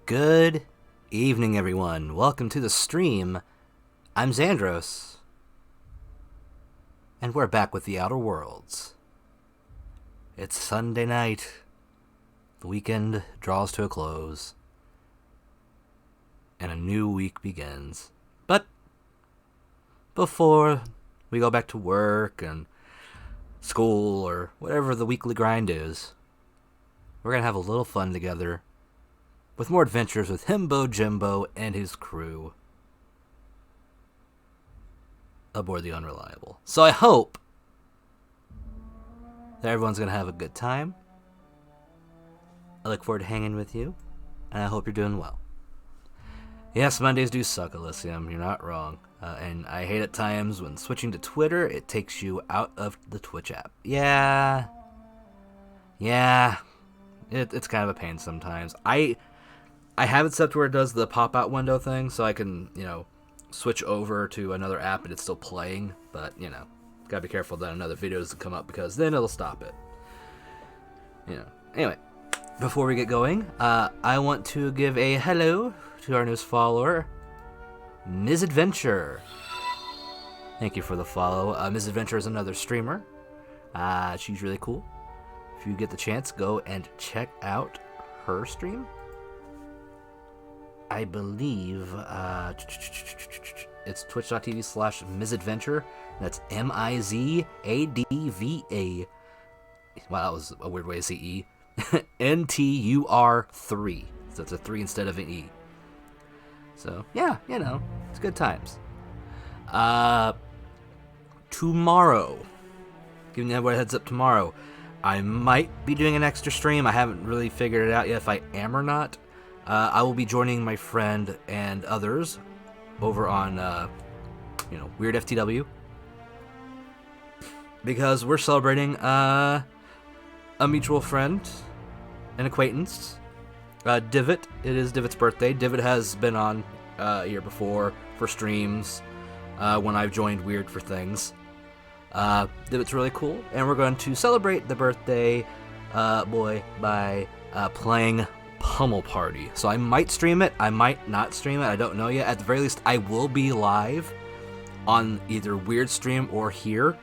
Good evening, everyone. Welcome to the stream. I'm Xandros, and we're back with the Outer Worlds. It's Sunday night. The weekend draws to a close, and a new week begins. But before we go back to work and school or whatever the weekly grind is, we're going to have a little fun together with more adventures with Himbo Jimbo and his crew aboard the Unreliable. So I hope that everyone's going to have a good time. I look forward to hanging with you, and I hope you're doing well. Yes, Mondays do suck, Elysium. You're not wrong. And I hate at times when switching to Twitter, it takes you out of the Twitch app. Yeah. It's kind of a pain sometimes. I have it set to where it does the pop-out window thing, so I can, switch over to another app and it's still playing. But, gotta be careful that another video doesn't come up because then it'll stop it. Anyway, before we get going, I want to give a hello to our newest follower, Ms. Adventure. Thank you for the follow. Ms. Adventure is another streamer. She's really cool. If you get the chance, go and check out her stream. I believe it's twitch.tv/Mizadventure. That's Mizadva. Wow, that was a weird way to say E. NTUR3. So it's a 3 instead of an E. So, yeah, it's good times. Tomorrow, giving everybody a heads up tomorrow, I might be doing an extra stream. I haven't really figured it out yet if I am or not. I will be joining my friend and others over on, Weird FTW, because we're celebrating a mutual friend, an acquaintance, Divot. It is Divot's birthday. Divot has been on here before for streams when I've joined Weird for things. Divot's really cool, and we're going to celebrate the birthday boy by playing Pummel Party. So I might stream it, I might not stream it, I don't know yet. At the very least, I will be live on either Weird stream or here.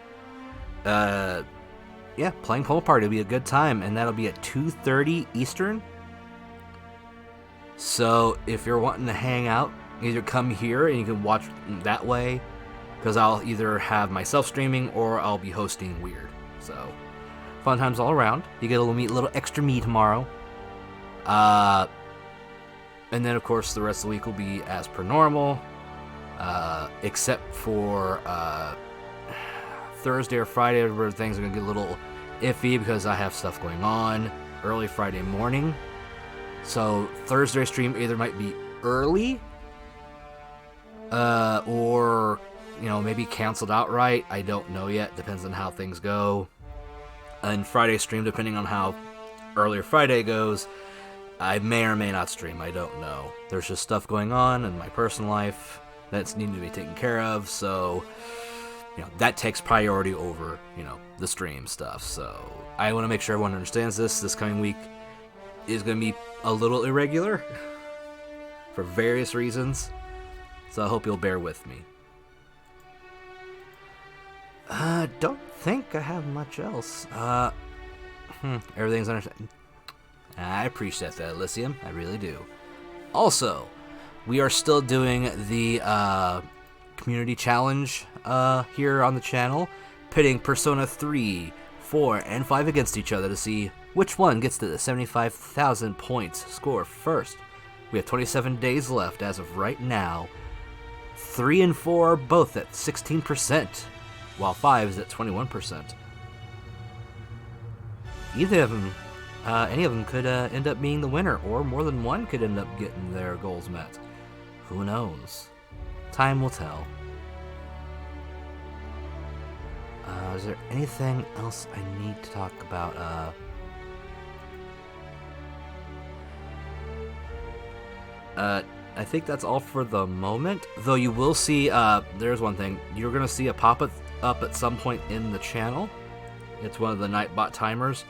Playing Pummel Party will be a good time, and that'll be at 2:30 Eastern. So if you're wanting to hang out, either come here and you can watch that way, because I'll either have myself streaming or I'll be hosting Weird. So fun times all around. You get a little extra me tomorrow. And then, of course, the rest of the week will be as per normal, except for Thursday or Friday, where things are going to get a little iffy because I have stuff going on early Friday morning. So Thursday stream either might be early, or, maybe canceled outright. I don't know yet. Depends on how things go. And Friday stream, depending on how earlier Friday goes, I may or may not stream, I don't know. There's just stuff going on in my personal life that's needing to be taken care of, so, that takes priority over, the stream stuff. So I want to make sure everyone understands this. This coming week is going to be a little irregular for various reasons, so I hope you'll bear with me. Don't think I have much else. Everything's understood. I appreciate that, Elysium. I really do. Also, we are still doing the community challenge here on the channel, pitting Persona 3, 4, and 5 against each other to see which one gets to the 75,000 points score first. We have 27 days left as of right now. 3 and 4 are both at 16%, while 5 is at 21%. Either of them any of them could end up being the winner, or more than one could end up getting their goals met. Who knows? Time will tell. Is there anything else I need to talk about? I think that's all for the moment. Though you will see, there's one thing. You're going to see a pop-up at some point in the channel. It's one of the Nightbot timers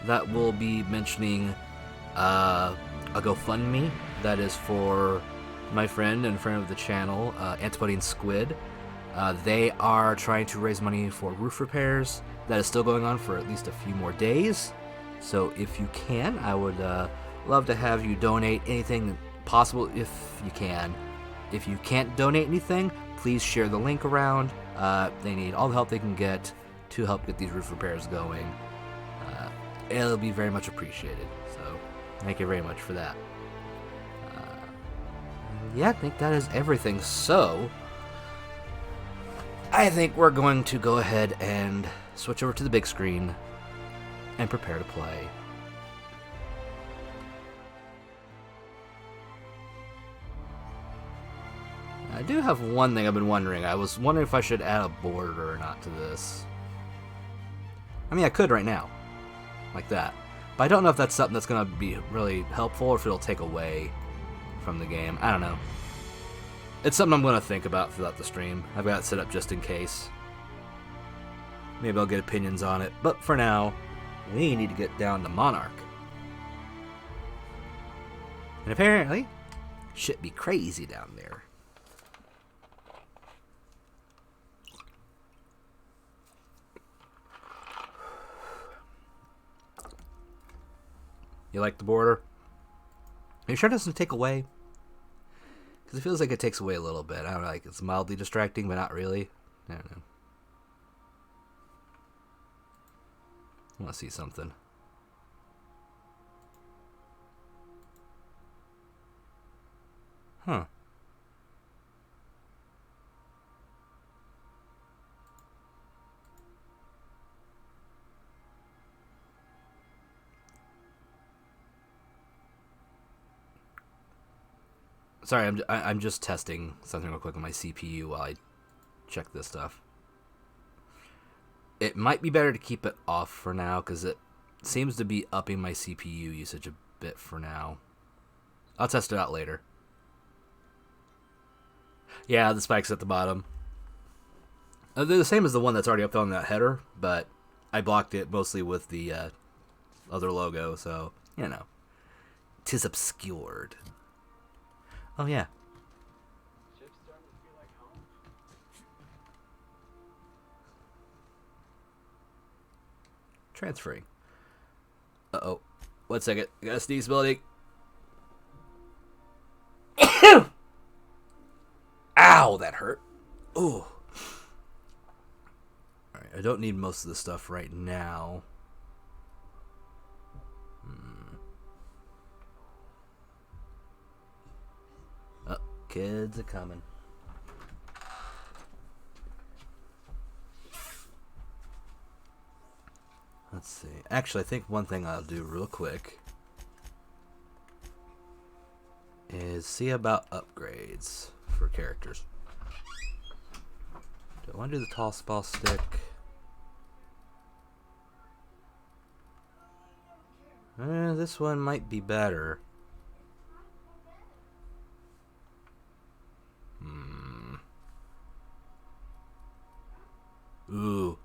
that will be mentioning a GoFundMe That is for my friend and friend of the channel, Antipode and Squid. They are trying to raise money for roof repairs. That is still going on for at least a few more days. So if you can, I would love to have you donate anything possible if you can. If you can't donate anything, please share the link around. They need all the help they can get to help get these roof repairs going. It'll be very much appreciated. So thank you very much for that. Yeah, I think that is everything. So I think we're going to go ahead and switch over to the big screen and prepare to play. I do have one thing I've been wondering. I was wondering if I should add a border or not to this. I mean, I could right now, like that. But I don't know if that's something that's going to be really helpful or if it'll take away from the game. I don't know. It's something I'm going to think about throughout the stream. I've got it set up just in case. Maybe I'll get opinions on it. But for now, we need to get down to Monarch. And apparently, shit be crazy down there. You like the border? Are you sure it doesn't take away? Because it feels like it takes away a little bit. I don't know, like it's mildly distracting, but not really. I don't know. I want to see something. Huh. Sorry, I'm just testing something real quick on my CPU while I check this stuff. It might be better to keep it off for now because it seems to be upping my CPU usage a bit for now. I'll test it out later. Yeah, the spike's at the bottom. They're the same as the one that's already up on that header, but I blocked it mostly with the other logo, so, you know. 'Tis obscured. Oh, yeah. Transferring. Uh-oh. 1 second. I got a sneeze ability. Ow, that hurt. Ooh. Alright, I don't need most of the stuff right now. Oh, kids are coming. Let's see. Actually, I think one thing I'll do real quick is see about upgrades for characters. Do I want to do the tall spell stick? This one might be better. Ooh.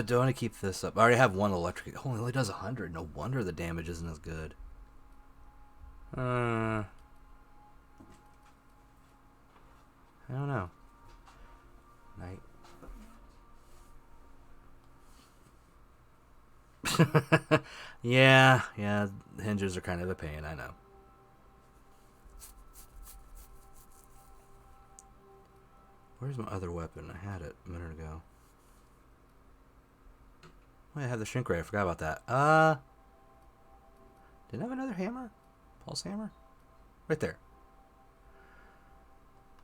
Don't want to keep this up. I already have one electric. Oh, it only does 100. No wonder the damage isn't as good. I don't know. Night. yeah, hinges are kind of a pain, I know. Where's my other weapon? I had it a minute ago. Oh, I have the shrink ray. I forgot about that. Didn't I have another hammer? Pulse hammer? Right there.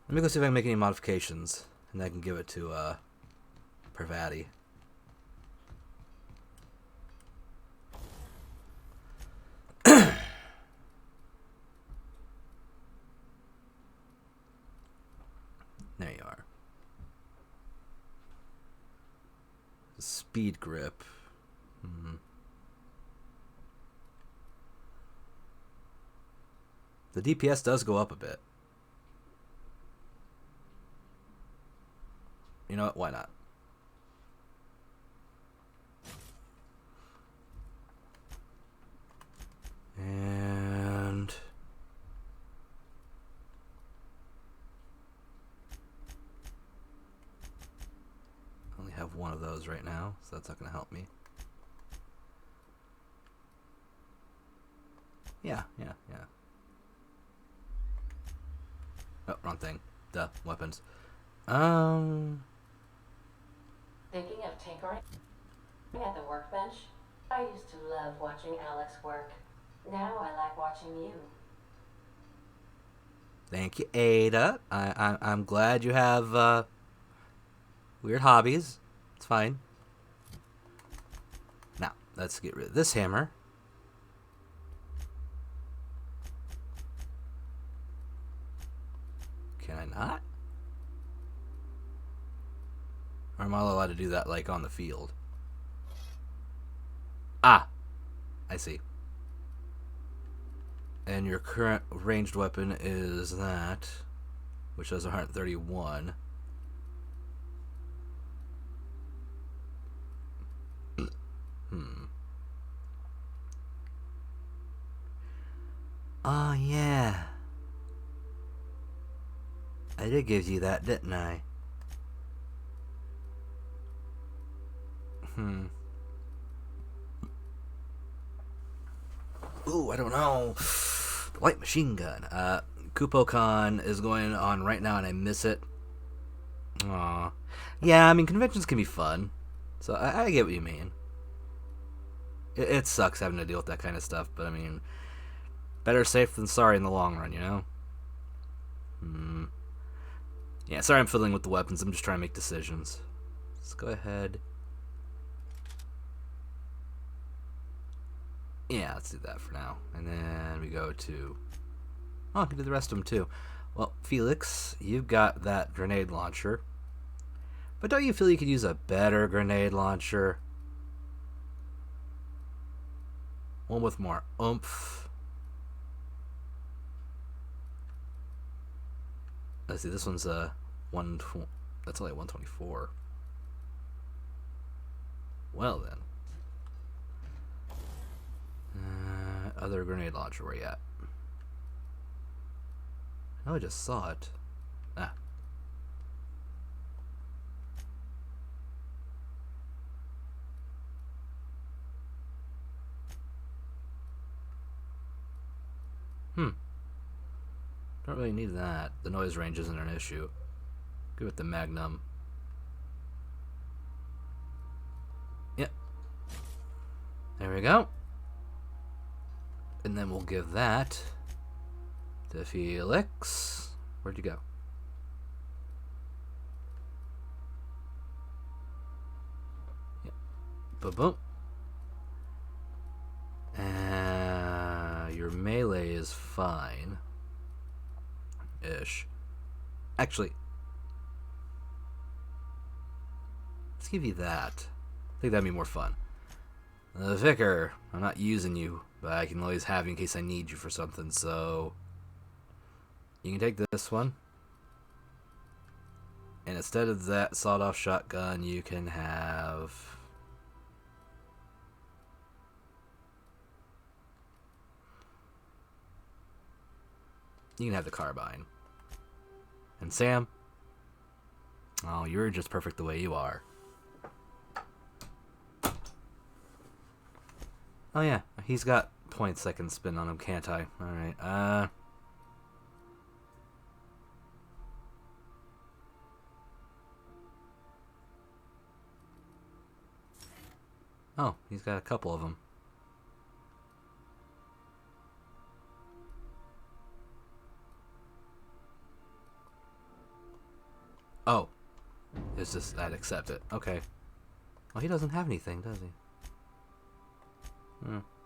Let me go see if I can make any modifications, and I can give it to Parvati. speed grip. The DPS does go up a bit. You know what? Why not? And I only have one of those right now, so that's not going to help me. Yeah. Oh, wrong thing. Duh, weapons. Thinking of tinkering at the workbench? I used to love watching Alex work. Now I like watching you. Thank you, Ada. I'm glad you have weird hobbies. It's fine. Now, let's get rid of this hammer. Can I not? Or am I allowed to do that, like, on the field? Ah! I see. And your current ranged weapon is that, which does 131. Oh, yeah. I did give you that, didn't I? Ooh, I don't know. The light machine gun. KupoCon is going on right now, and I miss it. Aw. Yeah, I mean, conventions can be fun. So I get what you mean. It sucks having to deal with that kind of stuff, but I mean, better safe than sorry in the long run, you know? Yeah, sorry I'm fiddling with the weapons. I'm just trying to make decisions. Let's go ahead. Yeah, let's do that for now. And then we go to... Oh, I can do the rest of them too. Well, Felix, you've got that grenade launcher. But don't you feel you could use a better grenade launcher? One with more oomph. Let's see, this one's a 120. That's only 124. Well then. Other grenade launcher, where you at? Oh, I just saw it. Ah. Don't really need that. The noise range isn't an issue. Good with the Magnum. Yep. There we go. And then we'll give that to Felix. Where'd you go? Yep. Boom. Your melee is fine. Ish. Actually, let's give you that. I think that'd be more fun. The Vicar, I'm not using you, but I can always have you in case I need you for something, so... You can take this one. And instead of that sawed-off shotgun, you can have... You can have the carbine. And Sam? Oh, you're just perfect the way you are. Oh yeah, he's got points I can spend on him, can't I? Alright, Oh, he's got a couple of them. Oh. It's just, I'd accept it. Okay. Well, he doesn't have anything, does he?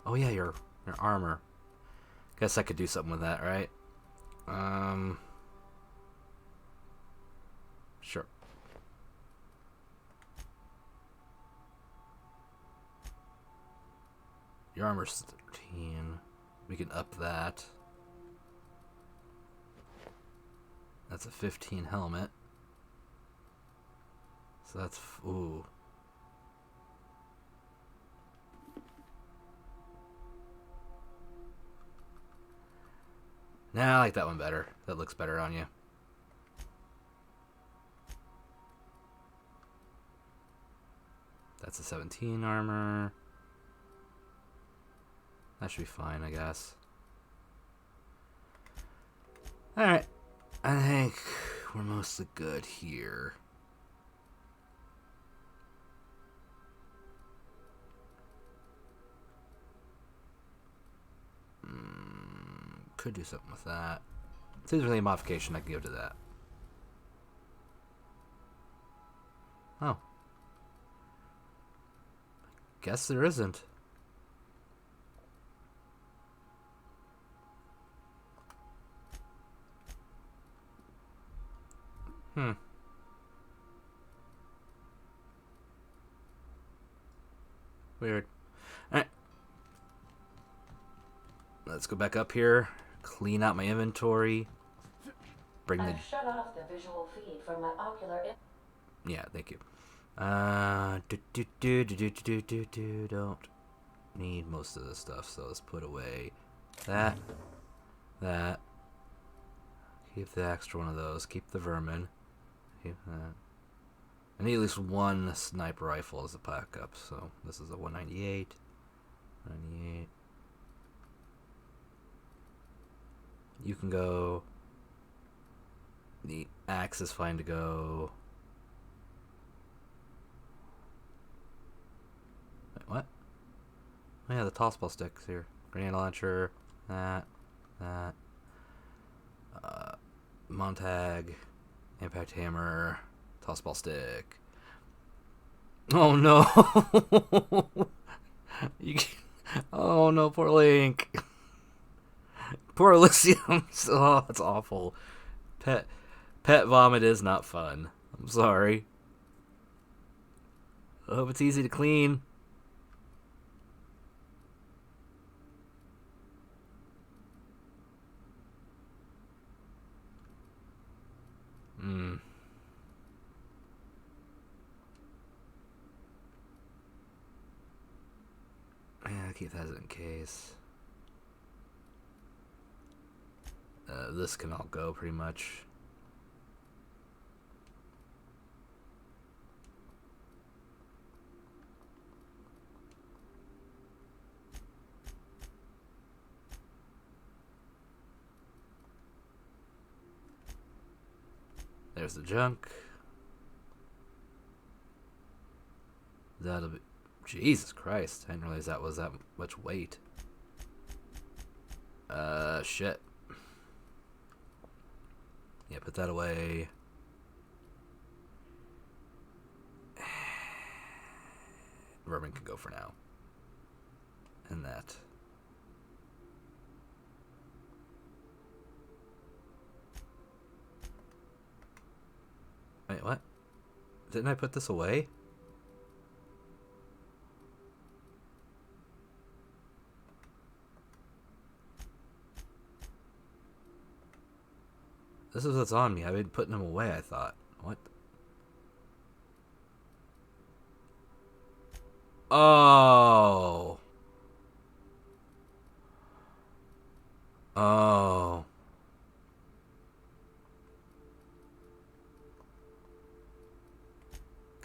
Oh yeah, your armor. Guess I could do something with that, right? Sure. Your armor's 13. We can up that. That's a 15 helmet. So that's... Ooh. Nah, I like that one better. That looks better on you. That's a 17 armor. That should be fine, I guess. Alright. I think we're mostly good here. Could do something with that. See if there's any modification I can give to that. Oh. Guess there isn't. Weird. Alright. Let's go back up here. Clean out my inventory. Bring the... I've shut off the visual feed from my ocular... Yeah, thank you. Don't need most of this stuff, so let's put away that. Keep the extra one of those. Keep the vermin. Keep that. I need at least one sniper rifle as a backup, so this is a 198. 98. You can go. The axe is fine to go. Wait, what? Oh yeah, the tossball sticks here. Grenade launcher. That. Montag. Impact hammer. Tossball stick. Oh no! Oh no, poor Link. Poor Elysium. Oh, that's awful. Pet vomit is not fun. I'm sorry. I hope it's easy to clean. Yeah, keep that in case. This can all go pretty much. There's the junk. That'll be... Jesus Christ. I didn't realize that was that much weight. Shit. Yeah, put that away. Vermin can go for now. And that. Wait, what? Didn't I put this away? This is what's on me. I've been putting them away, I thought. What? Oh. Oh.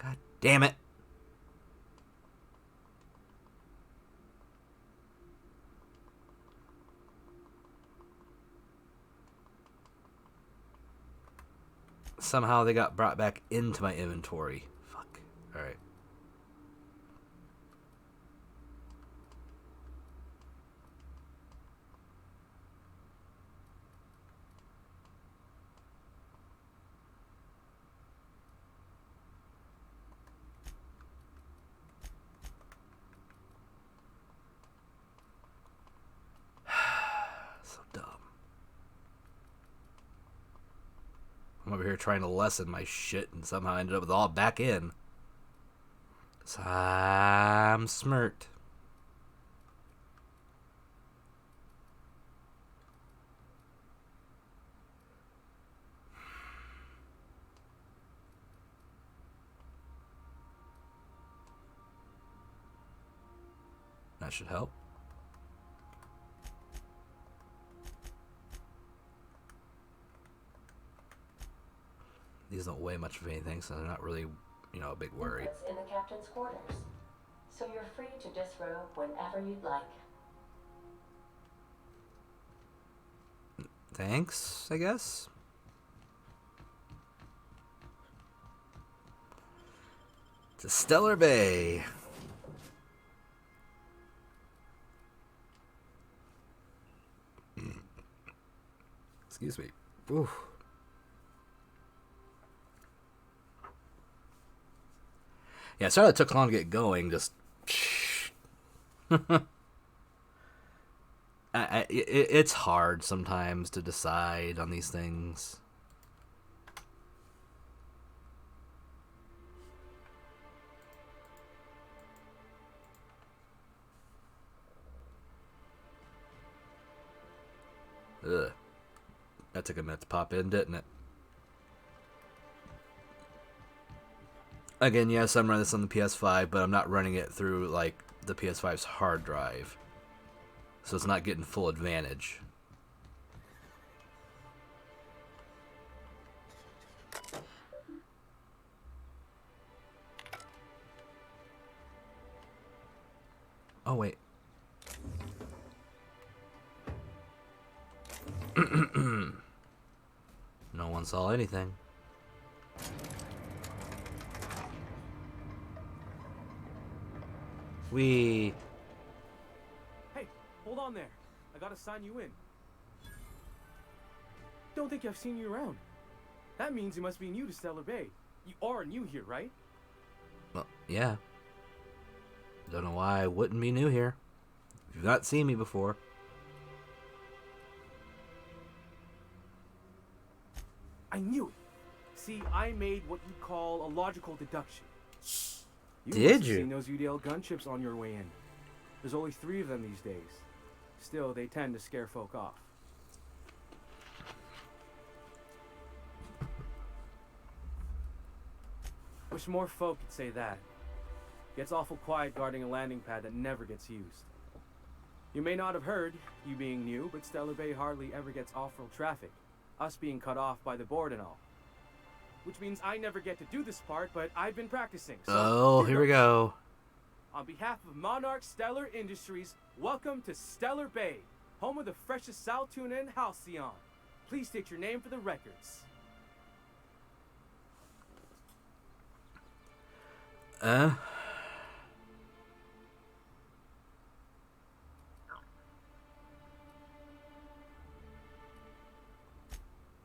God damn it. Somehow they got brought back into my inventory. Fuck. Alright. So dumb. I'm over here trying to lessen my shit and somehow ended up with all back in. 'Cause I'm smirked. That should help. These don't weigh much of anything, so they're not really, a big worry. It's in the captain's quarters, so you're free to disrobe whenever you'd like. Thanks, I guess. To Stellar Bay. Excuse me. Ooh. Yeah, sorry it took long to get going. Just, it's hard sometimes to decide on these things. Ugh. That took a minute to pop in, didn't it? Again, yes, I'm running this on the PS5, but I'm not running it through, like, the PS5's hard drive. So it's not getting full advantage. Oh, wait. No one saw anything. We... Hey, hold on there. I gotta sign you in. Don't think I've seen you around. That means you must be new to Stellar Bay. You are new here, right? Well, yeah. Don't know why I wouldn't be new here. You've not seen me before. I knew it. See, I made what you call a logical deduction. You Did must have you? seen those UDL gunships on your way in. There's only 3 of them these days. Still, they tend to scare folk off. Wish more folk could say that. Gets awful quiet guarding a landing pad that never gets used. You may not have heard, you being new, but Stellar Bay hardly ever gets off-road traffic. Us being cut off by the board and all. Which means I never get to do this part, but I've been practicing. So Oh, here we go. On behalf of Monarch Stellar Industries, welcome to Stellar Bay, home of the freshest sal tuna and halcyon. Please state your name for the records.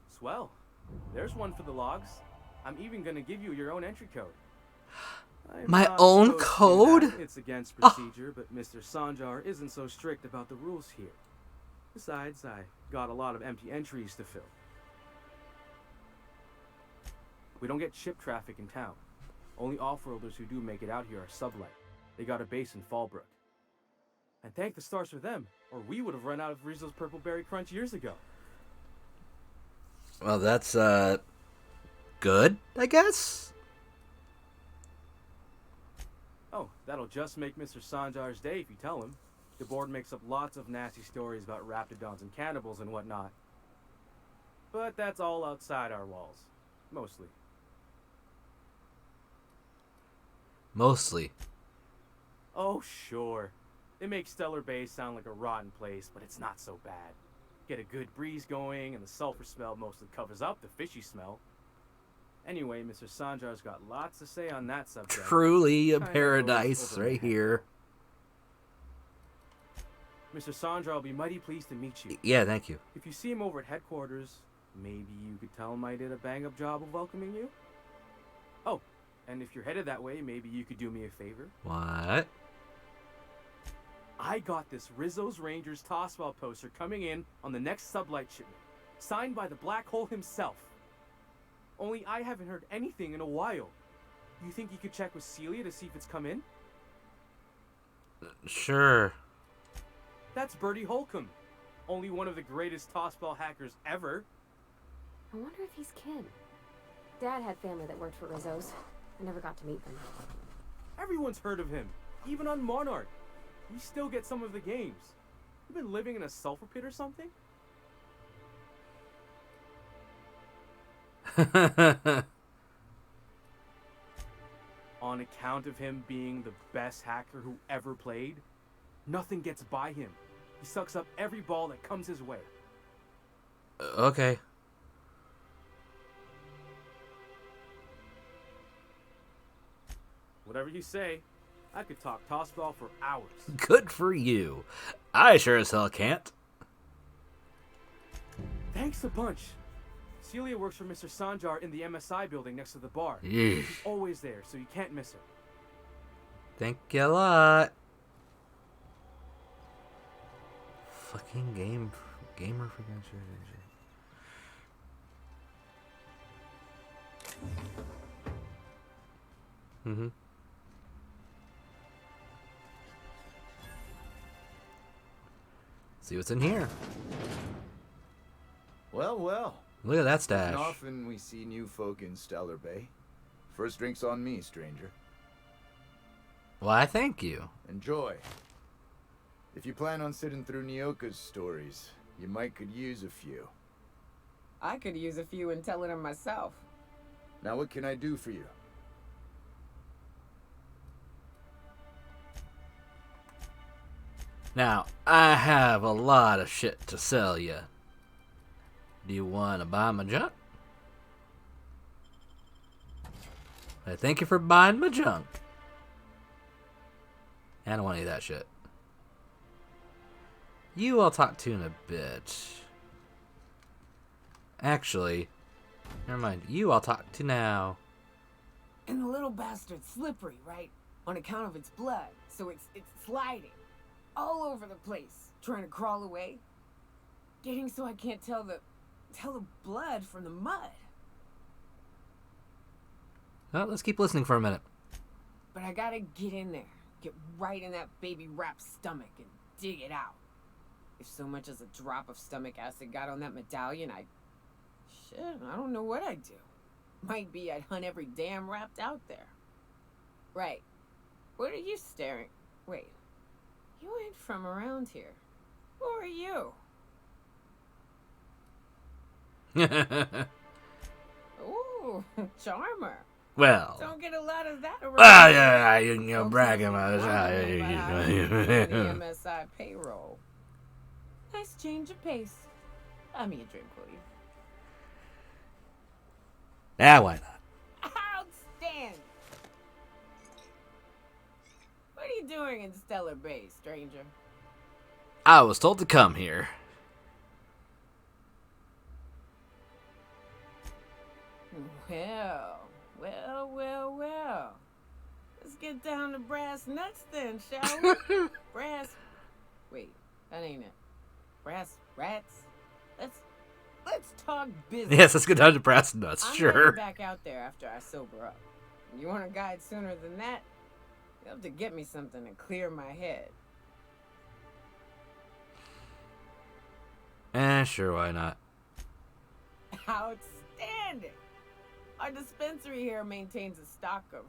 Swell. There's one for the logs. I'm even gonna give you your own entry code. I'm My not own supposed to do code? that. It's against procedure, but Mr. Sanjar isn't so strict about the rules here. Besides, I got a lot of empty entries to fill. We don't get ship traffic in town. Only off-roaders who do make it out here are sublight. They got a base in Fallbrook. And thank the stars for them, or we would have run out of Rizzo's Purple Berry Crunch years ago. Well, that's, good, I guess? Oh, that'll just make Mr. Sanjar's day if you tell him. The board makes up lots of nasty stories about raptidons and cannibals and whatnot. But that's all outside our walls. Mostly. Mostly. Oh, sure. They make Stellar Bay sound like a rotten place, but it's not so bad. Get a good breeze going, and the sulfur smell mostly covers up the fishy smell. Anyway, Mr. Sanjar's got lots to say on that subject. Truly a Kinda paradise goes over right my head. here. Mr. Sanjar will be mighty pleased to meet you. Yeah, thank you. If you see him over at headquarters, maybe you could tell him I did a bang-up job of welcoming you? Oh, and if you're headed that way, maybe you could do me a favor? What? I got this Rizzo's Rangers Tosswell poster coming in on the next sublight shipment, signed by the Black Hole himself. Only I haven't heard anything in a while. You think you could check with Celia to see if it's come in? Sure. That's Bertie Holcomb, only one of the greatest tossball hackers ever. I wonder if he's kin. Dad had family that worked for Rizzo's. I never got to meet them. Everyone's heard of him, even on Monarch. We still get some of the games. You've been living in a sulfur pit or something? On account of him being the best hacker who ever played, nothing gets by him. He sucks up every ball that comes his way. Okay. Whatever you say, I could talk tossball for hours. Good for you. I sure as hell can't. Thanks a bunch. Celia works for Mr. Sanjar in the MSI building next to the bar. Yeesh. She's always there, so you can't miss her. Thank you a lot. Fucking gamer freaking shit. Mm-hmm. See what's in here. Well, well. Look at that stash. And often we see new folk in Stellar Bay. First drink's on me, stranger. Why, thank you. Enjoy. If you plan on sitting through Nyoka's stories, you might could use a few. I could use a few and telling them myself. Now what can I do for you? Now, I have a lot of shit to sell you. Do you want to buy my junk? I thank you for buying my junk. I don't want any of that shit. You I'll talk to in a bit. Actually, never mind. You I'll talk to now. And the little bastard's slippery, right? On account of its blood. So it's sliding. All over the place. Trying to crawl away. Getting so I can't tell the blood from the mud. Well, let's keep listening for a minute. But I gotta get in there. Get right in that baby rap's stomach and dig it out. If so much as a drop of stomach acid got on that medallion, I don't know what I'd do. Might be I'd hunt every damn wrapped out there. Right. What are you staring? Wait. You ain't from around here. Who are you? Ooh, charmer. Well. Don't get a lot of that around. Ah, yeah, you know, Folks bragging must be about wondering about how you it. get on the MSI payroll. Nice change of pace. Buy me a drink, will you? Nah, why not? Outstanding. What are you doing in Stellar Bay, stranger? I was told to come here. Well. Let's get down to brass nuts then, shall we? Wait, that ain't it. Brass rats? Let's talk business. Yes, let's get down to brass nuts, I'm sure. heading back out there after I sober up. You want a guide sooner than that? You'll have to get me something to clear my head. Sure, why not? Outstanding! Our dispensary here maintains a stock of,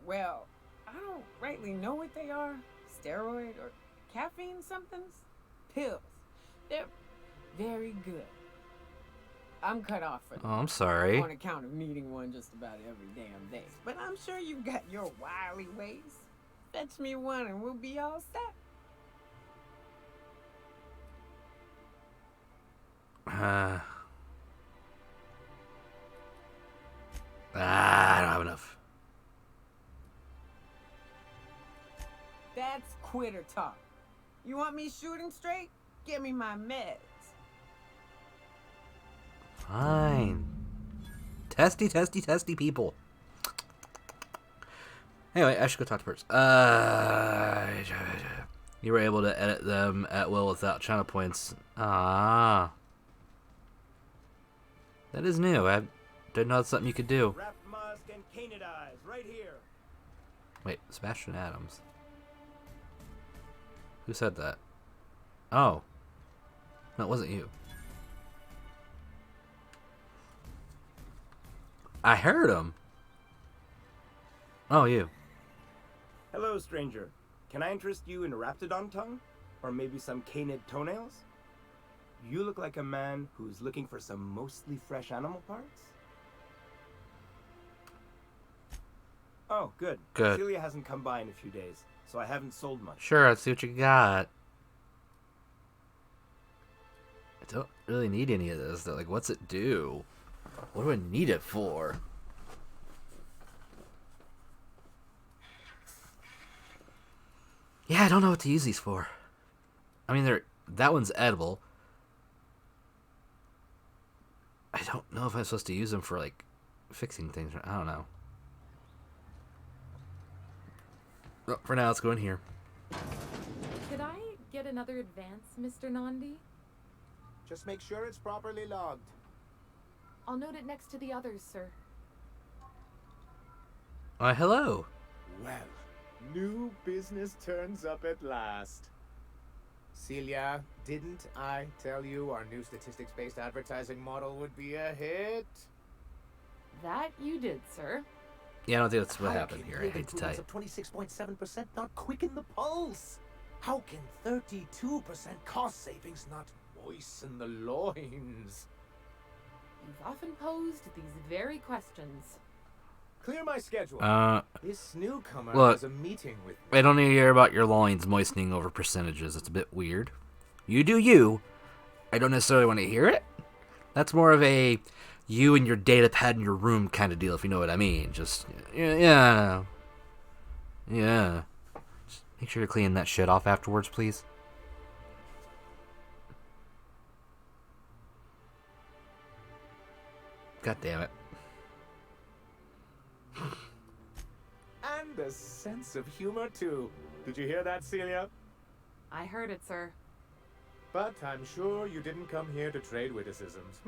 well, I don't rightly know what they are. Steroid or caffeine somethings? Pills. They're very good. I'm cut off for them. Oh, I'm sorry. On account of needing one just about every damn day. But I'm sure you've got your wily ways. Fetch me one and we'll be all set. I don't have enough. That's quitter talk. You want me shooting straight? Give me my meds. Fine. Testy people. Anyway, I should go talk to Perks. You were able to edit them at will without channel points. Ah. That is new. I didn't know that's something you could do. Wrap musk and canadize right here. Wait, Sebastian Adams. Who said that? Oh. No, it wasn't you. I heard him. Oh, you. Hello, stranger. Can I interest you in raptidon tongue? Or maybe some canid toenails? You look like a man who's looking for some mostly fresh animal parts? Oh, good. Good. Celia hasn't come by in a few days, so I haven't sold much. Sure, let's see what you got. I don't really need any of this, though. Like, what's it do? What do I need it for? Yeah, I don't know what to use these for. I mean, that one's edible. I don't know if I'm supposed to use them for, like, fixing things. I don't know. Oh, for now, let's go in here. Could I get another advance, Mr. Nandi? Just make sure it's properly logged. I'll note it next to the others, sir. Why, hello. Well, new business turns up at last. Celia, didn't I tell you our new statistics-based advertising model would be a hit? That you did, sir. Yeah, I don't think that's what How happened can here. I yield hate to tell you. improvements of 26.7% not quicken the pulse? How can 32% cost savings not moisten the loins? You've often posed these very questions. Clear my schedule. This newcomer look, has a meeting with me. I don't need to hear about your loins moistening over percentages. It's a bit weird. You do you. I don't necessarily want to hear it. That's more of a you and your data pad in your room kind of deal, if you know what I mean. Just, yeah. Yeah. Just make sure to clean that shit off afterwards, please. God damn it. And a sense of humor, too. Did you hear that, Celia? I heard it, sir. But I'm sure you didn't come here to trade witticisms.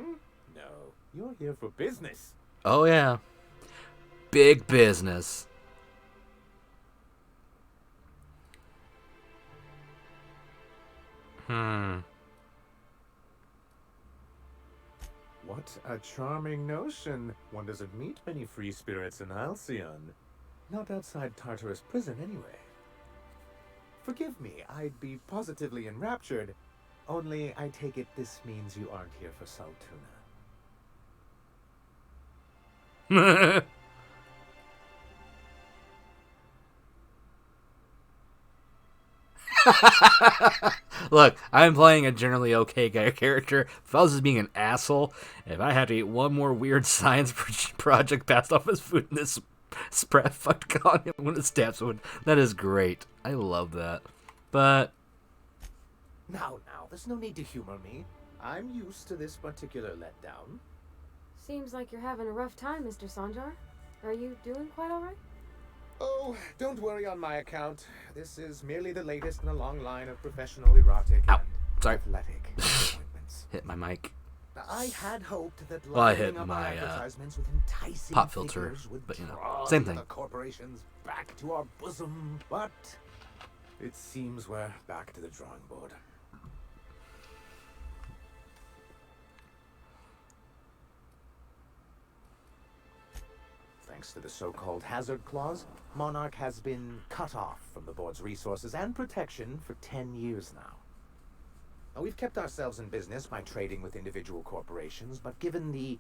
No, you're here for business. Oh, yeah. Big business. What a charming notion. One doesn't meet many free spirits in Halcyon. Not outside Tartarus prison, anyway. Forgive me, I'd be positively enraptured. Only, I take it this means you aren't here for salt tuna. Look, I'm playing a generally okay guy character. If I was just being an asshole, if I had to eat one more weird science project passed off as food in this spread fucked on him when it stabs someone, that is great. I love that. But Now, there's no need to humor me. I'm used to this particular letdown. Seems like you're having a rough time, Mr. Sanjar. Are you doing quite all right? Oh, don't worry on my account. This is merely the latest in a long line of professional erotic Ow. and Sorry. athletic disappointments. hit my mic. I had hoped that Well, I lining hit up my, advertisements with enticing pop filter, figures would but, you know, draw same thing. the corporations back to our bosom, but it seems we're back to the drawing board. Thanks to the so-called hazard clause, Monarch has been cut off from the board's resources and protection for 10 years now. Now, we've kept ourselves in business by trading with individual corporations, but given the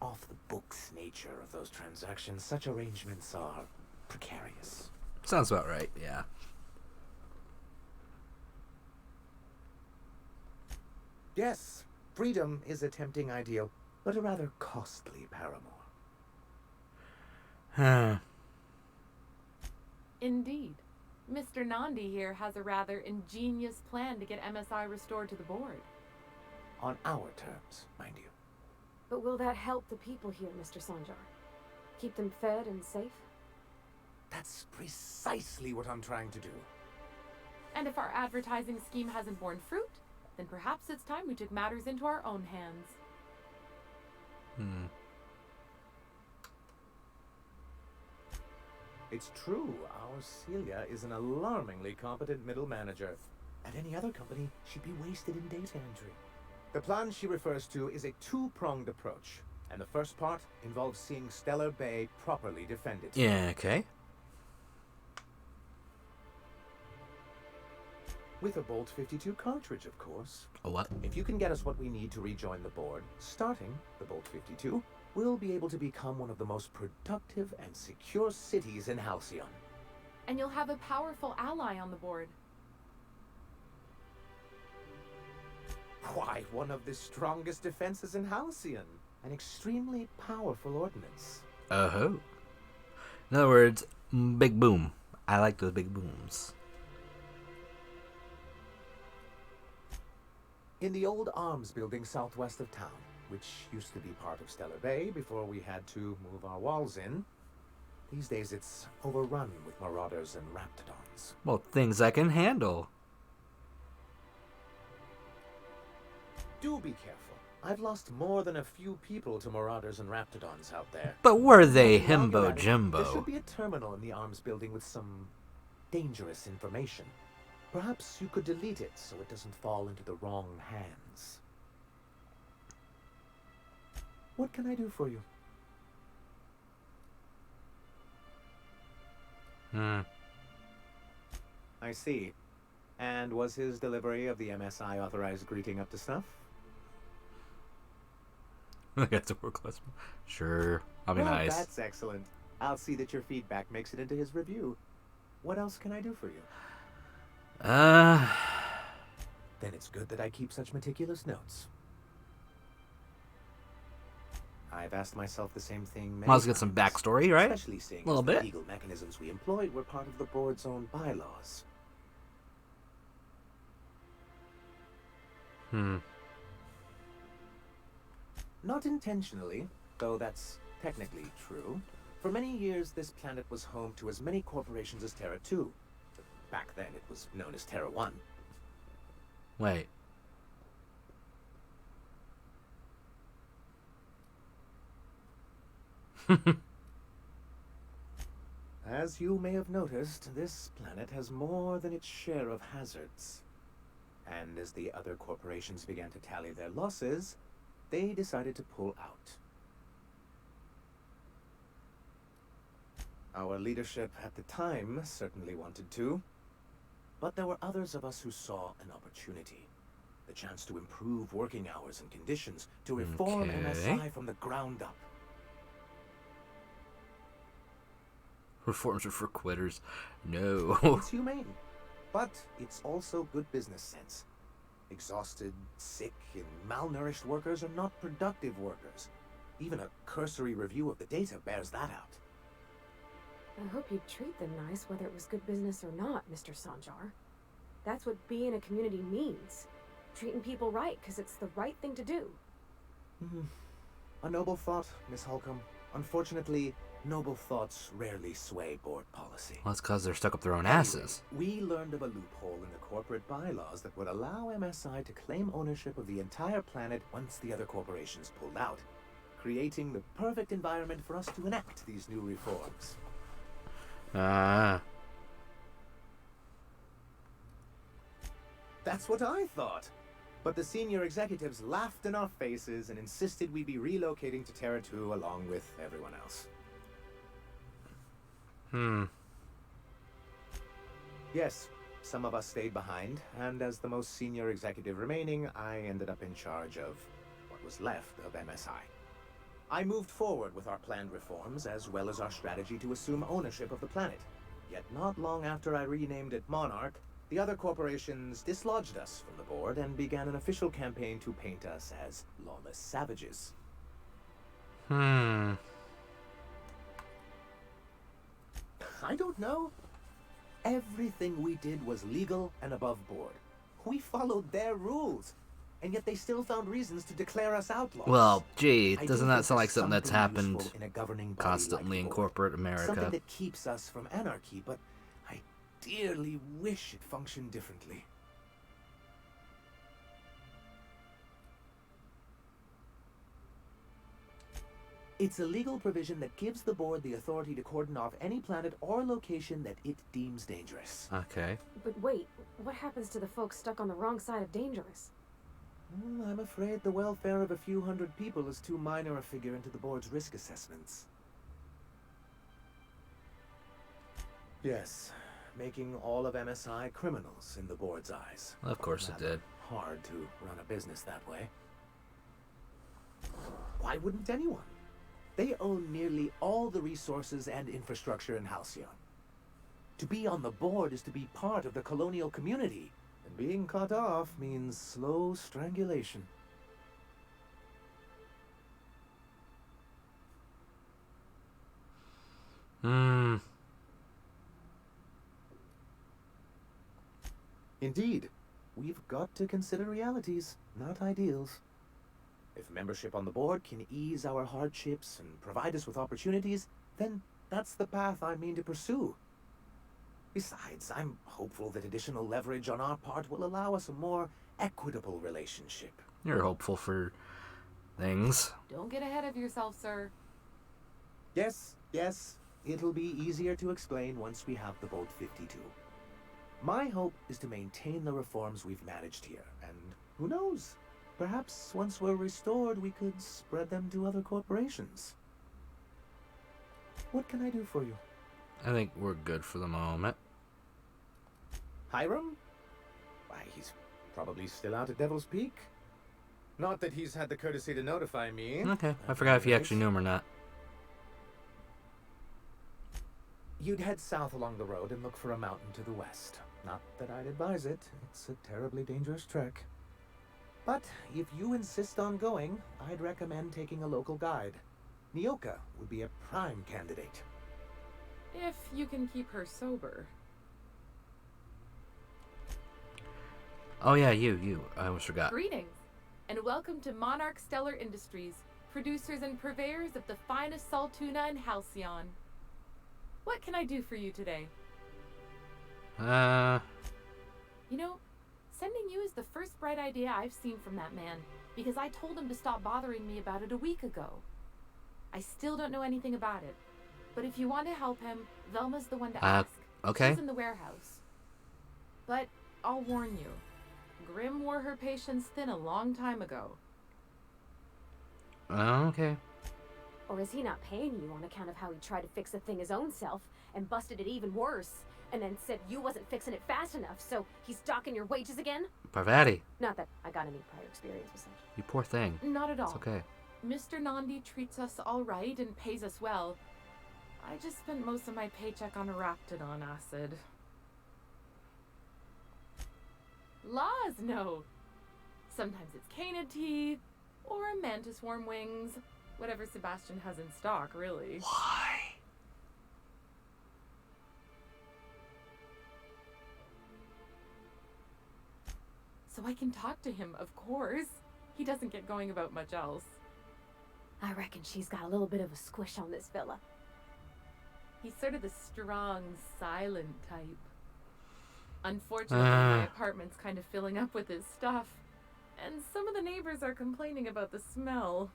off-the-books nature of those transactions, such arrangements are precarious. Sounds about right, yeah. Yes, freedom is a tempting ideal, but a rather costly paramour. Indeed. Mr. Nandi here has a rather ingenious plan to get MSI restored to the board. On our terms, mind you. But will that help the people here, Mr. Sanjar? Keep them fed and safe? That's precisely what I'm trying to do. And if our advertising scheme hasn't borne fruit, then perhaps it's time we took matters into our own hands. It's true, our Celia is an alarmingly competent middle manager. At any other company, she'd be wasted in data entry. The plan she refers to is a two-pronged approach, and the first part involves seeing Stellar Bay properly defended. Yeah, okay. With a Bolt 52 cartridge, of course. A what? If you can get us what we need to rejoin the board, starting the Bolt 52, we'll be able to become one of the most productive and secure cities in Halcyon. And you'll have a powerful ally on the board. Why, one of the strongest defenses in Halcyon. An extremely powerful ordnance. Oh. In other words, big boom. I like those big booms. In the old arms building southwest of town, which used to be part of Stellar Bay before we had to move our walls in, these days it's overrun with marauders and raptidons. Well, things I can handle. Do be careful. I've lost more than a few people to marauders and raptidons out there. But were they While you're himbo at it, jimbo? There should be a terminal in the arms building with some dangerous information. Perhaps you could delete it so it doesn't fall into the wrong hands. What can I do for you? I see. And was his delivery of the MSI authorized greeting up to snuff? That's a work class. Sure. I'll be Well, nice. That's excellent. I'll see that your feedback makes it into his review. What else can I do for you? Then it's good that I keep such meticulous notes. I've asked myself the same thing many Might as well get some times, backstory, right? Especially seeing A little as the bit. legal mechanisms we employed were part of the board's own bylaws. Not intentionally, though that's technically true. For many years, this planet was home to as many corporations as Terra 2. Back then, it was known as Terra 1. Wait. As you may have noticed, this planet has more than its share of hazards. And as the other corporations began to tally their losses, they decided to pull out. Our leadership at the time certainly wanted to, but there were others of us who saw an opportunity. The chance to improve working hours and conditions, to reform Okay. MSI from the ground up. Reforms are for quitters. No. It's humane, but it's also good business sense. Exhausted, sick, and malnourished workers are not productive workers. Even a cursory review of the data bears that out. I hope you'd treat them nice, whether it was good business or not, Mr. Sanjar. That's what being a community means. Treating people right, because it's the right thing to do. A noble thought, Miss Holcomb. Unfortunately, noble thoughts rarely sway board policy. Well, that's because they're stuck up their own Anyway, asses. we learned of a loophole in the corporate bylaws that would allow MSI to claim ownership of the entire planet once the other corporations pulled out, creating the perfect environment for us to enact these new reforms. That's what I thought. But the senior executives laughed in our faces and insisted we be relocating to Terra 2 along with everyone else. Yes, some of us stayed behind, and as the most senior executive remaining, I ended up in charge of what was left of MSI. I moved forward with our planned reforms, as well as our strategy to assume ownership of the planet. Yet not long after I renamed it Monarch, the other corporations dislodged us from the board and began an official campaign to paint us as lawless savages. I don't know. Everything we did was legal and above board. We followed their rules, and yet they still found reasons to declare us outlaws. Well, gee, I do doesn't think that sound like there's something that's happened useful in a governing body constantly like in the board. corporate Something America? that keeps us from anarchy, but I dearly wish it functioned differently. It's a legal provision that gives the board the authority to cordon off any planet or location that it deems dangerous. Okay. But wait, what happens to the folks stuck on the wrong side of dangerous? I'm afraid the welfare of a few hundred people is too minor a figure into the board's risk assessments. Yes, making all of MSI criminals in the board's eyes. Of course it Rather did. hard to run a business that way. Why wouldn't anyone? They own nearly all the resources and infrastructure in Halcyon. To be on the board is to be part of the colonial community, and being cut off means slow strangulation. Indeed, we've got to consider realities, not ideals. If membership on the board can ease our hardships and provide us with opportunities, then that's the path I mean to pursue. Besides, I'm hopeful that additional leverage on our part will allow us a more equitable relationship. You're hopeful for things. Don't get ahead of yourself, sir. Yes, it'll be easier to explain once we have the Boat 52. My hope is to maintain the reforms we've managed here, and who knows? Perhaps once we're restored, we could spread them to other corporations. What can I do for you? I think we're good for the moment. Hiram? Why, he's probably still out at Devil's Peak. Not that he's had the courtesy to notify me. Okay, I forgot if you actually knew him or not. You'd head south along the road and look for a mountain to the west. Not that I'd advise it. It's a terribly dangerous trek. But if you insist on going, I'd recommend taking a local guide. Nyoka would be a prime candidate. If you can keep her sober. Oh yeah, you. I almost forgot. Greetings, and welcome to Monarch Stellar Industries, producers and purveyors of the finest salt tuna in Halcyon. What can I do for you today? You know, sending you is the first bright idea I've seen from that man, because I told him to stop bothering me about it a week ago. I still don't know anything about it, but if you want to help him, Velma's the one to ask. Okay. She's in the warehouse. But I'll warn you, Grim wore her patience thin a long time ago. Okay. Or is he not paying you on account of how he tried to fix the thing his own self and busted it even worse, and then said you wasn't fixing it fast enough, so he's docking your wages again? Parvati. Not that I got any prior experience with such. You poor thing. Not at all. It's okay. Mr. Nandi treats us all right and pays us well. I just spent most of my paycheck on Raptidon acid. Laws, no. Sometimes it's canid tea, or mantis worm wings. Whatever Sebastian has in stock, really. Why? So I can talk to him, of course. He doesn't get going about much else. I reckon she's got a little bit of a squish on this fella. He's sort of the strong, silent type. Unfortunately, my apartment's kind of filling up with his stuff, and some of the neighbors are complaining about the smell.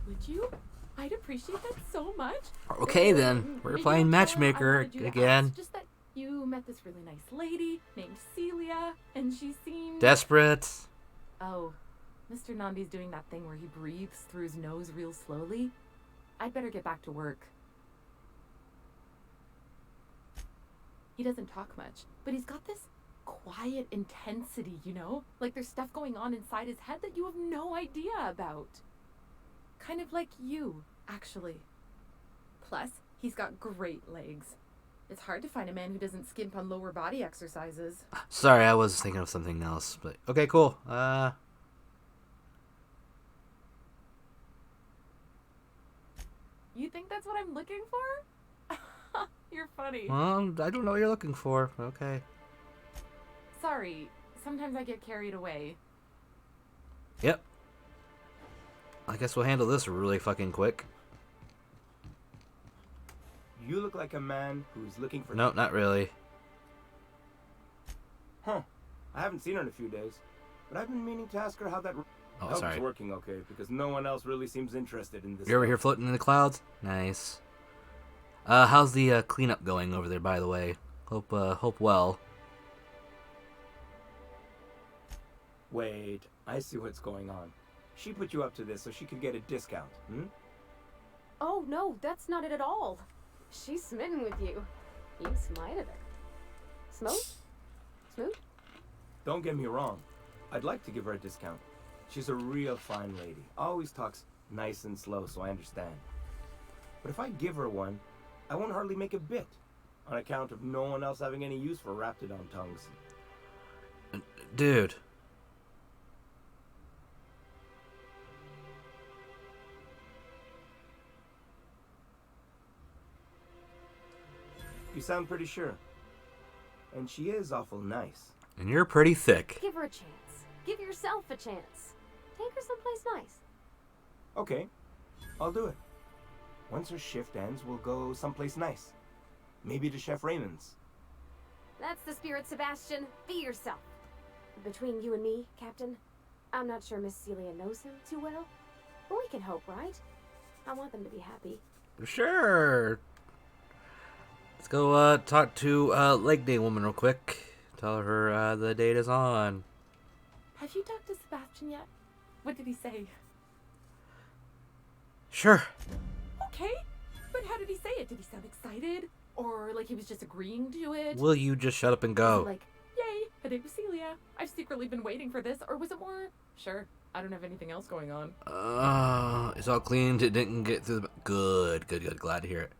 Would you? I'd appreciate that so much. Okay then, we're Maybe playing I'll tell her I matchmaker wanted you to again. ask, just that you met this really nice lady named Celia, and she seemed... Desperate. Oh, Mr. Nandi's doing that thing where he breathes through his nose real slowly. I'd better get back to work. He doesn't talk much, but he's got this quiet intensity, you know? Like there's stuff going on inside his head that you have no idea about. Kind of like you, actually. Plus, he's got great legs. It's hard to find a man who doesn't skimp on lower body exercises. Sorry, I was thinking of something else, but okay, cool. You think that's what I'm looking for? You're funny. Well, I don't know what you're looking for. Okay. Sorry, sometimes I get carried away. Yep. I guess we'll handle this really fucking quick. You look like a man who's looking for... No, not really. Huh. I haven't seen her in a few days, but I've been meaning to ask her how that... Oh, hope sorry. it's working okay, because no one else really seems interested in this. You're over here floating in the clouds? Nice. How's the cleanup going over there, by the way? Hope well. Wait, I see what's going on. She put you up to this so she could get a discount, hmm? Oh, no, that's not it at all. She's smitten with you. You smited her. Smoke? Smooth? Don't get me wrong. I'd like to give her a discount. She's a real fine lady. Always talks nice and slow, so I understand. But if I give her one, I won't hardly make a bit, on account of no one else having any use for Raptidon tongues. Dude. You sound pretty sure. And she is awful nice. And you're pretty thick. Give her a chance. Give yourself a chance. Take her someplace nice. Okay, I'll do it. Once her shift ends, we'll go someplace nice. Maybe to Chef Raymond's. That's the spirit, Sebastian. Be yourself. Between you and me, Captain, I'm not sure Miss Celia knows him too well. But we can hope, right? I want them to be happy. Sure. Let's go talk to Leg Day Woman real quick. Tell her the date is on. Have you talked to Sebastian yet? What did he say? Sure. Okay, but how did he say it? Did he sound excited? Or like he was just agreeing to it? Will you just shut up and Was go? it like, yay, a date with Celia. I've secretly been waiting for this. Or was it more, sure, I don't have anything else going on. It's all cleaned. It didn't get through the... Good. Glad to hear it.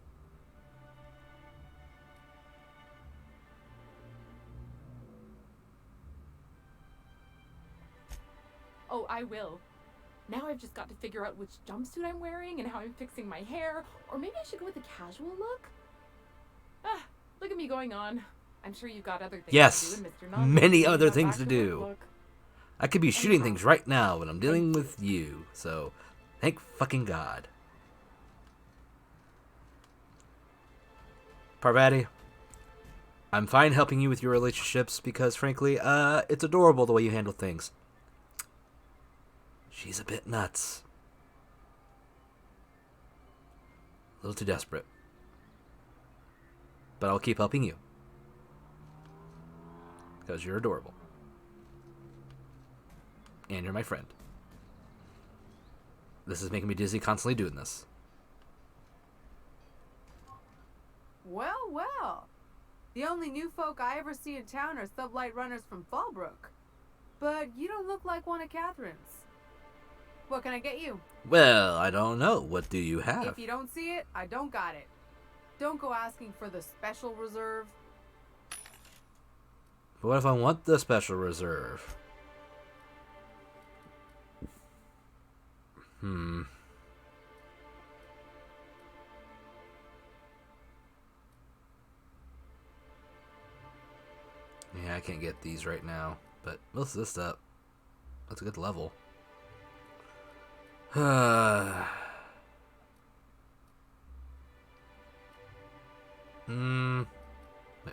Oh, I will. Now I've just got to figure out which jumpsuit I'm wearing and how I'm fixing my hair. Or maybe I should go with a casual look? Ah, look at me going on. I'm sure you've got other things Yes, to do, and Mr. Nunn, many maybe other not things back to work do. look. I could be shooting Anyhow, things right now, but I'm dealing thank with you. So, thank fucking God. Parvati, I'm fine helping you with your relationships because, frankly, it's adorable the way you handle things. She's a bit nuts. A little too desperate. But I'll keep helping you. Because you're adorable. And you're my friend. This is making me dizzy constantly doing this. Well, well. The only new folk I ever see in town are sublight runners from Fallbrook. But you don't look like one of Catherine's. What can I get you? Well, I don't know. What do you have? If you don't see it, I don't got it. Don't go asking for the special reserve. But what if I want the special reserve? Yeah, I can't get these right now. But most of this stuff, that's a good level. Wait,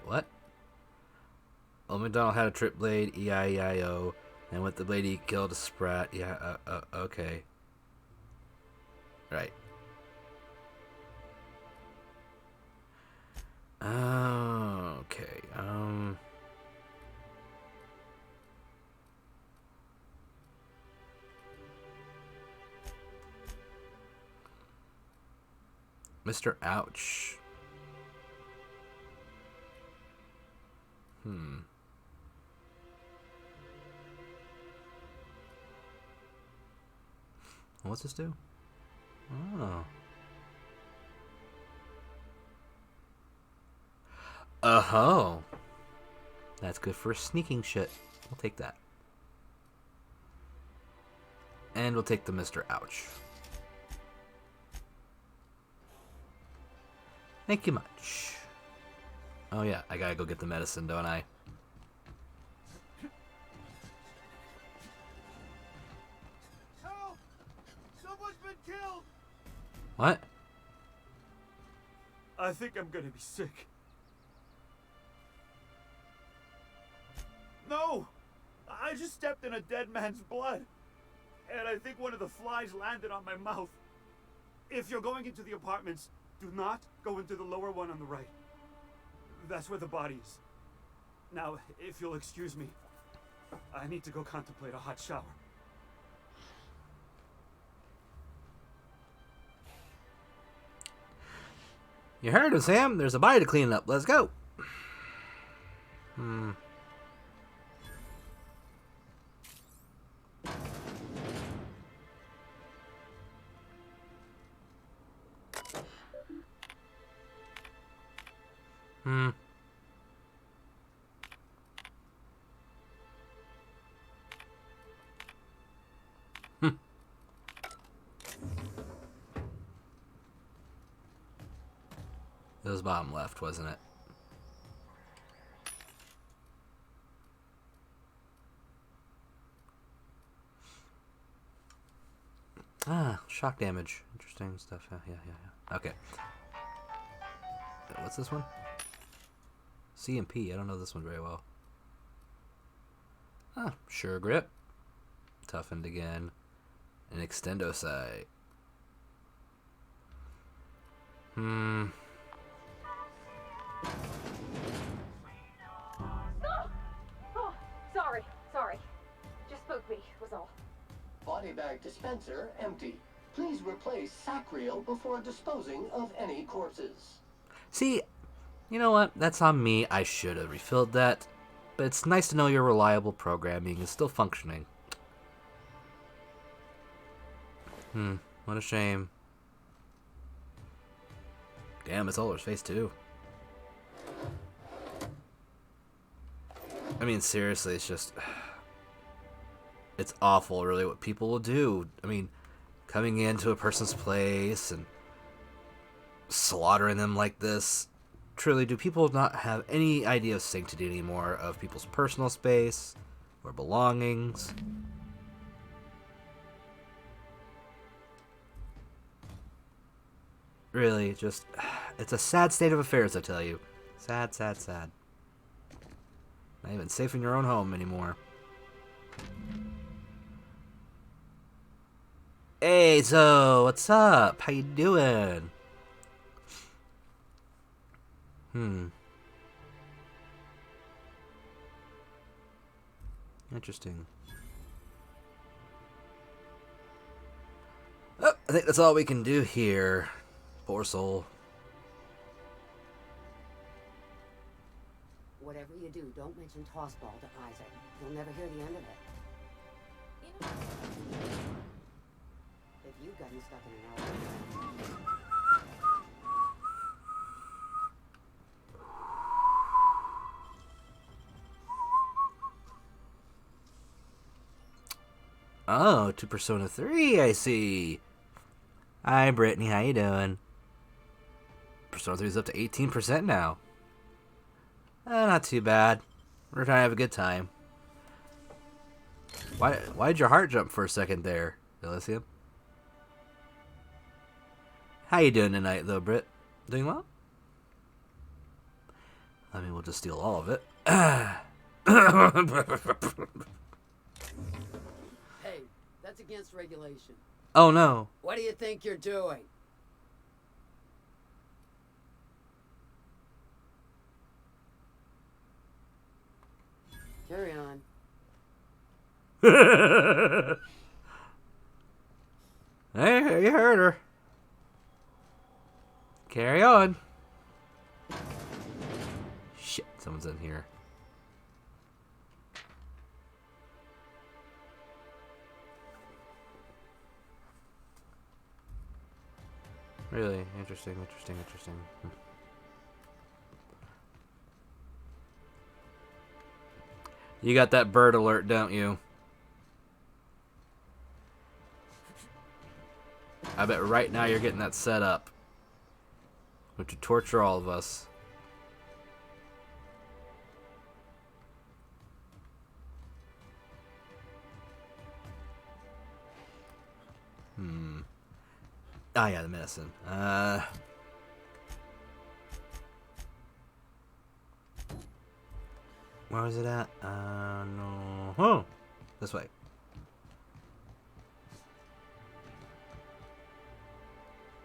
what? Old MacDonald had a trip blade, E-I-E-I-O, and with the blade he killed a sprat. Yeah, okay. Right. Okay, Mr. Ouch. What's this do? Oh. Oh. That's good for sneaking shit. We'll take that. And we'll take the Mr. Ouch. Thank you much. Oh yeah, I gotta go get the medicine, don't I? Help! Someone's been killed! What? I think I'm gonna be sick. No! I just stepped in a dead man's blood. And I think one of the flies landed on my mouth. If you're going into the apartments, do not go into the lower one on the right. That's where the body is. Now, if you'll excuse me, I need to go contemplate a hot shower. You heard him, Sam. There's a body to clean up. Let's go. It was bottom left, wasn't it? Ah, shock damage. Interesting stuff. Yeah. Okay. What's this one? C and P. I don't know this one very well. Ah, sure grip. Toughened again. An extendo sight. Oh, sorry. Just spooked me, was all. Body bag dispenser empty. Please replace sack reel before disposing of any corpses. See, you know what? That's on me. I should have refilled that. But it's nice to know your reliable programming is still functioning. What a shame. Damn, it's all over his face too. I mean, seriously, it's just... It's awful, really, what people will do. I mean, coming into a person's place and slaughtering them like this. Truly, do people not have any idea of sanctity anymore of people's personal space or belongings? Really, just... It's a sad state of affairs, I tell you. Sad. Not even safe in your own home anymore. Hey, Zo, what's up? How you doing? Interesting. Oh, I think that's all we can do here. Poor soul. Whatever you do, don't mention tossball to Isaac. You'll never hear the end of it. If you've gotten stuck in an elevator... Oh, to Persona 3, I see. Hi, Brittany, how you doing? Persona 3 is up to 18% now. Not too bad. We're trying to have a good time. Why'd your heart jump for a second there, Elysium? How you doing tonight, though, Britt? Doing well? I mean, we'll just steal all of it. Hey, that's against regulation. Oh, no. What do you think you're doing? Carry on. Hey, you heard her. Carry on. Shit, someone's in here. Really interesting. You got that bird alert, don't you? I bet right now you're getting that set up, which would torture all of us. Oh yeah, the medicine. Where was it at? No. Oh! This way.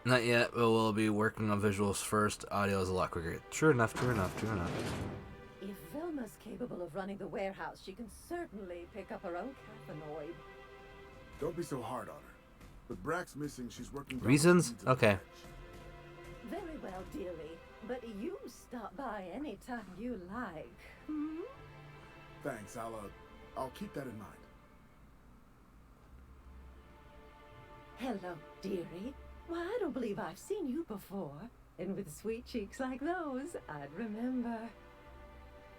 Not yet, but we'll be working on visuals first. Audio is a lot quicker. True enough. If Velma's capable of running the warehouse, she can certainly pick up her own cathanoid. Don't be so hard on her. With Brax missing, she's working... Reasons? Okay. Very well, dearie. But you stop by any time you like. Hmm? Thanks, I'll keep that in mind. Hello, dearie. Why, I don't believe I've seen you before. And with sweet cheeks like those, I'd remember.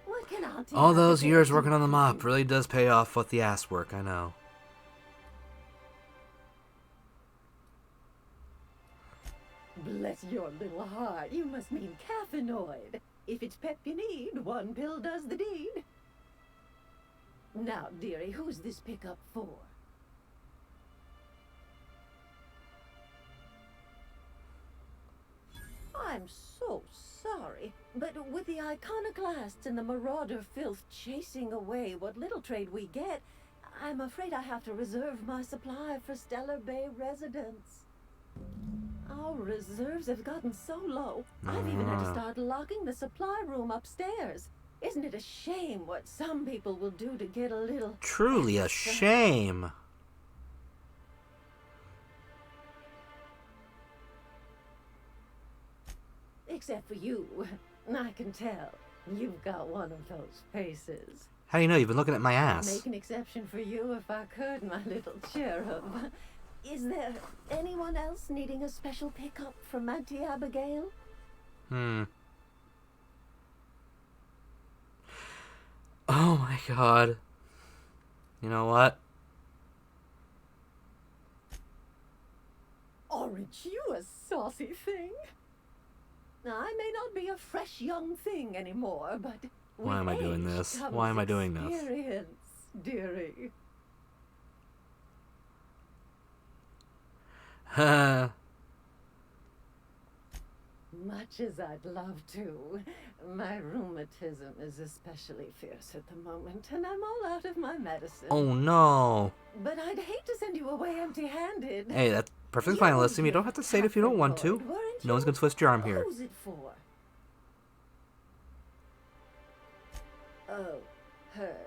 What can Auntie All those Abigail years do working on the for mop you? really does pay off with the ass work, I know. Bless your little heart. You must mean caffeinoid. If it's pep you need, one pill does the deed. Now, dearie, who's this pickup for? I'm so sorry, but with the iconoclasts and the marauder filth chasing away what little trade we get, I'm afraid I have to reserve my supply for Stellar Bay residents. Our reserves have gotten so low, I've even had to start locking the supply room upstairs. Isn't it a shame what some people will do to get a little... Truly a extra? shame. Except for you. I can tell. You've got one of those faces. How do you know? You've been looking at my I'd ass. make an exception for you if I could, my little cherub. Is there anyone else needing a special pickup from Auntie Abigail? Oh my god. You know what? Aren't you a saucy thing? I may not be a fresh young thing anymore, but Why am I doing this? comes Why am I doing this? experience, dearie. Much as I'd love to, my rheumatism is especially fierce at the moment, and I'm all out of my medicine. Oh no. But I'd hate to send you away empty-handed. Hey, that's perfectly fine, Alyssa. You don't have to say it if you don't want to. Weren't No one's gonna twist your arm here. Who's it for? Oh, her.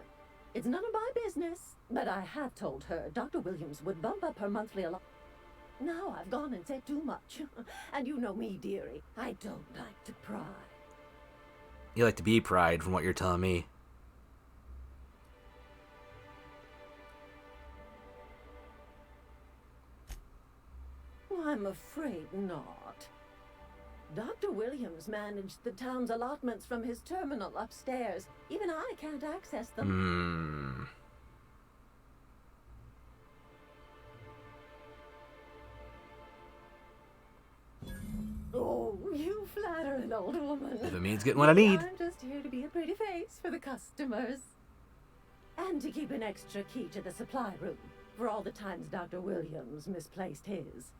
It's none of my business, but I have told her Dr. Williams would bump up her monthly allowance. Now I've gone and said too much. And you know me, dearie. I don't like to pry. You like to be pried from what you're telling me. I'm afraid not. Dr. Williams managed the town's allotments from his terminal upstairs. Even I can't access them. Oh, you flatter an old woman. If it means getting what I need. I'm just here to be a pretty face for the customers. And to keep an extra key to the supply room for all the times Dr. Williams misplaced his.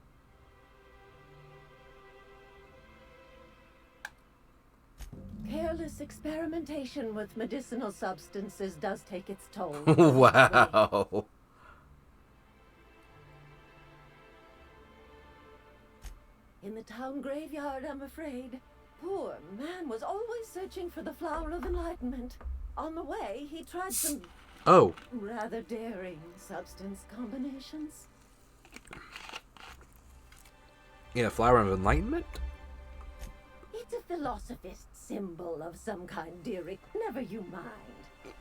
Careless experimentation with medicinal substances does take its toll. Wow. In the town graveyard, I'm afraid. Poor man was always searching for the flower of enlightenment. On the way, he tried some rather daring substance combinations. Yeah, flower of enlightenment? It's a philosophist symbol of some kind, dearie. Never you mind.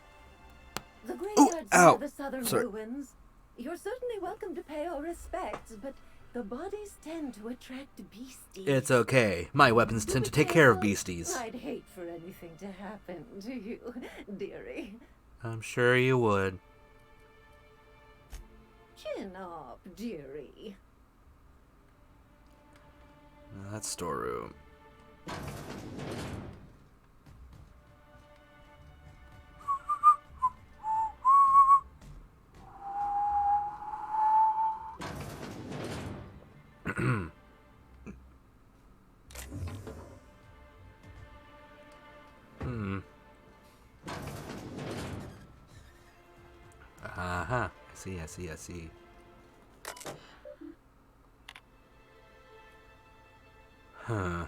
The graveyard's near the southern ruins. You're certainly welcome to pay our respects, but the bodies tend to attract beasties. It's okay. My weapons tend to take care of beasties. I'd hate for anything to happen to you, dearie. I'm sure you would. Chin up, dearie. That's storeroom. Uh-huh. I see. Huh.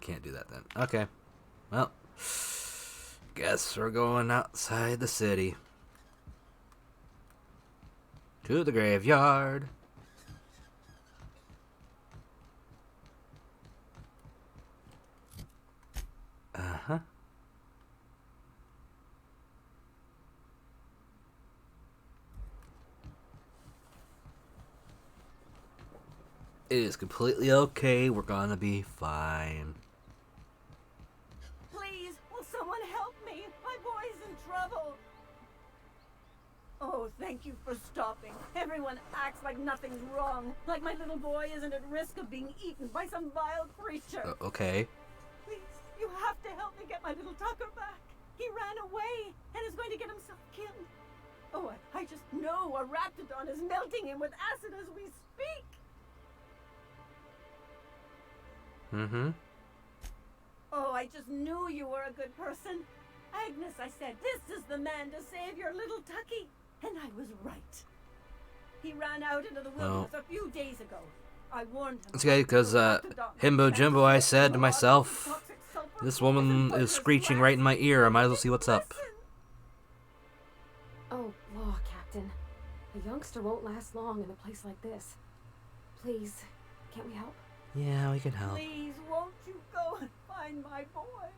Can't do that then. Okay. Well, Guess we're going outside the city. To the graveyard. Uh-huh. It is completely okay. We're gonna be fine. Please, will someone help me? My boy's in trouble. Oh, thank you for stopping. Everyone acts like nothing's wrong. Like my little boy isn't at risk of being eaten by some vile creature. Okay. Please, you have to help me get my little Tucker back. He ran away and is going to get himself killed. Oh, I just know a raptidon is melting him with acid as we speak. Mm-hmm. Oh, I just knew you were a good person. Agnes, I said, this is the man to save your little Tucky. And I was right. He ran out into the wilderness a few days ago. I warned him. It's okay, because, Himbo Jimbo, I said to myself, this woman is screeching right in my ear. I might as well see what's up. Oh, law, Captain. A youngster won't last long in a place like this. Please, can't we help? Yeah, we can help. Please, won't you go and find my boy?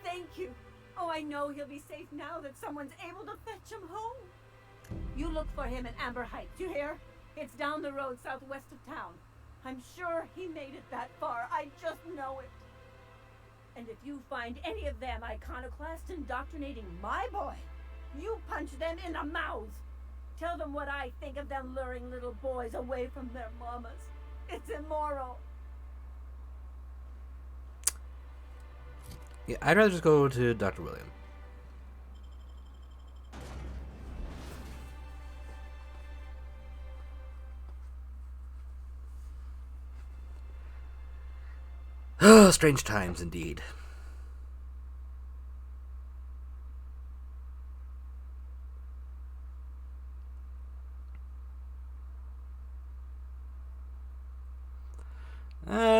Thank you. Oh, I know he'll be safe now that someone's able to fetch him home. You look for him in Amber Heights, you hear? It's down the road southwest of town. I'm sure he made it that far. I just know it. And if you find any of them iconoclasts indoctrinating my boy, you punch them in the mouths. Tell them what I think of them luring little boys away from their mamas. It's immoral. Yeah, I'd rather just go to Dr. William. Oh, strange times indeed.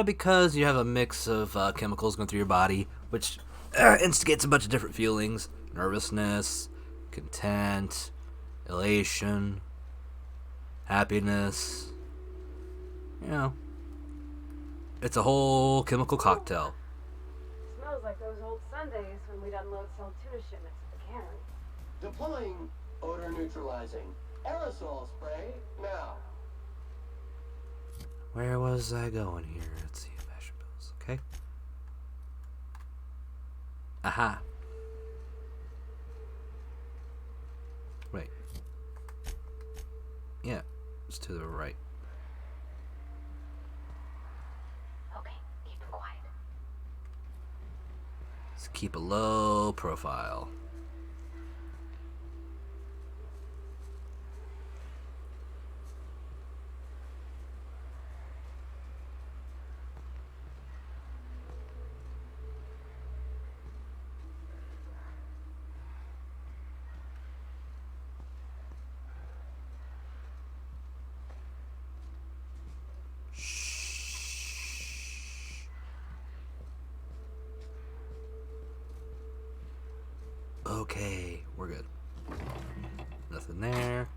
Because you have a mix of chemicals going through your body, which instigates a bunch of different feelings. Nervousness, content, elation, happiness. You know, it's a whole chemical cocktail. Smells like those old Sundays when we'd unload some tuna shipments at the cannery. Deploying odor neutralizing aerosol spray now. Where was I going here? Let's see. Fashion bills. Okay. Aha. Wait. Yeah, it's to the right. Okay, keep it quiet. Let's keep a low profile. Okay, we're good. Nothing there.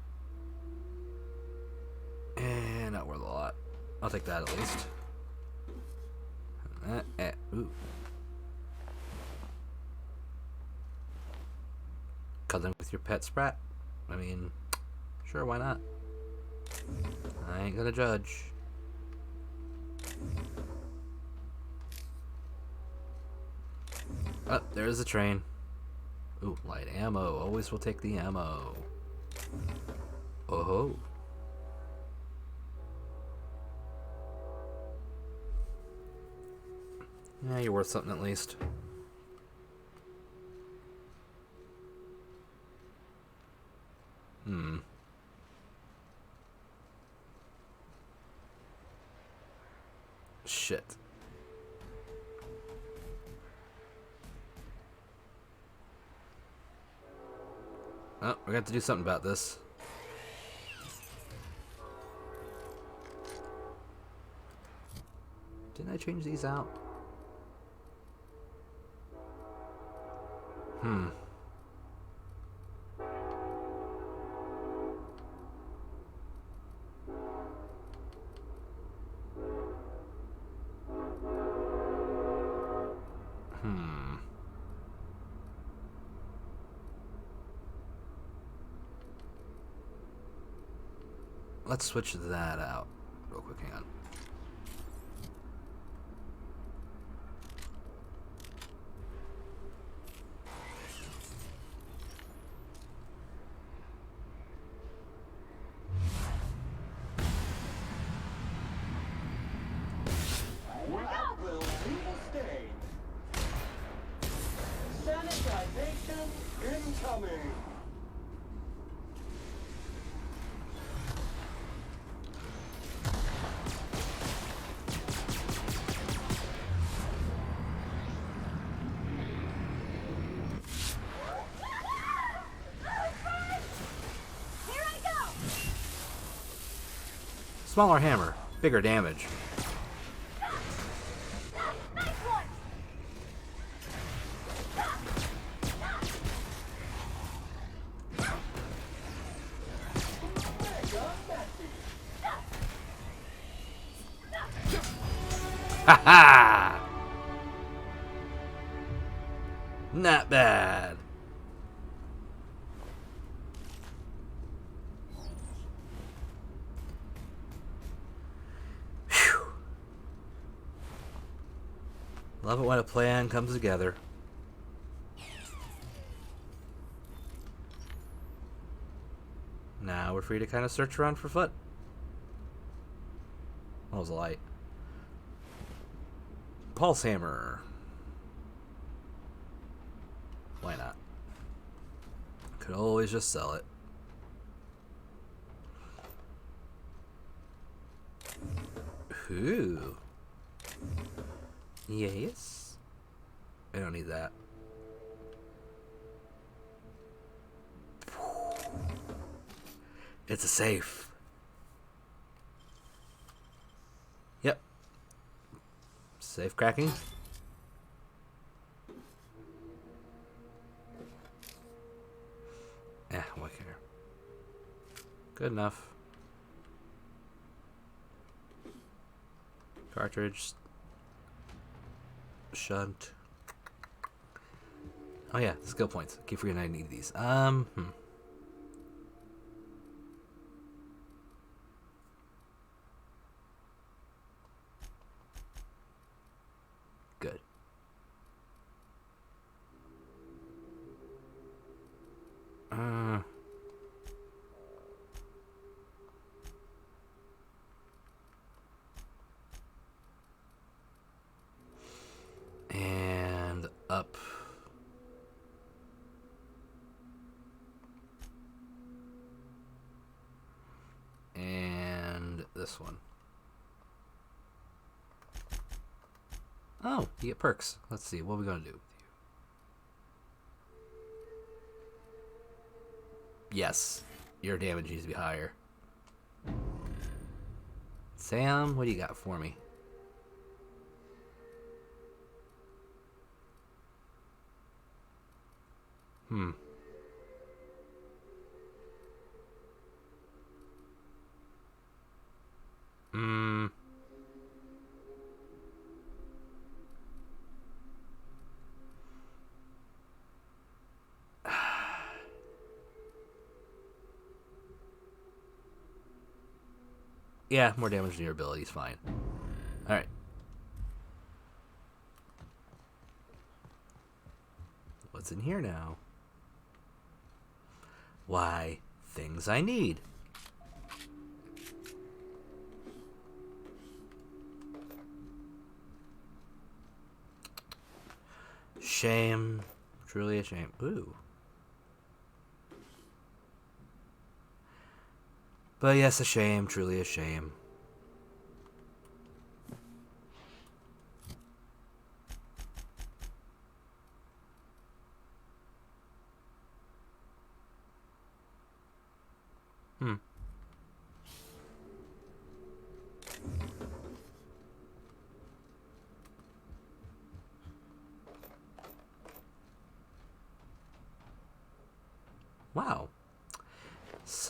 And not worth a lot. I'll take that at least. Ooh. Cuddling with your pet Sprat? I mean, sure, why not? I ain't gonna judge. Oh, there's the train. Ooh, light ammo. Always will take the ammo. Oh ho. Yeah, you're worth something at least. Shit. Oh, we're gonna have to do something about this. Didn't I change these out? Hmm. Hmm. Let's switch that out real quick. Hang on. That will leave a stain. Sanitization incoming. Smaller hammer, bigger damage. Ha ha! Not bad. Phew. Love it when a plan comes together. Now we're free to kind of search around for foot. That was a light. Pulse hammer. Why not? Could always just sell it. Ooh. Yes. I don't need that. It's a safe. Yep. Safe cracking. What care? Good enough. Cartridge. Shunt. Oh yeah, skill points. Keep forgetting I need these. Good. And up. And this one. Oh, you get perks. Let's see, what are we gonna do? Yes, your damage needs to be higher. Sam, what do you got for me? Yeah, more damage than your ability is fine. Alright. What's in here now? Why, things I need. Shame. Truly a shame. Ooh. But yes, a shame. Truly a shame.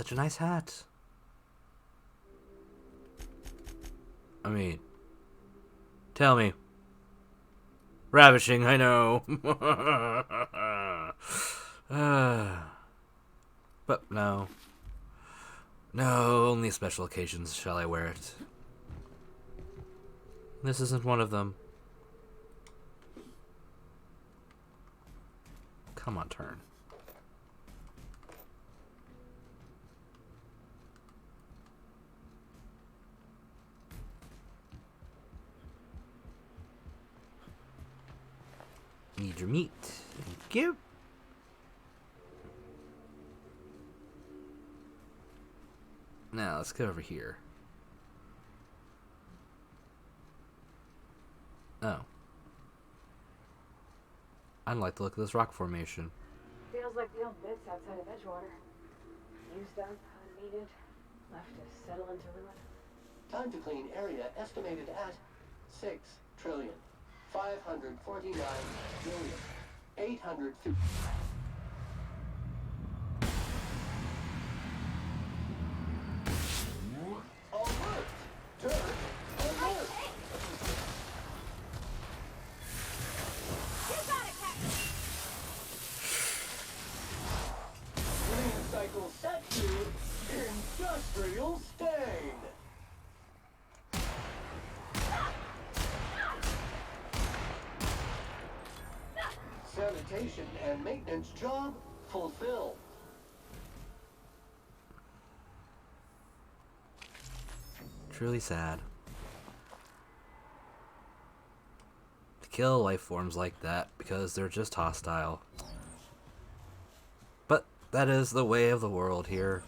such a nice hat. I mean, tell me. Ravishing, I know. But no. No, only special occasions shall I wear it. This isn't one of them. Come on, turn. Need your meat. Thank you. Now, let's go over here. Oh. I like the look of this rock formation. Feels like the old bits outside of Edgewater. Used up, unneeded, left to settle into ruin. Time to clean area estimated at 6,549,850. Alert! Dirt alert! Clean cycle set to industrial stain. Sanitation and maintenance job fulfilled. Truly sad. To kill life forms like that because they're just hostile. But that is the way of the world here.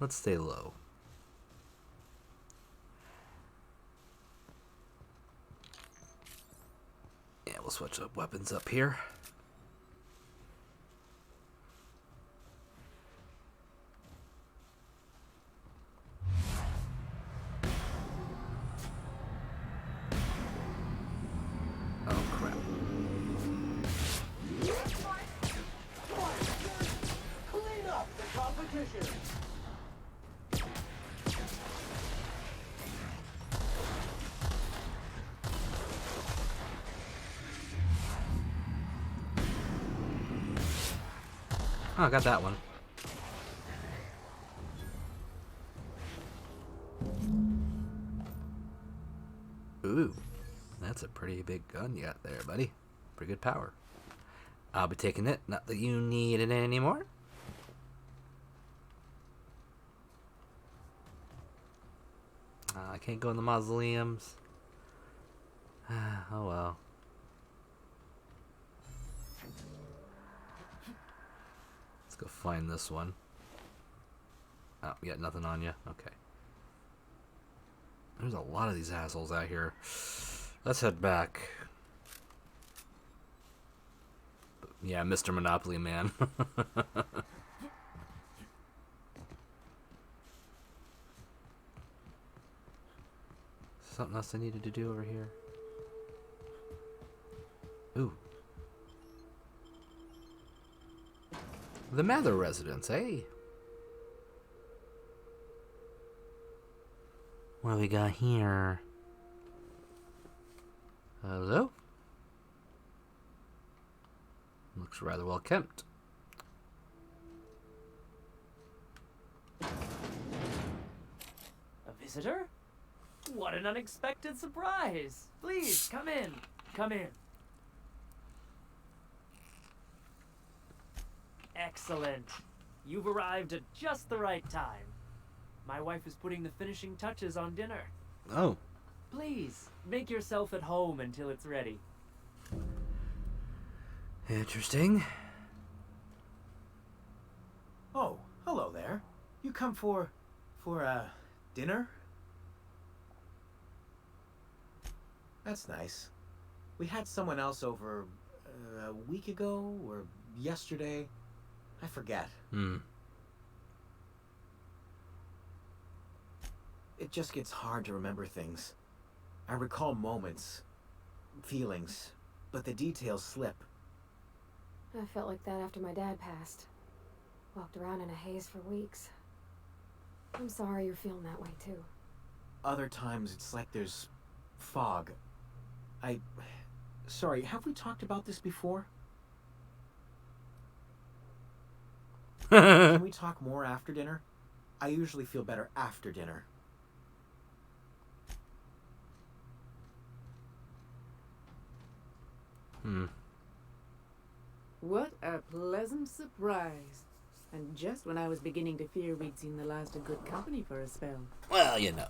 Let's stay low. Yeah, we'll switch up weapons up here. Oh crap. Clean up the competition. Oh, I got that one. Ooh, that's a pretty big gun you got there, buddy. Pretty good power. I'll be taking it. Not that you need it anymore. I can't go in the mausoleums. Oh well. Let's go find this one. Oh, you got nothing on you? Okay. There's a lot of these assholes out here. Let's head back. Yeah, Mr. Monopoly Man. Something else I needed to do over here. Ooh. The Mather residence, hey. What do we got here? Hello? Looks rather well kept. A visitor? What an unexpected surprise! Please, come in. Come in. Excellent. You've arrived at just the right time. My wife is putting the finishing touches on dinner. Oh. Please, make yourself at home until it's ready. Interesting. Oh, hello there. You come for dinner? That's nice. We had someone else over a week ago or yesterday. I forget. It just gets hard to remember things. I recall moments, feelings, but the details slip. I felt like that after my dad passed. Walked around in a haze for weeks. I'm sorry you're feeling that way, too. Other times, it's like there's fog. Sorry, have we talked about this before? Can we talk more after dinner? I usually feel better after dinner. What a pleasant surprise. And just when I was beginning to fear we'd seen the last of good company for a spell. Well, you know,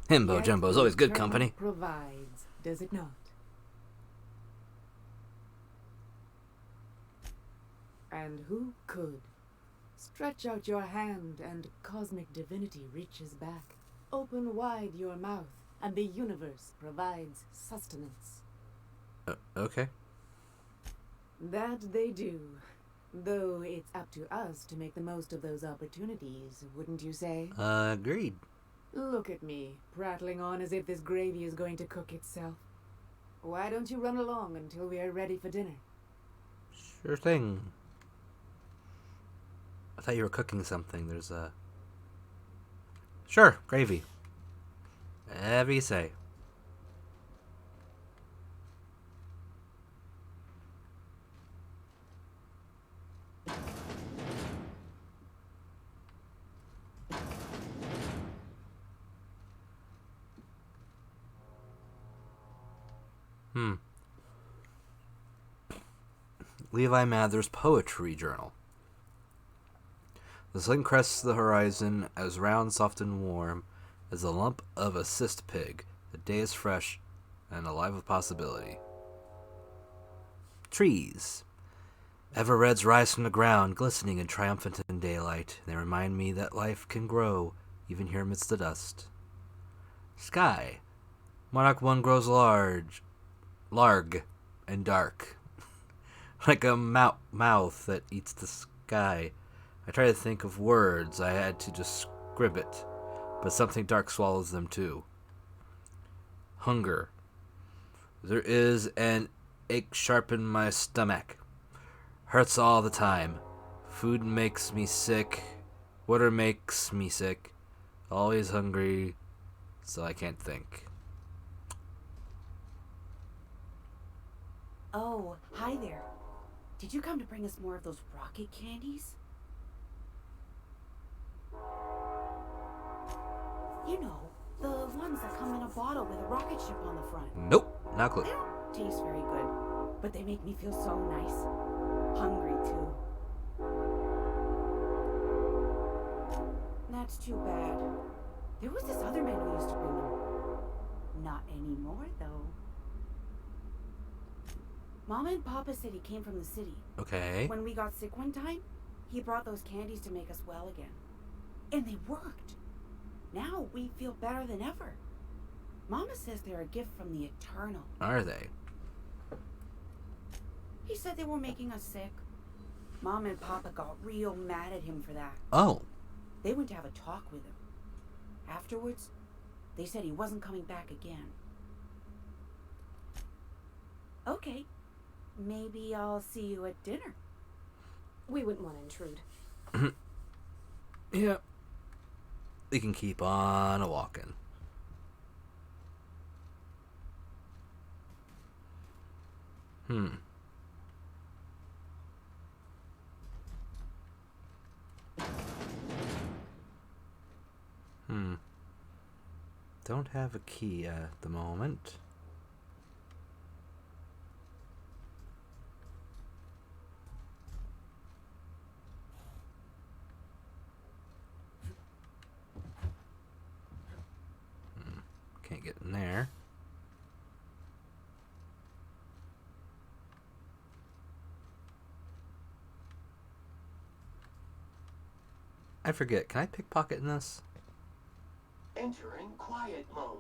Himbo Jumbo's always good company. Provides, does it not? And who could? Stretch out your hand and cosmic divinity reaches back. Open wide your mouth and the universe provides sustenance. Okay. That they do. Though it's up to us to make the most of those opportunities, wouldn't you say? Agreed. Look at me, prattling on as if this gravy is going to cook itself. Why don't you run along until we are ready for dinner? Sure thing. I thought you were cooking something. There's a... Sure, gravy. Whatever you say. Levi Mather's Poetry Journal. The sun crests the horizon as round, soft, and warm as the lump of a cyst pig. The day is fresh and alive with possibility. Trees. Ever reds rise from the ground, glistening and triumphant in daylight. They remind me that life can grow, even here amidst the dust. Sky. Monarch 1 grows larg, and dark. Like a mouth that eats the sky. I try to think of words I had to describe it, but something dark swallows them too. Hunger. There is an ache sharp in my stomach. Hurts all the time. Food makes me sick. Water makes me sick. Always hungry, so I can't think. Oh, hi there. Did you come to bring us more of those rocket candies? You know, the ones that come in a bottle with a rocket ship on the front. Nope, not clue. They don't taste very good, but they make me feel so nice. Hungry, too. That's too bad. There was this other man who used to bring them. Not anymore, though. Mama and Papa said he came from the city. Okay. When we got sick one time, he brought those candies to make us well again. And they worked. Now we feel better than ever. Mama says they're a gift from the Eternal. Are they? He said they were making us sick. Mom and Papa got real mad at him for that. Oh. They went to have a talk with him. Afterwards, they said he wasn't coming back again. Okay. Maybe I'll see you at dinner. We wouldn't want to intrude. Yeah. We can keep on a walking. Don't have a key at the moment. Can't get in there. I forget. Can I pickpocket in this? Entering quiet mode.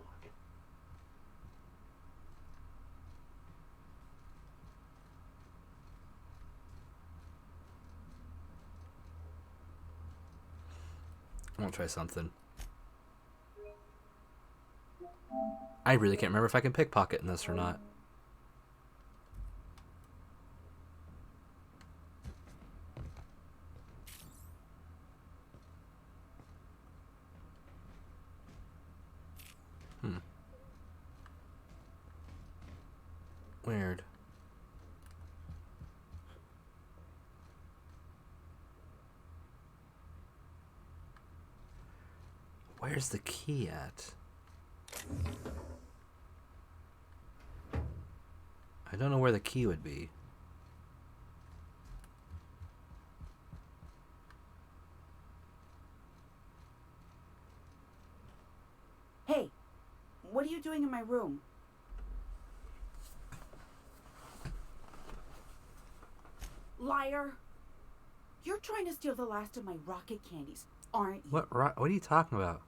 I want to try something. I really can't remember if I can pickpocket in this or not. Where's the key at? I don't know where the key would be. Hey, what are you doing in my room? Liar! You're trying to steal the last of my rocket candies, aren't you? What are you talking about?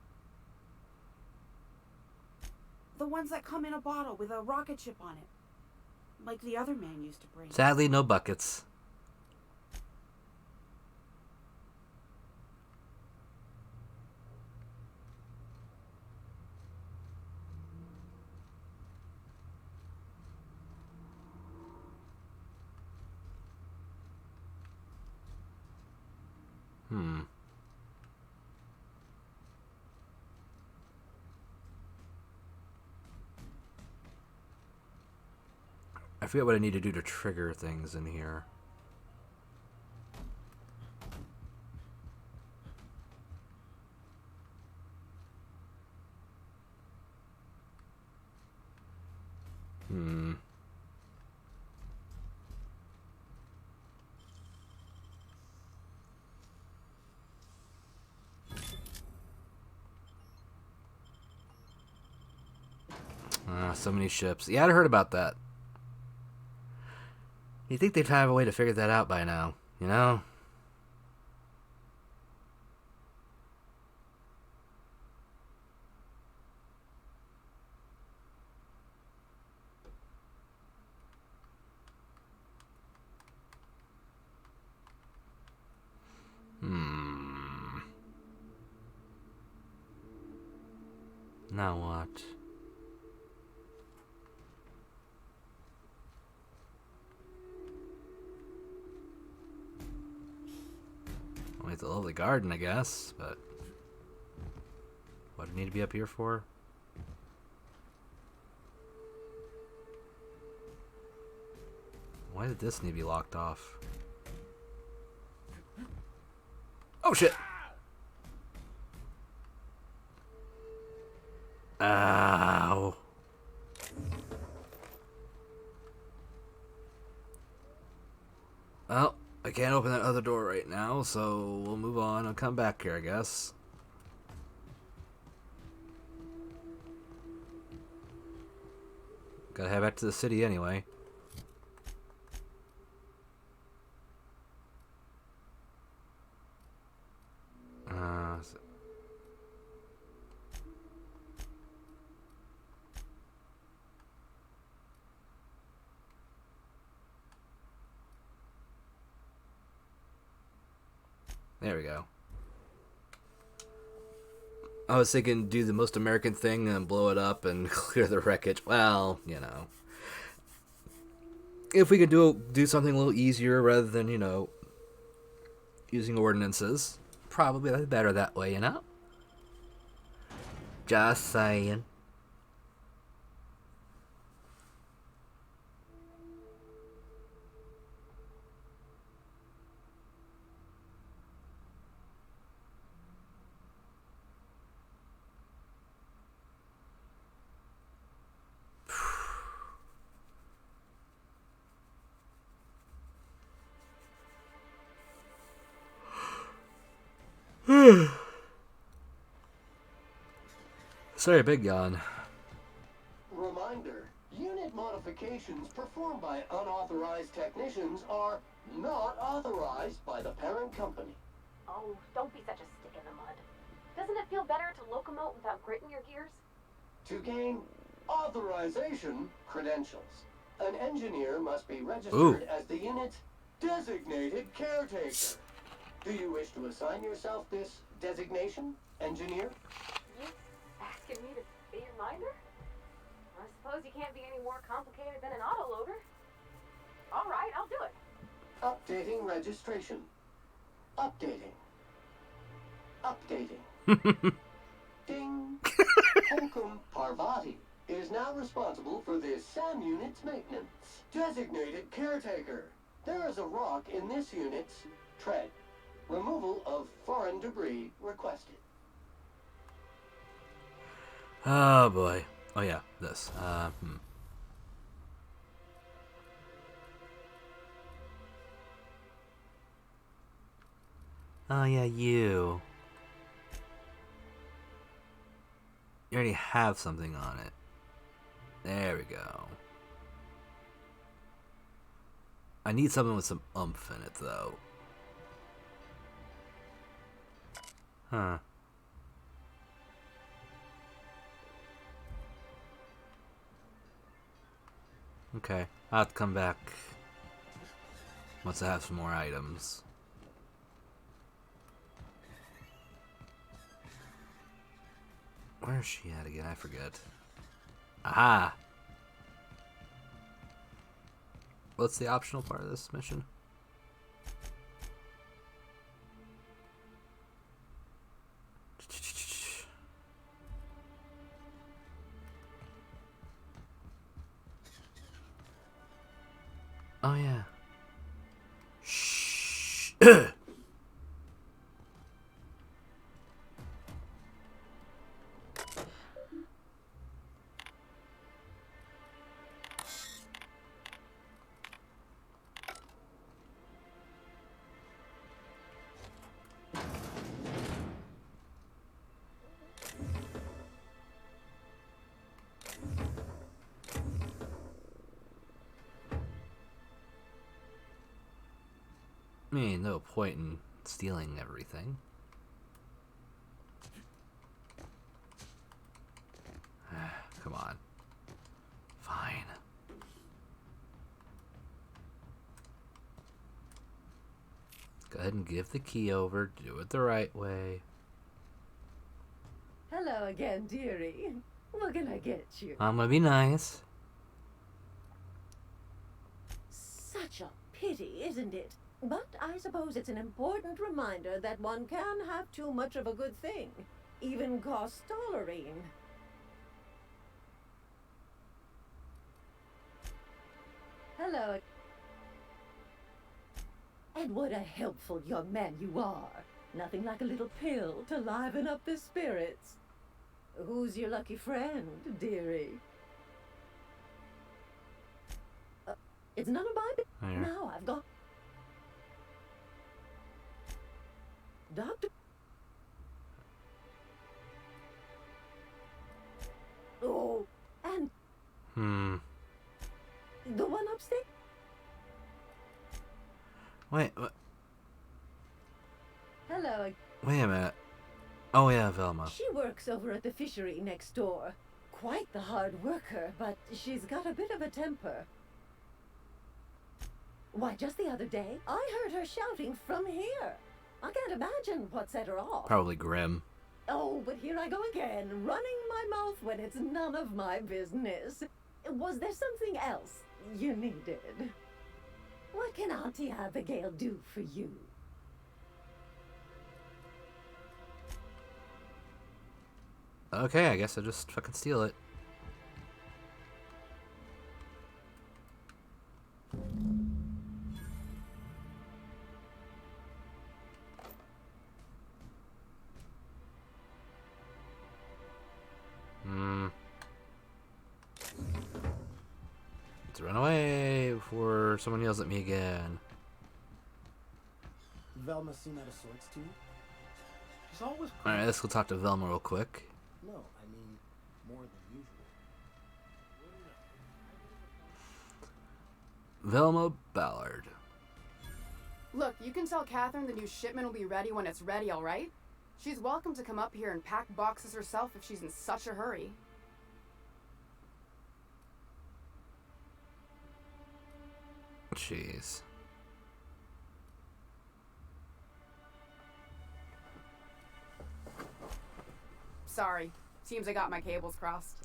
The ones that come in a bottle with a rocket ship on it. Like the other man used to bring. Sadly, no buckets. I forget what I need to do to trigger things in here. So many ships. Yeah, I'd heard about that. You'd think they'd have a way to figure that out by now, you know? Now what? Well, it's a lovely garden, I guess, but what do I need to be up here for? Why did this need to be locked off? Oh shit! Ow. Well, I can't open that other door right now, so we'll move on. I'll come back here, I guess. Gotta head back to the city anyway. There we go. I was thinking do the most American thing and blow it up and clear the wreckage. Well, you know. If we could do something a little easier rather than, you know, using ordinances, probably better that way, you know? Just saying. Sorry, big yawn. Reminder, unit modifications performed by unauthorized technicians are not authorized by the parent company. Oh, don't be such a stick in the mud. Doesn't it feel better to locomote without grit in your gears? To gain authorization credentials, an engineer must be registered Ooh. as the unit's designated caretaker. Do you wish to assign yourself this designation, engineer? You asking me to be your minder? I suppose you can't be any more complicated than an autoloader. All right, I'll do it. Updating registration. Updating. Updating. Ding. Holcomb Parvati is now responsible for this SAM unit's maintenance. Designated caretaker. There is a rock in this unit's tread. Removal of foreign debris requested. Oh boy. Oh yeah, this. Oh yeah, you. You already have something on it. There we go. I need something with some oomph in it, though. Huh. Okay. I'll have to come back once I have some more items. Where is she at again? I forget. Aha! What's the optional part of this mission? Oh yeah. Shh. I mean, no point in stealing everything. Come on. Fine. Go ahead and give the key over. Do it the right way. Hello again, dearie. What can I get you? I'm gonna be nice. Such a pity, isn't it? But I suppose it's an important reminder that one can have too much of a good thing. Even cost tolerine. Hello. And what a helpful young man you are. Nothing like a little pill to liven up the spirits. Who's your lucky friend, dearie? It's none of my business. Now I've got... Doctor... Oh, and... The one upstairs? Wait, what? Hello. Wait a minute. Oh yeah, Velma. She works over at the fishery next door. Quite the hard worker, but she's got a bit of a temper. Why, just the other day, I heard her shouting from here. I can't imagine what set her off. Probably Grim. Oh, but here I go again, running my mouth when it's none of my business. Was there something else you needed? What can Auntie Abigail do for you? Okay, I guess I'll just fucking steal it. Let's run away before someone yells at me again. Velma seem out of sorts to you? She's always... Alright, let's go talk to Velma real quick. No, I mean, more than usual. Velma Ballard. Look, you can tell Catherine the new shipment will be ready when it's ready, alright? She's welcome to come up here and pack boxes herself if she's in such a hurry. Jeez. Sorry. Seems I got my cables crossed.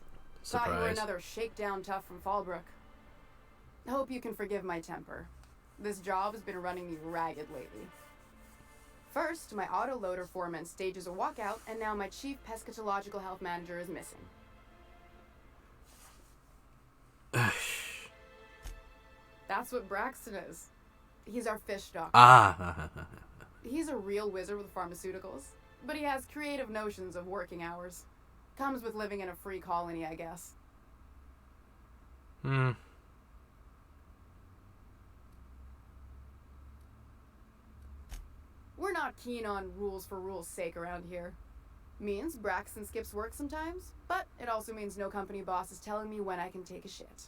Surprise. Thought you were another shakedown tough from Fallbrook. Hope you can forgive my temper. This job has been running me ragged lately. First, my autoloader foreman stages a walkout, and now my chief pescatological health manager is missing. That's what Braxton is. He's our fish doctor. Ah. He's a real wizard with pharmaceuticals, but he has creative notions of working hours. Comes with living in a free colony, I guess. Hmm. We're not keen on rules for rules' sake around here. Means Braxton skips work sometimes, but it also means no company boss is telling me when I can take a shit.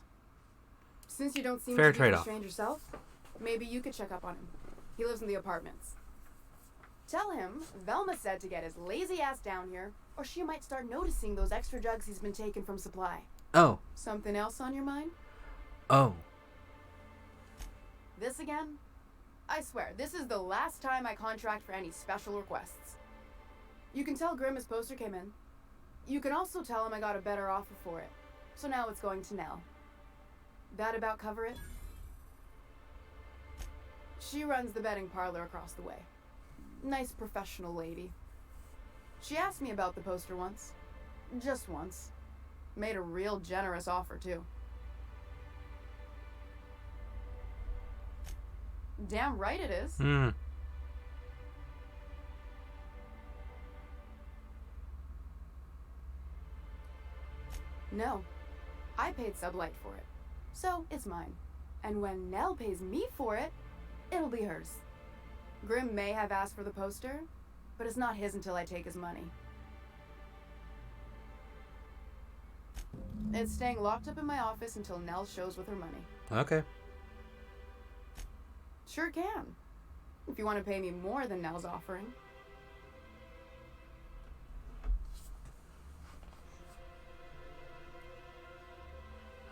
Since you don't seem Fair to be trade-off. constrained yourself, maybe you could check up on him. He lives in the apartments. Tell him Velma said to get his lazy ass down here, or she might start noticing those extra drugs he's been taking from supply. Oh. Something else on your mind? Oh. This again? I swear, this is the last time I contract for any special requests. You can tell Grimm his poster came in. You can also tell him I got a better offer for it. So now it's going to Nell. That about cover it? She runs the betting parlor across the way. Nice professional lady. She asked me about the poster once. Just once. Made a real generous offer, too. Damn right it is. Hmm. No. I paid Sublight for it. So, it's mine. And when Nell pays me for it, it'll be hers. Grimm may have asked for the poster, but it's not his until I take his money. It's staying locked up in my office until Nell shows with her money. Okay. Sure can. If you want to pay me more than Nell's offering.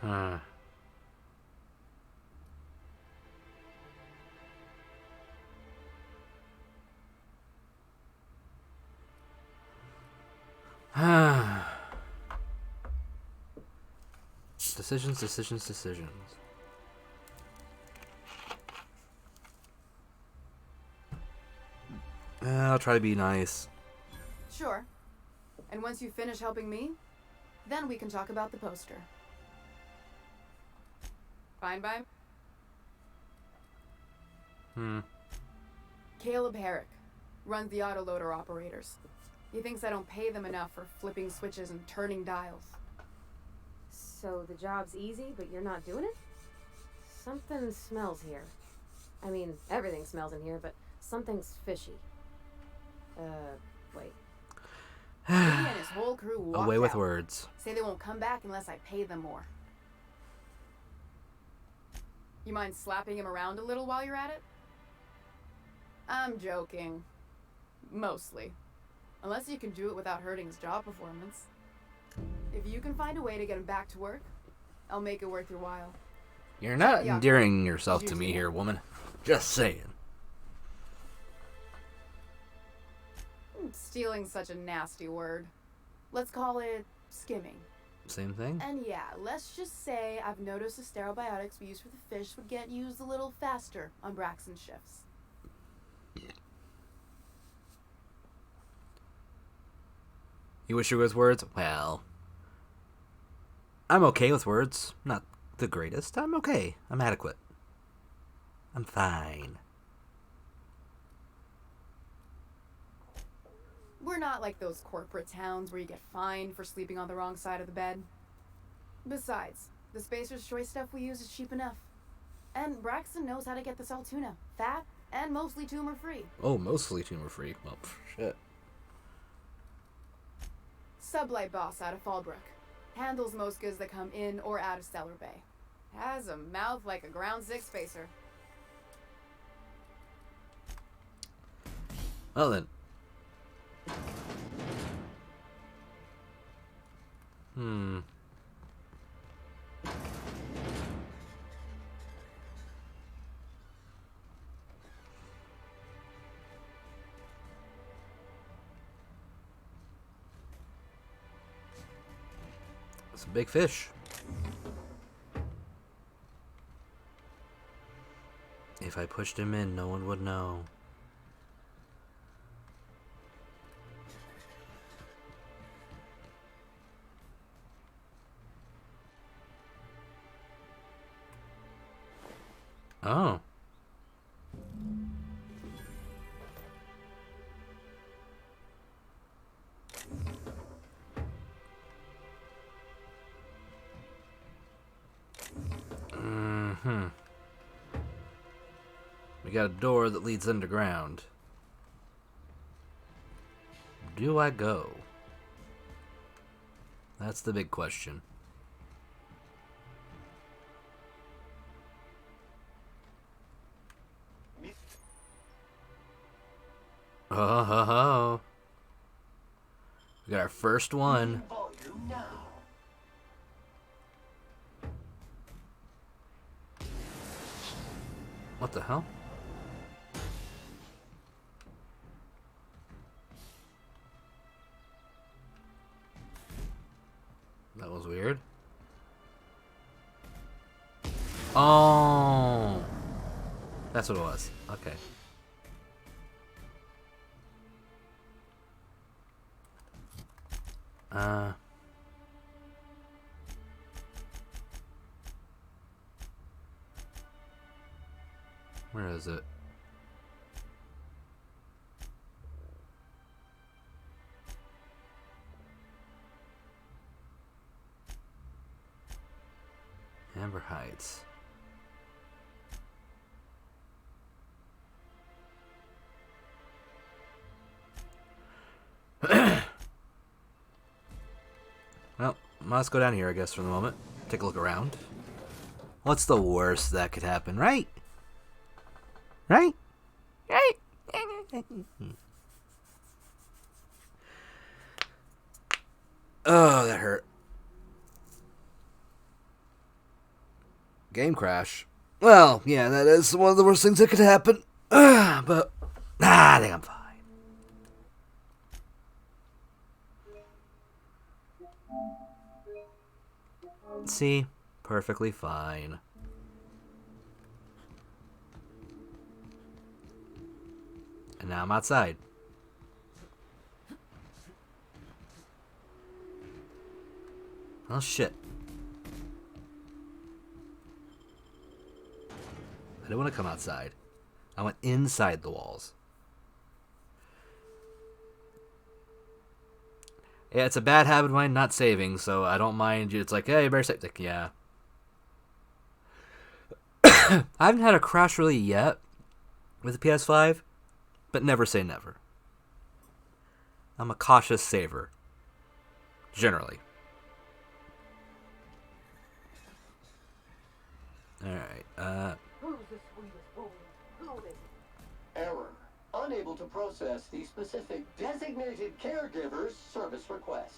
Huh. Decisions, decisions, decisions. I'll try to be nice. Sure. And once you finish helping me, then we can talk about the poster. Fine by? Caleb Herrick runs the autoloader operators. He thinks I don't pay them enough for flipping switches and turning dials. So the job's easy, but you're not doing it? Something smells here. I mean, everything smells in here, but something's fishy. Wait. He and his whole crew walked Away with out. words. Say they won't come back unless I pay them more. You mind slapping him around a little while you're at it? I'm joking. Mostly. Unless you can do it without hurting his job performance. If you can find a way to get him back to work, I'll make it worth your while. You're not Yeah. endearing yourself to Usually. me here, woman. Just saying. Stealing's such a nasty word. Let's call it skimming. Same thing? And yeah, let's just say I've noticed the stereobiotics we use for the fish would get used a little faster on Braxton shifts. You wish you was words? Well, I'm okay with words. Not the greatest. I'm okay. I'm adequate. I'm fine. We're not like those corporate towns where you get fined for sleeping on the wrong side of the bed. Besides, the Spacer's Choice stuff we use is cheap enough. And Braxton knows how to get this all tuna, fat and mostly tumor-free. Oh, mostly tumor-free. Well, shit. Sublight boss out of Fallbrook. Handles most goods that come in or out of Stellar Bay. Has a mouth like a ground six spacer. Well then. It's a big fish. If I pushed him in, no one would know. Oh. We got a door that leads underground. Do I go? That's the big question. Oh, ho, ho. We got our first one. Volume now. What the hell? That was weird. Oh, that's what it was. Okay. Where is it? Amber Heights. Well, let's go down here, I guess, for the moment. Take a look around. What's the worst that could happen, right? Right? Right? Oh, that hurt. Game crash. Well, yeah, that is one of the worst things that could happen. But, I think I'm fine. See? Perfectly fine. And now I'm outside. Oh, shit. I didn't want to come outside. I went inside the walls. Yeah, it's a bad habit of mine not saving, so I don't mind you. It's like, hey, you better save. Like, yeah. I haven't had a crash really yet with the PS5, but never say never. I'm a cautious saver. Generally. Alright, Who's the sweetest boy? Error. Unable to process the specific designated caregiver's service request.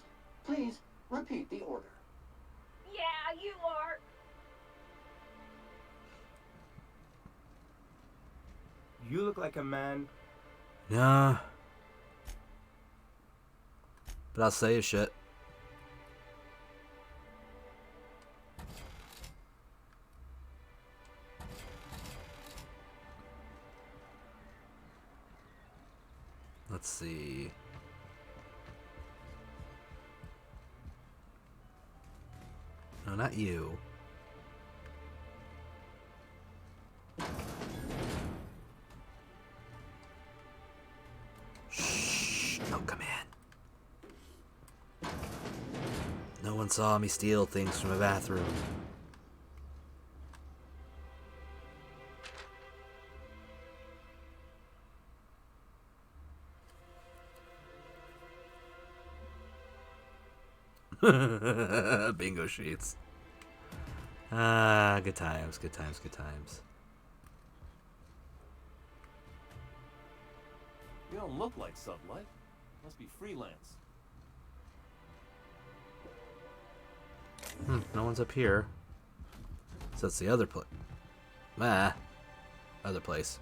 Please repeat the order. Yeah, you are. You look like a man. nah. But I'll say shit. Let's see. No, not you. Shh. Don't come in. No one saw me steal things from a bathroom. Bingo sheets. Good times, good times, good times. You don't look like Sublight. Must be freelance. No one's up here. So that's the other place. Other place.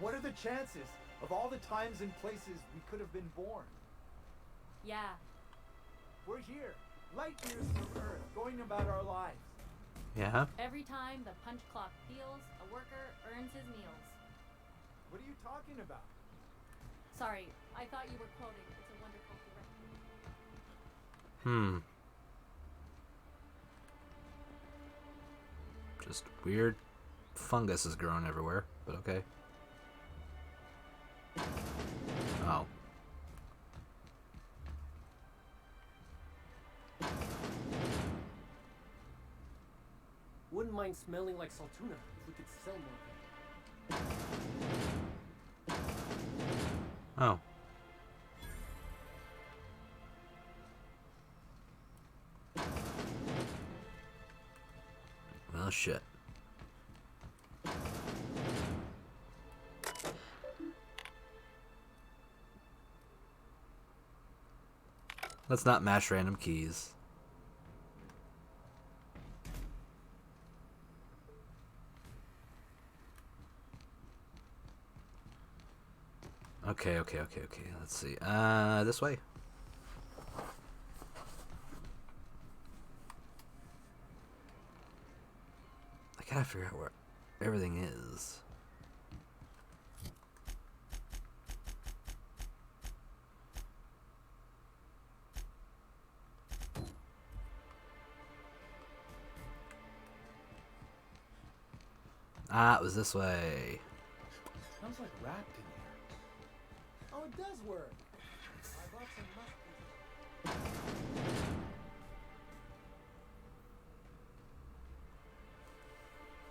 What are the chances of all the times and places we could have been born? Yeah. We're here, light years from Earth, going about our lives. Yeah? Every time the punch clock peals, a worker earns his meals. What are you talking about? Sorry, I thought you were quoting It's a Wonderful Direction. Just weird fungus is growing everywhere, but okay. Oh. Wouldn't mind smelling like Saltuna if we could sell more. Oh. Well, shit. Let's not mash random keys. Okay. Let's see. This way. I gotta figure out where everything is. Ah, it was this way. Smells like wrapped in here. Oh, it does work. I bought some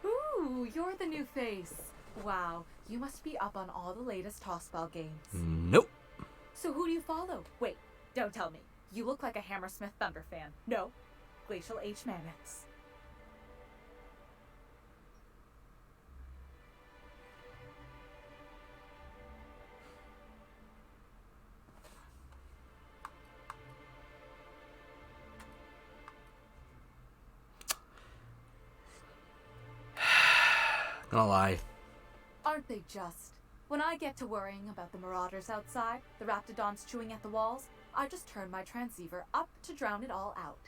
Ooh, you're the new face. Wow, you must be up on all the latest tossball games. Nope. So who do you follow? Wait, don't tell me. You look like a Hammersmith Thunder fan. No, Glacial H. Mammoths. Gonna lie. Aren't they just? When I get to worrying about the marauders outside, the raptidons chewing at the walls, I just turn my transceiver up to drown it all out.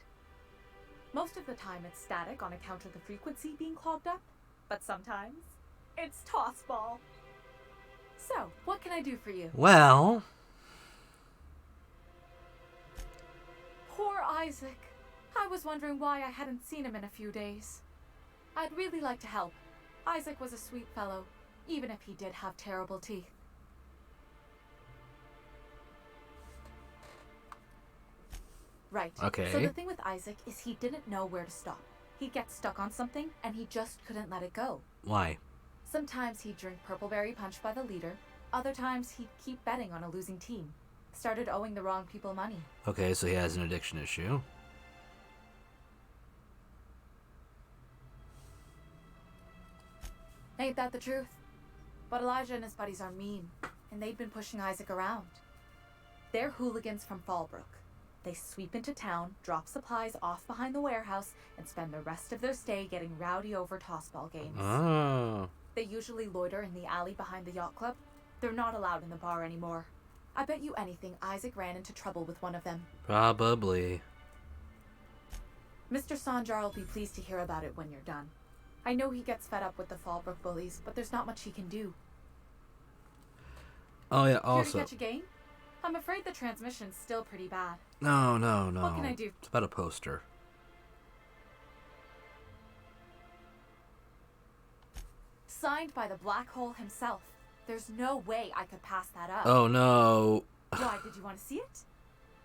Most of the time it's static on account of the frequency being clogged up, but sometimes it's tossball. So, what can I do for you? Well, Poor Isaac. I was wondering why I hadn't seen him in a few days. I'd really like to help. Isaac was a sweet fellow, even if he did have terrible teeth. Right. Okay. So the thing with Isaac is he didn't know where to stop. He'd get stuck on something, and he just couldn't let it go. why? Sometimes he'd drink Purpleberry Punch by the liter. Other times he'd keep betting on a losing team. Started owing the wrong people money. Okay, so he has an addiction issue. Ain't that the truth? But Elijah and his buddies are mean, and they'd been pushing Isaac around. They're hooligans from Fallbrook. They sweep into town, drop supplies off behind the warehouse, and spend the rest of their stay getting rowdy over tossball games. Oh. They usually loiter in the alley behind the yacht club. They're not allowed in the bar anymore. I bet you anything Isaac ran into trouble with one of them. Probably. Mr. Sanjar will be pleased to hear about it when you're done. I know he gets fed up with the Fallbrook bullies, but there's not much he can do. Oh yeah, Here to also. catch a game? I'm afraid the transmission's still pretty bad. No. What can I do? It's about a poster. Signed by the Black Hole himself. There's no way I could pass that up. Oh no. Why, did you want to see it?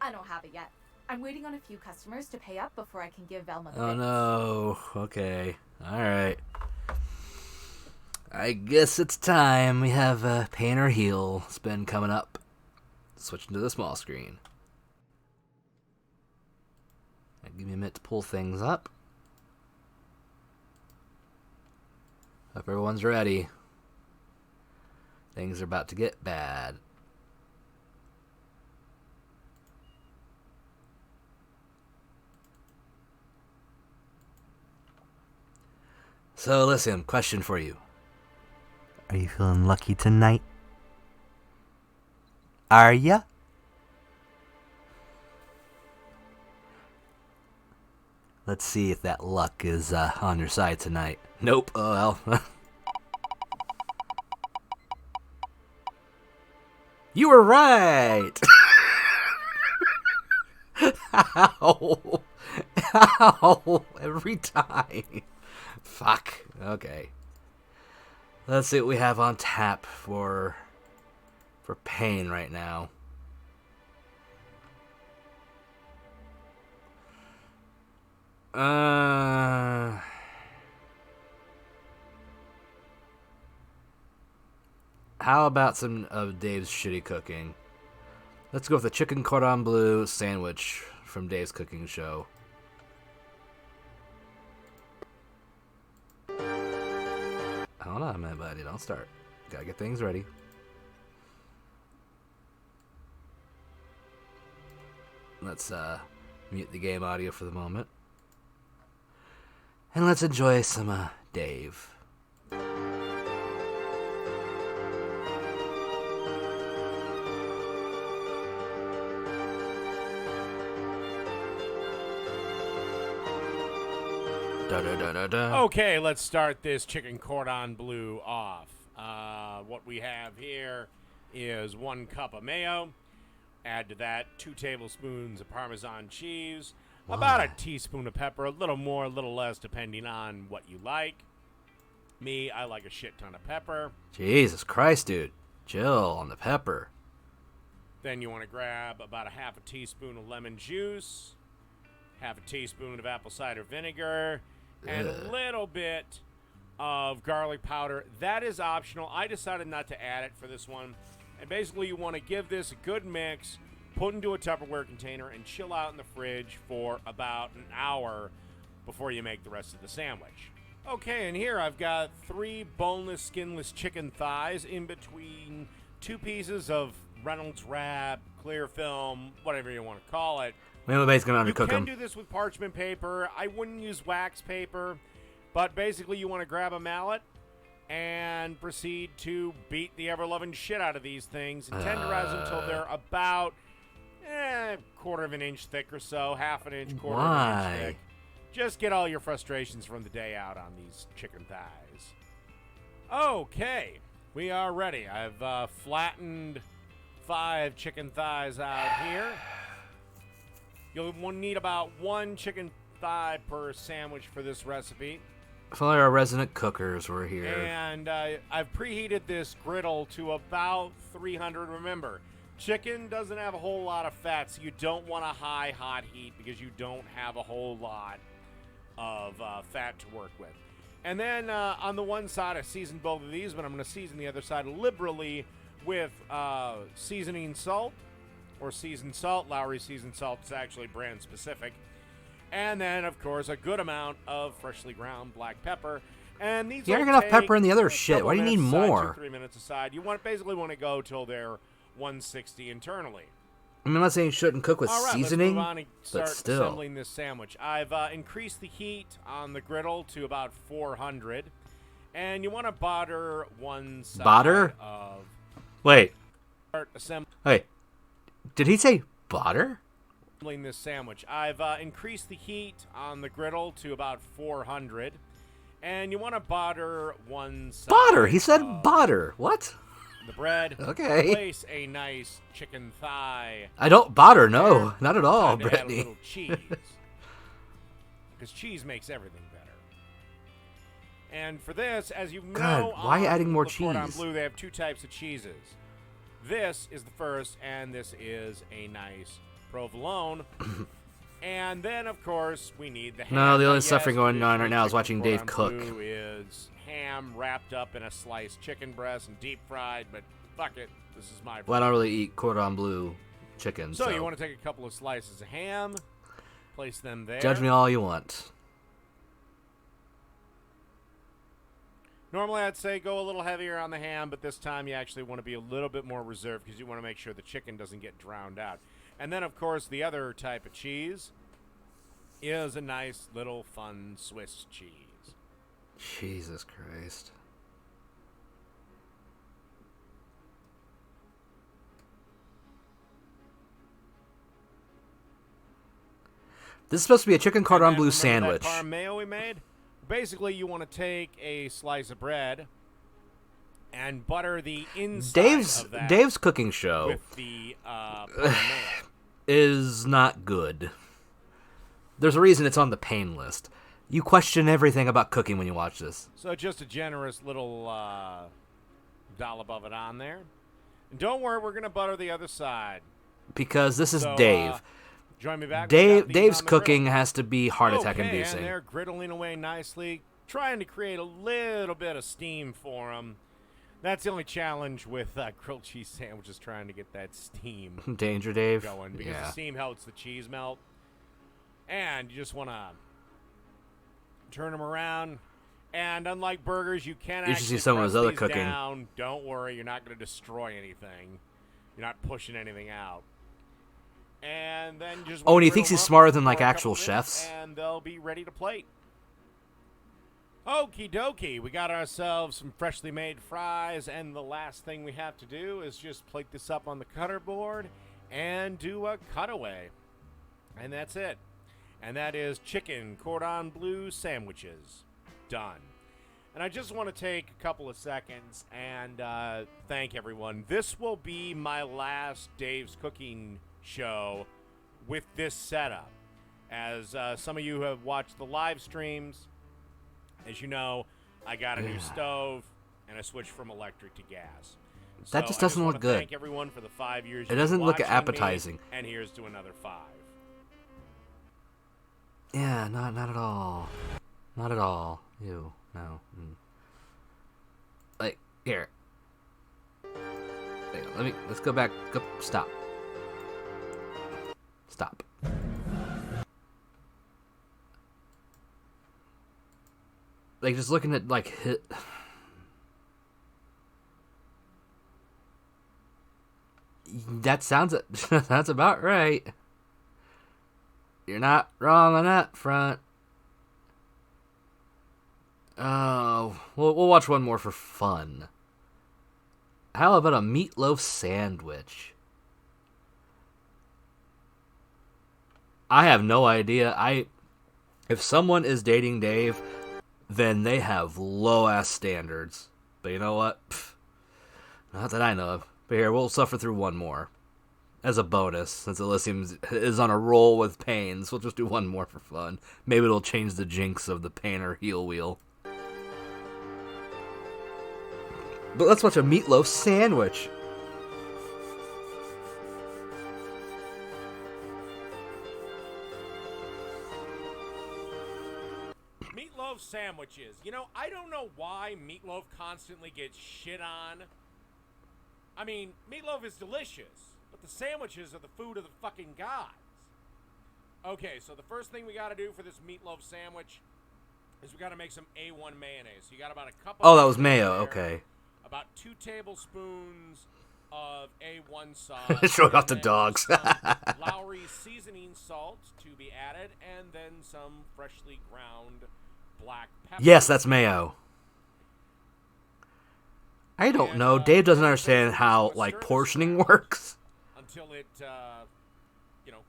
I don't have it yet. I'm waiting on a few customers to pay up before I can give Velma the Oh bits. no. Okay. Alright. I guess it's time. We have a Pain or Heal spin coming up. Switching to the small screen. Give me a minute to pull things up. Hope everyone's ready. Things are about to get bad. So listen, question for you. Are you feeling lucky tonight? Are ya? Let's see if that luck is on your side tonight. Nope. Oh well. You were right! Ow! Ow! Every time. Fuck. Okay. Let's see what we have on tap for Pain right now. How about some of Dave's shitty cooking? Let's go with a chicken cordon bleu sandwich from Dave's cooking show. Hold on, my buddy. Don't start. Gotta get things ready. Let's mute the game audio for the moment. And let's enjoy some Dave. Okay, let's start this chicken cordon bleu off. What we have here is 1 cup of mayo. Add to that 2 tablespoons of Parmesan cheese, about a teaspoon of pepper, a little more, a little less, depending on what you like. Me, I like a shit ton of pepper. Jesus Christ, dude. Chill on the pepper. Then you want to grab about a half a teaspoon of lemon juice, half a teaspoon of apple cider vinegar, and a little bit of garlic powder. That is optional. I decided not to add it for this one. And basically you want to give this a good mix, put into a Tupperware container, and chill out in the fridge for about an hour before you make the rest of the sandwich. Okay, and here I've got 3 boneless, skinless chicken thighs in between 2 pieces of Reynolds wrap, clear film, whatever you want to call it. Everybody's gonna undercook You can them. do this with parchment paper. I wouldn't use wax paper, but basically you want to grab a mallet and proceed to beat the ever-loving shit out of these things and tenderize them until they're about quarter of an inch thick or so, half an inch, quarter of an inch thick. Just get all your frustrations from the day out on these chicken thighs. Okay, we are ready. I've flattened 5 chicken thighs out here. You'll need about 1 chicken thigh per sandwich for this recipe. If only our resident cookers were here. And I've preheated this griddle to about 300. Remember, chicken doesn't have a whole lot of fat, so you don't want a high hot heat because you don't have a whole lot of fat to work with. And then on the one side, I seasoned both of these, but I'm going to season the other side liberally with seasoning salt, or seasoned salt. Lowry seasoned salt is actually brand specific. And then, of course, a good amount of freshly ground black pepper. And these You will already got enough take pepper in the other a shit. couple Why do you need minutes aside, more? 2-3 minutes aside. You basically want to go till they're 160 internally. I mean, I'm not saying you shouldn't cook with All right, seasoning, let's move on and start but still. assembling this sandwich. I've increased the heat on the griddle to about 400. And you want to butter one side Butter? of... Wait. Start assembling. Wait. Did he say butter? This sandwich. I've increased the heat on the griddle to about 400, and you want to butter one side. Butter. He said butter. What? The bread. Okay. Place a nice chicken thigh. I don't butter. No, not at all, Time to add a Brittany. little cheese, because cheese makes everything better. And for this, as you know, God, why on adding more the Cordon cheese? Bleu, they have 2 types of cheeses. This is the first, and this is a nice provolone. And then, of course, we need the ham. No, the only Yes, suffering going on right now is chicken watching Dave Cordon cook. Bleu is ham wrapped up in a sliced chicken breast and deep fried, but fuck it, this is my Well, I don't really eat cordon bleu chicken, so you want to take a couple of slices of ham, place them there. judge me all you want. Normally, I'd say go a little heavier on the ham, but this time you actually want to be a little bit more reserved because you want to make sure the chicken doesn't get drowned out. And then, of course, the other type of cheese is a nice little fun Swiss cheese. Jesus Christ. This is supposed to be a chicken cordon bleu sandwich. That parm mayo we made? Basically, you want to take a slice of bread and butter the inside of that Dave's cooking show with the parm mayo. is not good. There's a reason it's on the pain list. You question everything about cooking when you watch this. So just a generous little dollop of it on there. And don't worry, we're going to butter the other side. Because this is So, Dave. Join me back. Dave's cooking has to be heart attack and inducing. they're griddling away nicely, trying to create a little bit of steam for them. That's the only challenge with grilled cheese sandwiches, trying to get that steam Danger Dave. going, because Yeah. the steam helps the cheese melt. And you just want to turn them around. And unlike burgers, you can You should actually see some of press his other these cooking. down. Don't worry, you're not going to destroy anything. You're not pushing anything out. And then just Oh, and he grill thinks them he's up smarter than, for like, a couple actual minutes, chefs. And they'll be ready to plate. Okie dokie, we got ourselves some freshly made fries, and the last thing we have to do is just plate this up on the cutter board and do a cutaway. And that's it. And that is chicken cordon bleu sandwiches. Done. And I just want to take a couple of seconds and thank everyone. This will be my last Dave's Cooking show with this setup. As some of you have watched the live streams, as you know, I got a new stove and I switched from electric to gas. That just doesn't look good. Thank everyone for the 5 years. It doesn't look watching me, appetizing. and here's to another 5. Yeah, not at all. Not at all. Ew, no. Like, here. Hang on, let's go back. Stop. Stop. Like, just looking at, like, that sounds, that's about right. You're not wrong on that front. Oh, we'll watch one more for fun. How about a meatloaf sandwich? I have no idea. If someone is dating Dave, then they have low-ass standards. But you know what? Pfft, not that I know of. But here, we'll suffer through one more. As a bonus, since Elysium is on a roll with pains, we'll just do one more for fun. Maybe it'll change the jinx of the painter heel wheel. But let's watch a meatloaf sandwich. Meatloaf sandwiches. You know, I don't know why meatloaf constantly gets shit on. I mean, meatloaf is delicious, but the sandwiches are the food of the fucking gods. Okay, so the first thing we got to do for this meatloaf sandwich is we got to make some A1 mayonnaise. So you got about a cup of Oh, that was mayonnaise mayo. there, Okay. About 2 tablespoons of A1 sauce. Showing off and the then dogs. some Lowry seasoning salt to be added, and then some freshly ground black pepper. Yes, that's mayo. I don't know. Dave doesn't understand how, like, portioning works. Until it,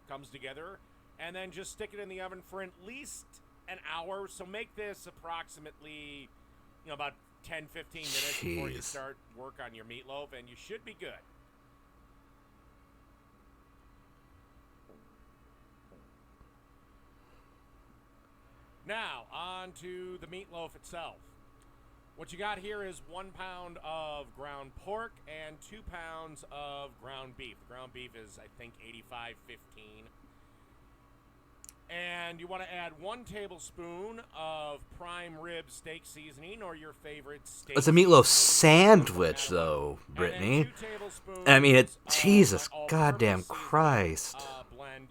comes together. And then just stick it in the oven for at least an hour. So make this approximately, about 10, 15 minutes before you Jeez. start work on your meatloaf, and you should be good. Now, on to the meatloaf itself. What you got here is 1 pound of ground pork and 2 pounds of ground beef. The ground beef is, I think, 85-15. And you want to add 1 tablespoon of prime rib steak seasoning or your favorite steak. It's a meatloaf sandwich, though, Brittany. I mean, it. Jesus, goddamn Christ. Blend,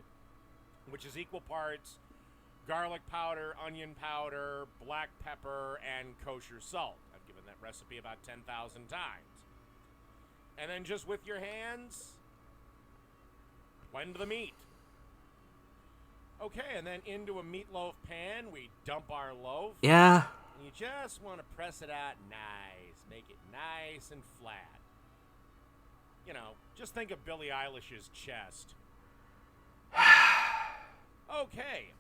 which is equal parts garlic powder, onion powder, black pepper, and kosher salt. I've given that recipe about 10,000 times. And then just with your hands, blend the meat. Okay, and then into a meatloaf pan, we dump our loaf. Yeah. And you just want to press it out nice. Make it nice and flat. Just think of Billie Eilish's chest. Okay.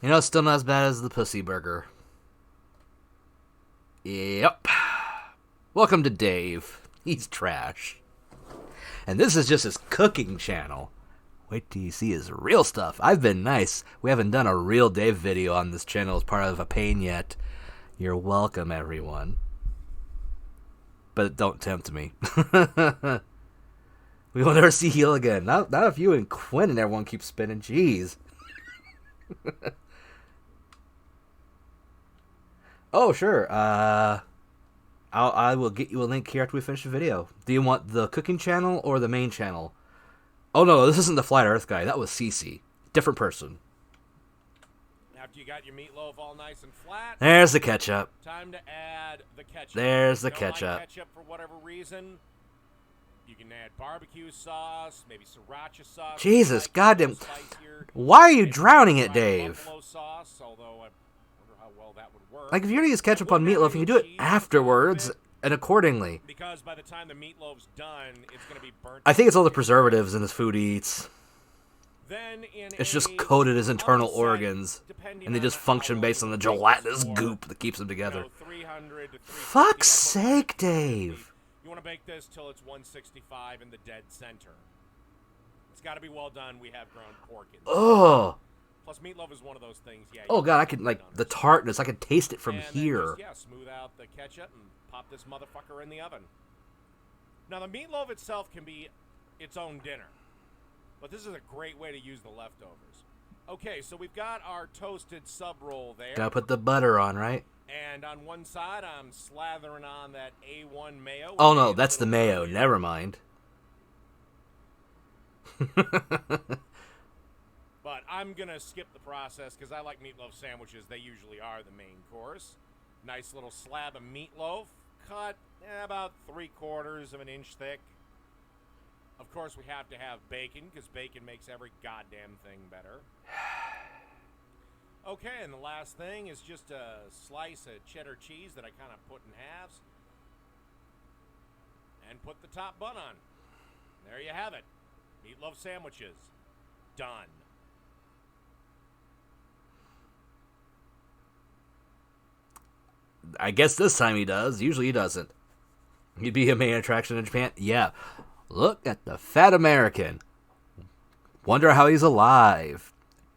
It's still not as bad as the pussy burger. Yep. Welcome to Dave. He's trash. And this is just his cooking channel. Wait till you see his real stuff. I've been nice. We haven't done a real Dave video on this channel as part of a pain yet. You're welcome, everyone. But don't tempt me. We will never see heel again. Not if you and Quinn and everyone keep spinning. Jeez. Oh, sure. I will get you a link here after we finish the video. Do you want the cooking channel or the main channel? Oh, no, this isn't the Flat Earth guy. That was Cece. Different person. After you got your meatloaf all nice and flat, There's the ketchup. time to add the ketchup. There's the If you don't ketchup. like ketchup for whatever reason, you can add barbecue sauce, maybe sriracha sauce. Jesus, goddamn. Why are you drowning it, Dave? Buffalo sauce, although I wonder how well that would work. Like, if you're going to use ketchup on meatloaf, you can do it afterwards and accordingly. Because by the time the meatloaf's done, it's going to be burnt. I think it's all the preservatives in this food he eats. Then in It's just coated his internal organs, and they just function based on the gelatinous goop that keeps them together. 300 to 350 Fuck's sake, Dave. You want to bake this till it's 165 in the dead center. It's got to be well done. We have ground pork in there. Ugh. Plus, meatloaf is one of those things. Yeah. Oh god, I can, like, the tartness, I can taste it from and here. Then just, smooth out the ketchup and pop this motherfucker in the oven. Now, the meatloaf itself can be its own dinner, but this is a great way to use the leftovers. Okay, so we've got our toasted sub roll there. Gotta put the butter on, right? And on one side, I'm slathering on that A1 mayo. Oh no, that's the mayo. Never mind. But I'm going to skip the process because I like meatloaf sandwiches. They usually are the main course. Nice little slab of meatloaf, cut about 3/4 of an inch thick. Of course, we have to have bacon because bacon makes every goddamn thing better. Okay, and the last thing is just a slice of cheddar cheese that I kind of put in halves. And put the top bun on. There you have it. Meatloaf sandwiches. Done. I guess this time he does. Usually he doesn't. He'd be a main attraction in Japan. Yeah. Look at the fat American. Wonder how he's alive.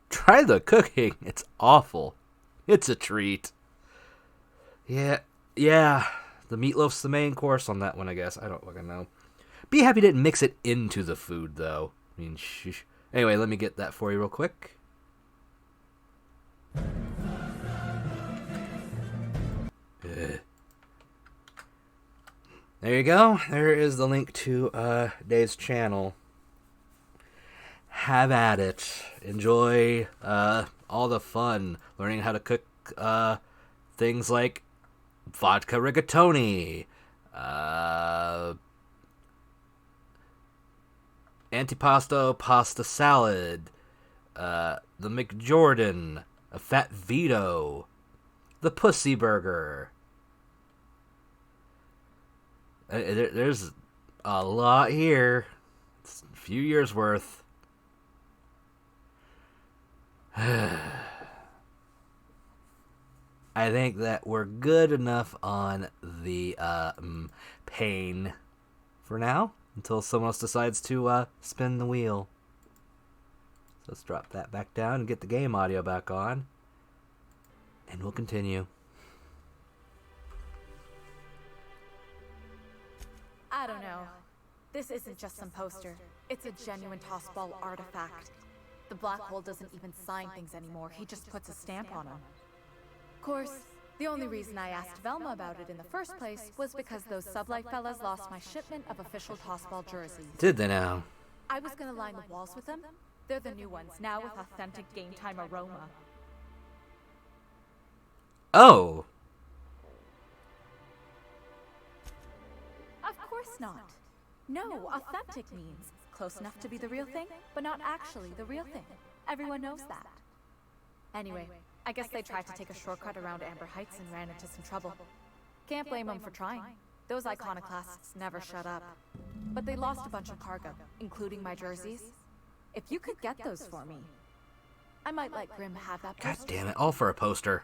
Try the cooking. It's awful. It's a treat. Yeah. The meatloaf's the main course on that one, I guess. I don't fucking know. Be happy didn't mix it into the food, though. I mean, sheesh. Anyway, let me get that for you real quick. There you go. There is the link to Dave's channel. Have at it. Enjoy all the fun. Learning how to cook things like vodka rigatoni, antipasto pasta salad, the McJordan, a Fat Vito, the Pussy Burger. There's a lot here. It's a few years worth. I think that we're good enough on the pain for now until someone else decides to spin the wheel. So let's drop that back down and get the game audio back on, and we'll continue. I don't know. This isn't just some poster. It's a genuine tossball artifact. The black hole doesn't even sign things anymore. He just puts a stamp on them. Of course, the only reason I asked Velma about it in the first place was because those sublight fellas lost my shipment of official tossball jerseys. Did they now? I was gonna line the walls with them. They're the new ones, now with authentic game time aroma. Oh. Of course not. No, authentic means close enough to be the real thing, but not actually the real thing. Everyone knows that. Anyway, I guess they tried to take a shortcut around Amber Heights and ran into some trouble. Can't blame them for trying. Those iconoclasts never shut up. But they lost a bunch of cargo, including my jerseys. If you could get those for me, I might let Grim have that God poster. damn it, all for a poster.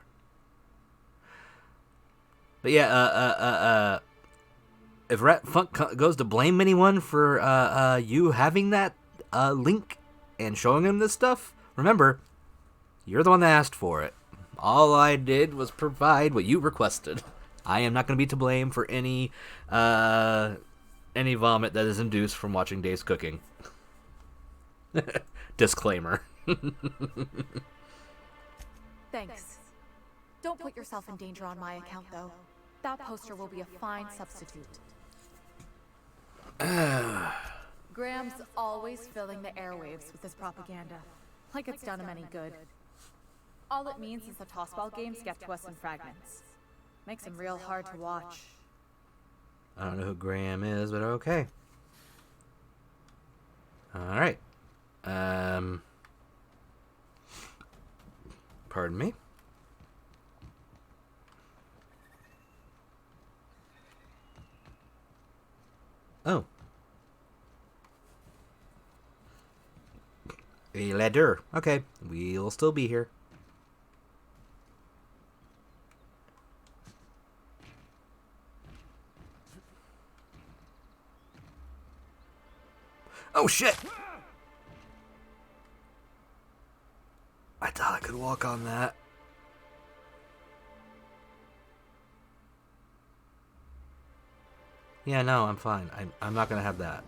But yeah, if Rat Funk goes to blame anyone for you having that link and showing him this stuff, remember, you're the one that asked for it. All I did was provide what you requested. I am not going to be to blame for any vomit that is induced from watching Dave's cooking. Disclaimer. Thanks. Don't put yourself in danger on my account, though. That poster will be a fine substitute. Graham's always filling the airwaves with his propaganda, like it's done him any good. All it means is the tossball games get to us in fragments. Makes him real hard to watch. I don't know who Graham is, but okay. Alright. Pardon me. Oh. A ladder. Okay, we'll still be here. Oh shit! I thought I could walk on that. Yeah, no, I'm fine. I'm not gonna have that.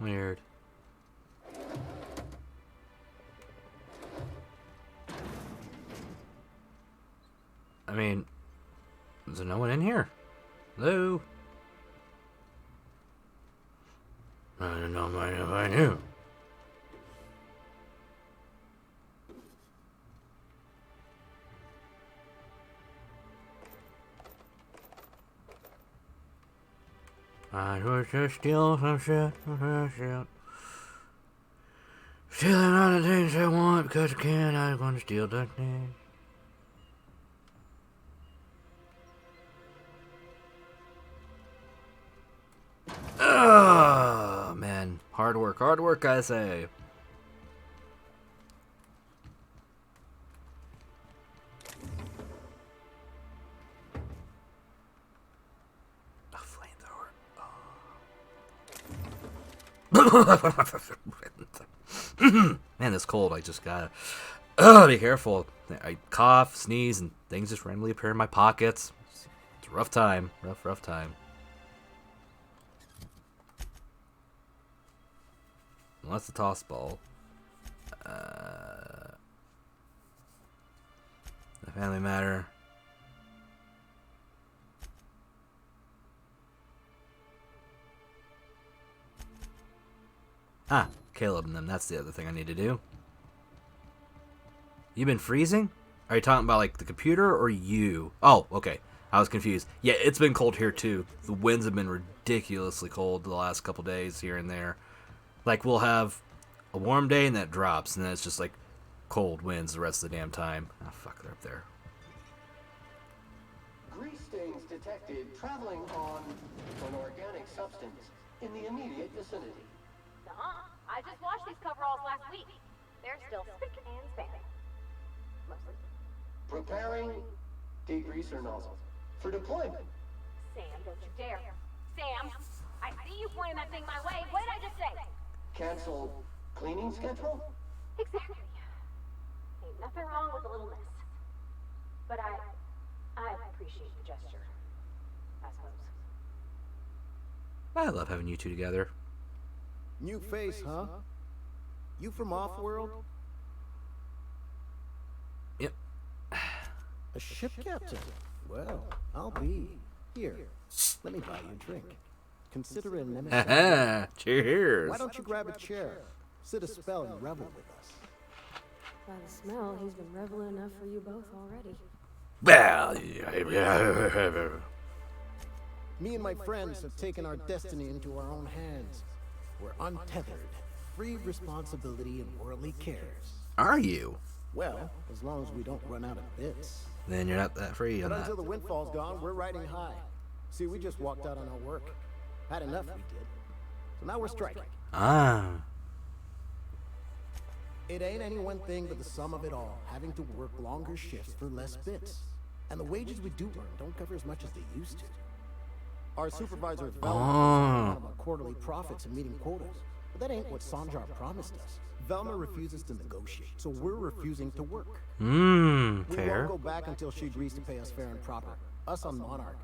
Weird. I mean, is there no one in here? Hello? I don't know if I knew. I was just stealing some shit. Stealing all the things I want because I can. I'm going to steal that thing. Oh, man. Hard work, I say. A flamethrower. Oh. Man, this cold. I just gotta be careful. I cough, sneeze, and things just randomly appear in my pockets. It's a rough time. Rough time. Well, that's the toss ball. The family matter. Ah, Caleb and them. That's the other thing I need to do. You been freezing? Are you talking about like the computer or you? Oh, okay. I was confused. Yeah, it's been cold here too. The winds have been ridiculously cold the last couple days here and there. Like, we'll have a warm day and that drops, and then it's just like cold winds the rest of the damn time. Oh, fuck, they're up there. Grease stains detected traveling on an organic substance in the immediate vicinity. I just washed these coveralls last week. They're still spick and span. Mostly. Preparing degreaser nozzle for deployment. Sam, don't you dare. Sam, I see you pointing that thing my way. What did I just say? Cancel cleaning schedule? Exactly. Ain't nothing wrong with a little mess. But I appreciate the gesture. I suppose. I love having you two together. New face, huh? You from Off-World? Yep. A ship captain? Well, I'll be. Here, let me buy you a drink. Consider it an emissary. Cheers. Why don't you grab a chair? Sit a spell and revel with us. By the smell, he's been reveling enough for you both already. Well, me and my friends have taken our destiny into our own hands. We're untethered, free of responsibility and worldly cares. Are you? Well, as long as we don't run out of bits. Then you're not that free on But that. until the windfall's gone, we're riding high. See, we just walked out on our work. Had enough, we did. So now we're striking. Ah. It ain't any one thing but the sum of it all, having to work longer shifts for less bits. And the wages we do earn don't cover as much as they used to. Our supervisor at Velma our quarterly profits and meeting quotas. But that ain't what Sanjar promised us. Velma refuses to negotiate, so we're refusing to work. We Fair. won't go back until she agrees to pay us fair and proper. Us on Monarch.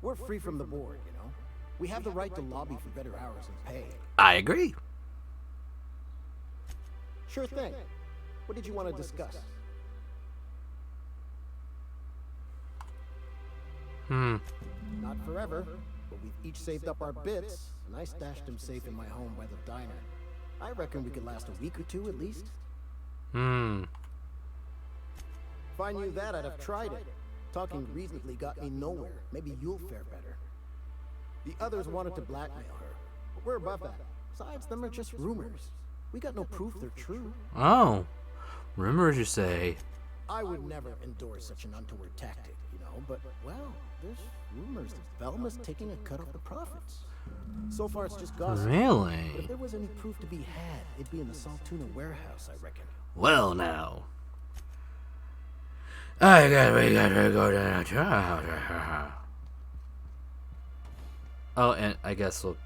We're free from the board, you know? We have the right to lobby for better hours and pay. I agree. Sure thing. What did you want to discuss? Not forever, but we've each saved up our bits, and I stashed them safe in my home by the diner. I reckon we could last a week or two at least. If I knew that, I'd have tried it. Talking reasonably got me nowhere. Maybe you'll fare better. The others wanted to blackmail her, but we're above that. Besides, them are just rumors. We got no proof they're true. Oh. Rumors, you say? I would never endorse such an untoward tactic, you know, but, well, there's rumors that Velma's taking a cut off the profits. So far, it's just gossip. Really? But if there was any proof to be had, it'd be in the Saltuna warehouse, I reckon. Well, now. We gotta go down. Oh, and I guess we'll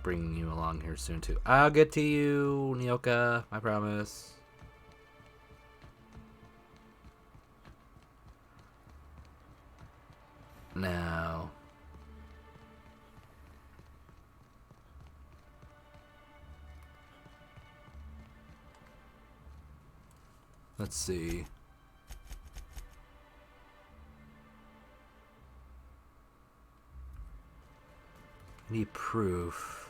bring you along here soon, too. I'll get to you, Nyoka. I promise. Now. Let's see. I need proof.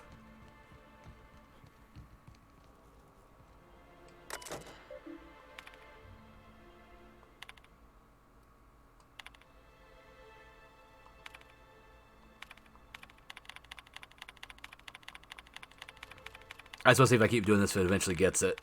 I suppose if I keep doing this, it eventually gets it.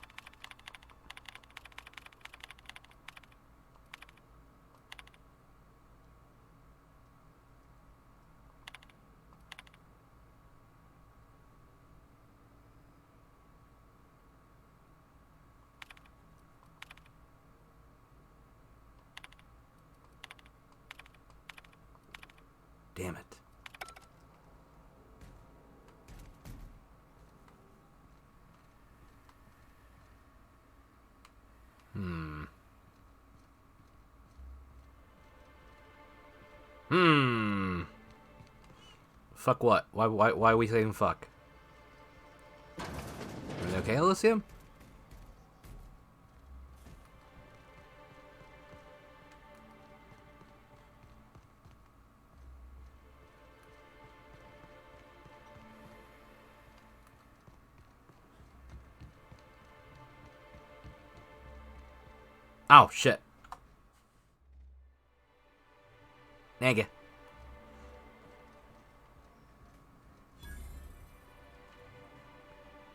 Damn it. Fuck what? Why are we saying fuck? Are they okay, Elysium? Oh, shit. Nigga.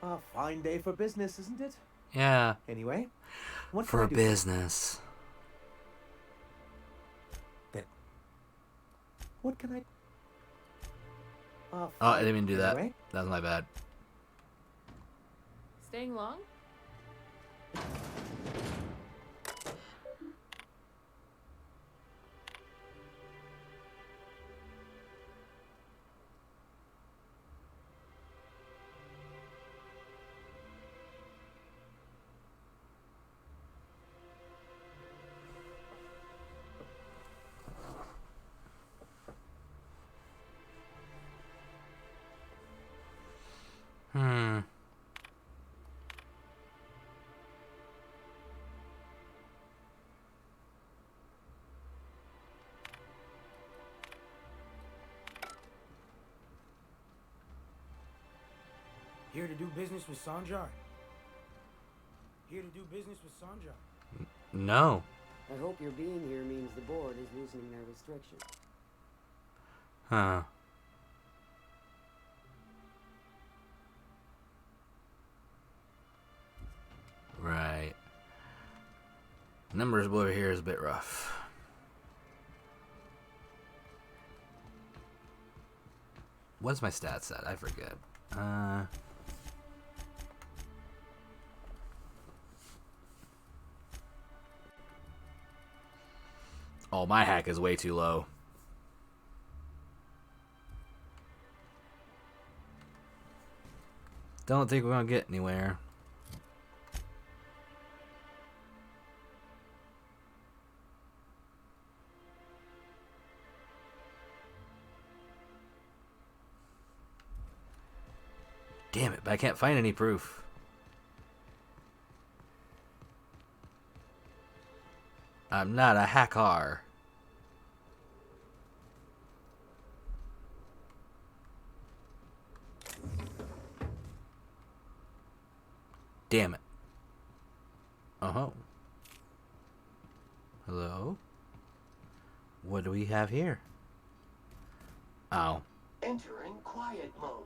A fine day for business, isn't it? Yeah. Anyway, what For can I do? business. Then, what can I? Oh, I didn't mean to do that. Anyway. That was my bad. Staying long? Here to do business with Sanjar? Here to do business with Sanjar? No. I hope your being here means the board is loosening their restrictions. Huh. Right. Numbers over here is a bit rough. What's my stats at? I forget. Oh, my hack is way too low. Don't think we're gonna get anywhere. Damn it, but I can't find any proof. I'm not a hacker. Damn it. Oh. Hello? What do we have here? Oh. Entering quiet mode.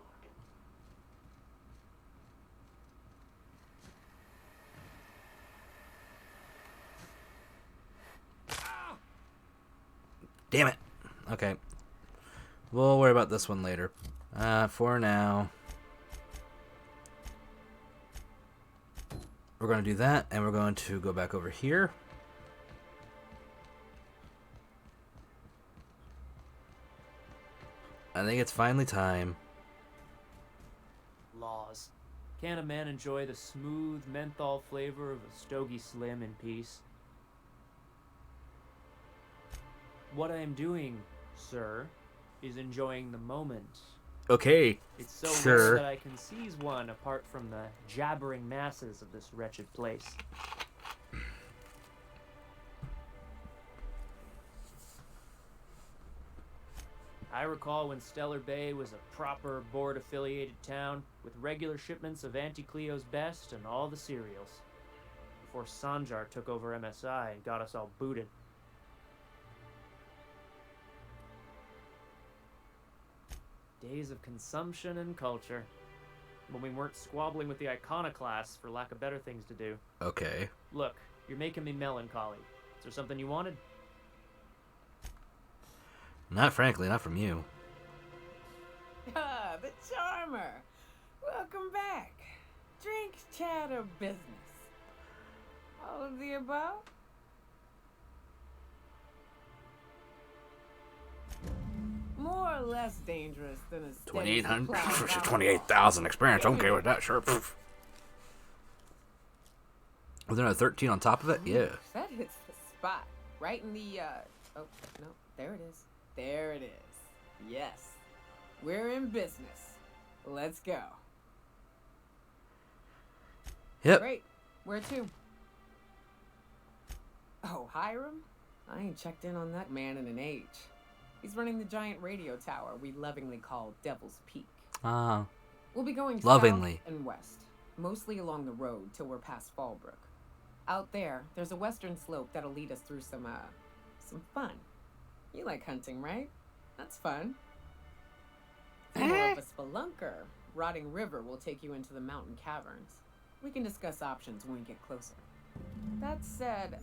Damn it. Okay. We'll worry about this one later. For now, we're going to do that, and we're going to go back over here. I think it's finally time. Laws. Can a man enjoy the smooth menthol flavor of a Stogie Slim in peace? What I am doing, sir, is enjoying the moment. Okay, It's so sure. rare that I can seize one apart from the jabbering masses of this wretched place. I recall when Stellar Bay was a proper board-affiliated town with regular shipments of Auntie Cleo's Best and all the cereals. Before Sanjar took over MSI and got us all booted. Days of consumption and culture. When we weren't squabbling with the iconoclasts for lack of better things to do. Okay. Look, you're making me melancholy. Is there something you wanted? Not frankly, not from you. Ah, the charmer. Welcome back. Drinks, chat, or business? All of the above? More or less dangerous than a steady 2,800, supply of 28,000 experience. Okay with that, sure. Poof. Was there a 13 on top of it? Yeah. That hits the spot. Right in the, oh, no, there it is. There it is. Yes. We're in business. Let's go. Yep. Great. Where to? Oh, Hiram? I ain't checked in on that man in an age. He's running the giant radio tower we lovingly call Devil's Peak. Ah. We'll be going Lovingly. south and west, mostly along the road till we're past Fallbrook. Out there's a western slope that'll lead us through some fun. You like hunting, right? That's fun. If you're more of a spelunker, Rotting River will take you into the mountain caverns. We can discuss options when we get closer. That said,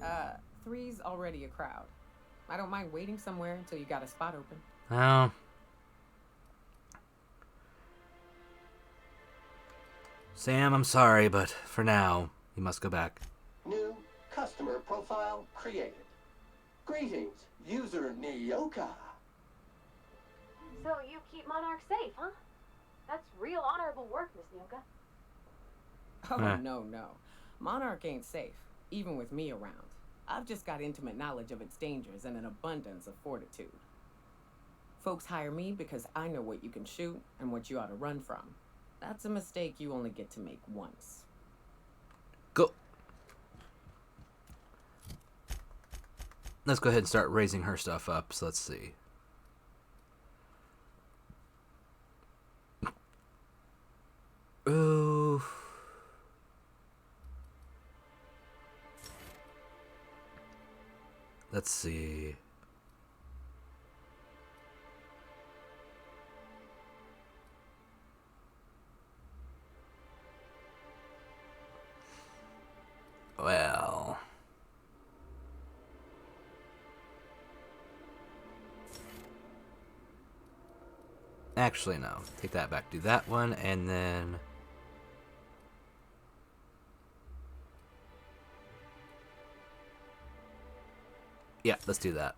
3's already a crowd. I don't mind waiting somewhere until you got a spot open. Oh. Sam, I'm sorry, but for now, you must go back. New customer profile created. Greetings, user Nyoka. So you keep Monarch safe, huh? That's real honorable work, Miss Nyoka. Oh, no. Monarch ain't safe, even with me around. I've just got intimate knowledge of its dangers and an abundance of fortitude. Folks hire me because I know what you can shoot and what you ought to run from. That's a mistake you only get to make once. Go. Let's go ahead and start raising her stuff up. So let's see. Ooh. Let's see. Well. Actually, no. Take that back. Do that one, and then... Yeah, let's do that.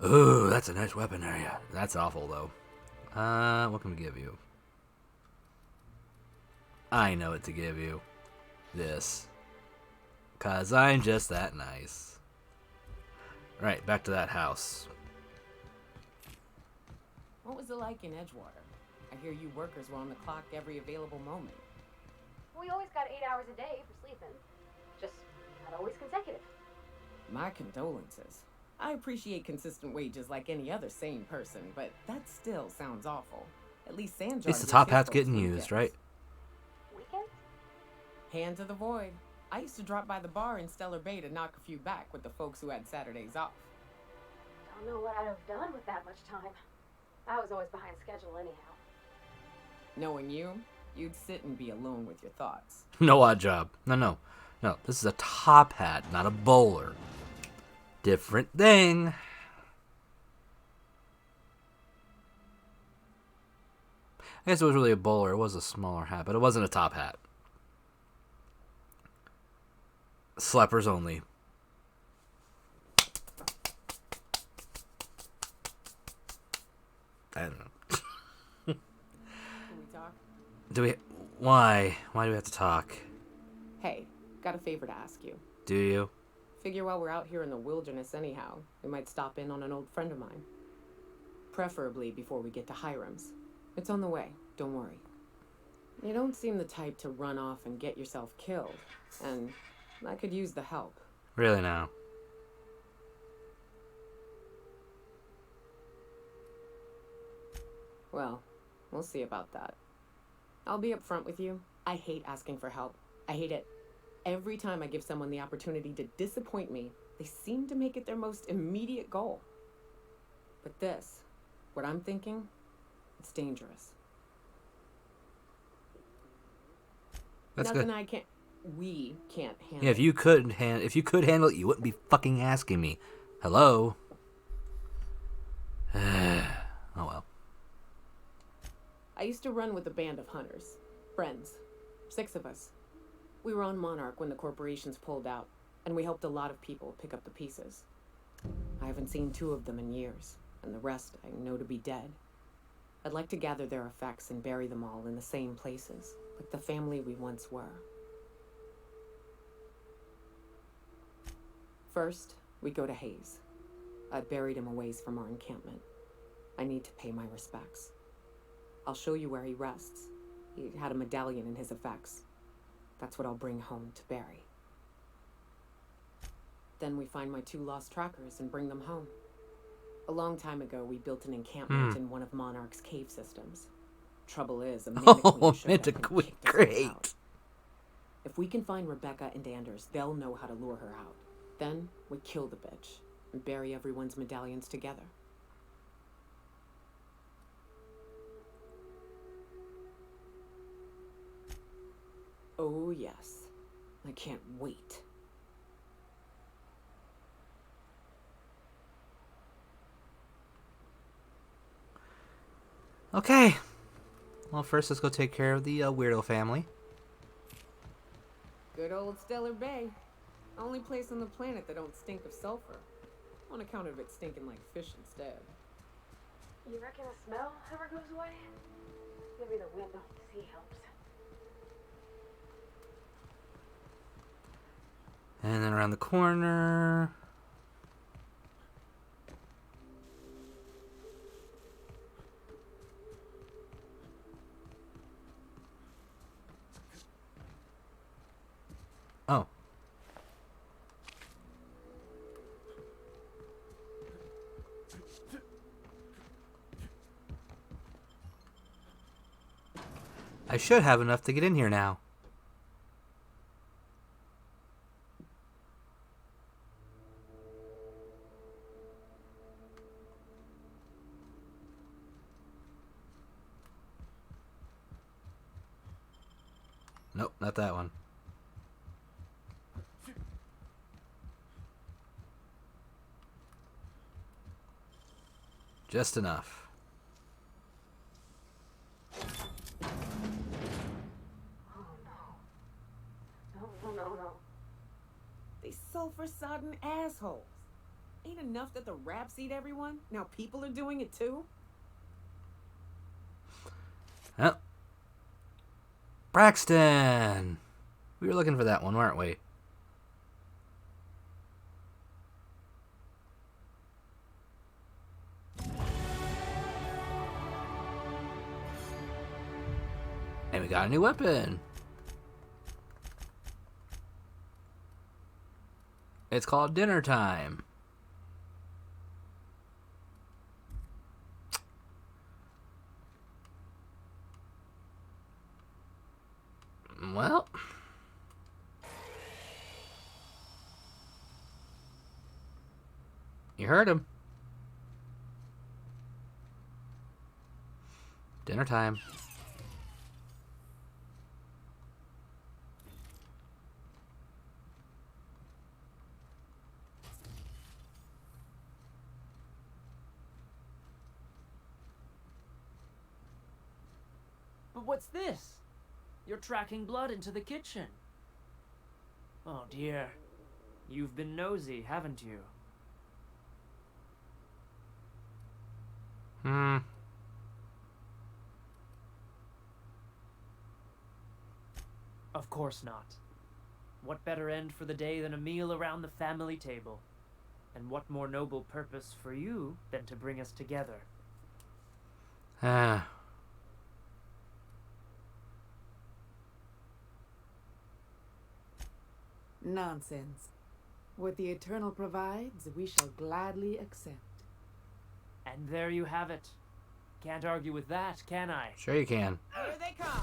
Ooh, that's a nice weapon area. That's awful, though. What can we give you? I know what to give you. this. 'Cause I'm just that nice. Right, back to that house. What was it like in Edgewater? I hear you workers were on the clock every available moment. We always got 8 hours a day for sleeping. Just not always consecutive. My condolences. I appreciate consistent wages like any other sane person, but that still sounds awful. At least Sanjar. At least the top hat's getting used, right? Weekends? Hand to the void. I used to drop by the bar in Stellar Bay to knock a few back with the folks who had Saturdays off. Don't know what I'd have done with that much time. I was always behind schedule anyhow. Knowing you, you'd sit and be alone with your thoughts. No odd job. No. This is a top hat, not a bowler. Different thing. I guess it was really a bowler. It was a smaller hat, but it wasn't a top hat. Slappers only. I don't know. Can we talk? Why? Why do we have to talk? Hey, got a favor to ask you. Do you? Figure while we're out here in the wilderness anyhow, we might stop in on an old friend of mine. Preferably before we get to Hiram's. It's on the way, don't worry. You don't seem the type to run off and get yourself killed, and I could use the help. Really now? Well, we'll see about that. I'll be upfront with you. I hate asking for help. I hate it. Every time I give someone the opportunity to disappoint me, they seem to make it their most immediate goal. But this, what I'm thinking, it's dangerous. That's Nothing good. We can't handle. Yeah, if you could handle it, you wouldn't be fucking asking me. Hello? Oh well. I used to run with a band of hunters. Friends. 6 of us. We were on Monarch when the corporations pulled out, and we helped a lot of people pick up the pieces. I haven't seen 2 of them in years, and the rest I know to be dead. I'd like to gather their effects and bury them all in the same places, like the family we once were. First, we go to Hayes. I buried him a ways from our encampment. I need to pay my respects. I'll show you where he rests. He had a medallion in his effects. That's what I'll bring home to bury. Then we find my 2 lost trackers and bring them home. A long time ago, we built an encampment in one of Monarch's cave systems. Trouble is, a Mantiqueen showed up and kicked us all out. If we can find Rebecca and Anders, they'll know how to lure her out. Then we kill the bitch and bury everyone's medallions together. Oh yes, I can't wait. Okay. Well, first let's go take care of the weirdo family. Good old Stellar Bay. Only place on the planet that don't stink of sulfur. On account of it stinking like fish instead. You reckon the smell ever goes away? Maybe the wind off the sea helps. And then around the corner. Oh. I should have enough to get in here now. Nope, not that one. Just enough. No. They sulfur-sodden assholes. Ain't enough that the raps eat everyone? Now people are doing it too? Oh. Braxton! We were looking for that one, weren't we? And we got a new weapon. It's called Dinner Time. Well, you heard him. Dinner time. But what's this? You're tracking blood into the kitchen. Oh dear. You've been nosy, haven't you? Of course not. What better end for the day than a meal around the family table? And what more noble purpose for you than to bring us together? Nonsense. What the Eternal provides, we shall gladly accept. And there you have it. Can't argue with that, can I? Sure you can. Here they come!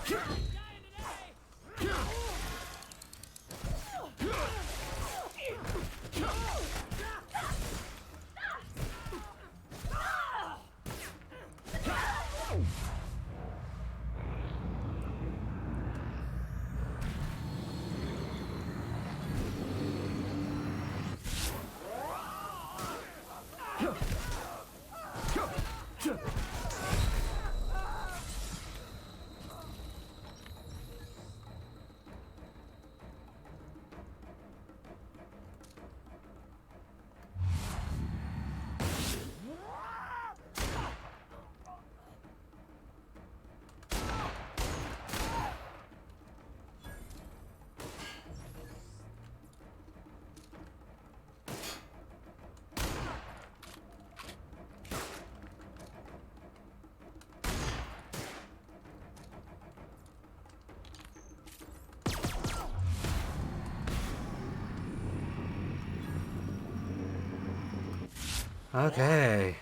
Okay.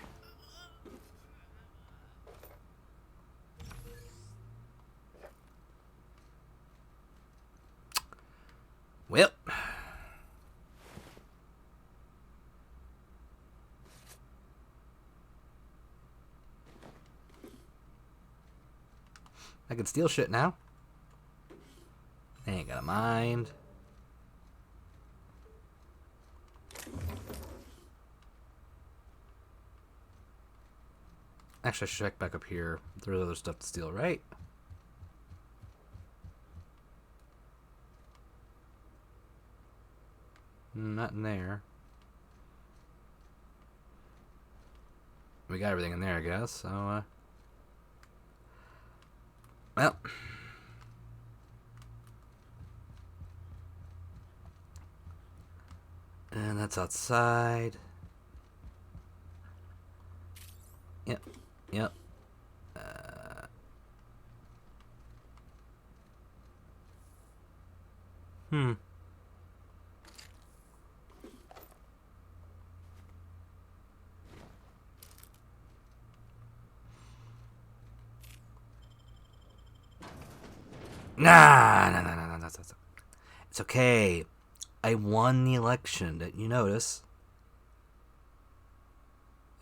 Well. I can steal shit now. I ain't got a mind. Actually, I should check back up here. There's other stuff to steal, right? Not in there. We got everything in there, I guess. So, well. And that's outside. Yep. Yep. Nah. It's okay. I won the election. Didn't you notice?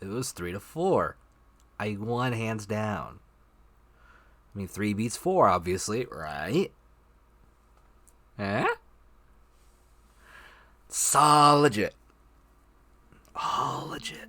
It was 3-4. I won hands down. I mean, 3 beats 4, obviously, right? Eh? It's all legit. All legit.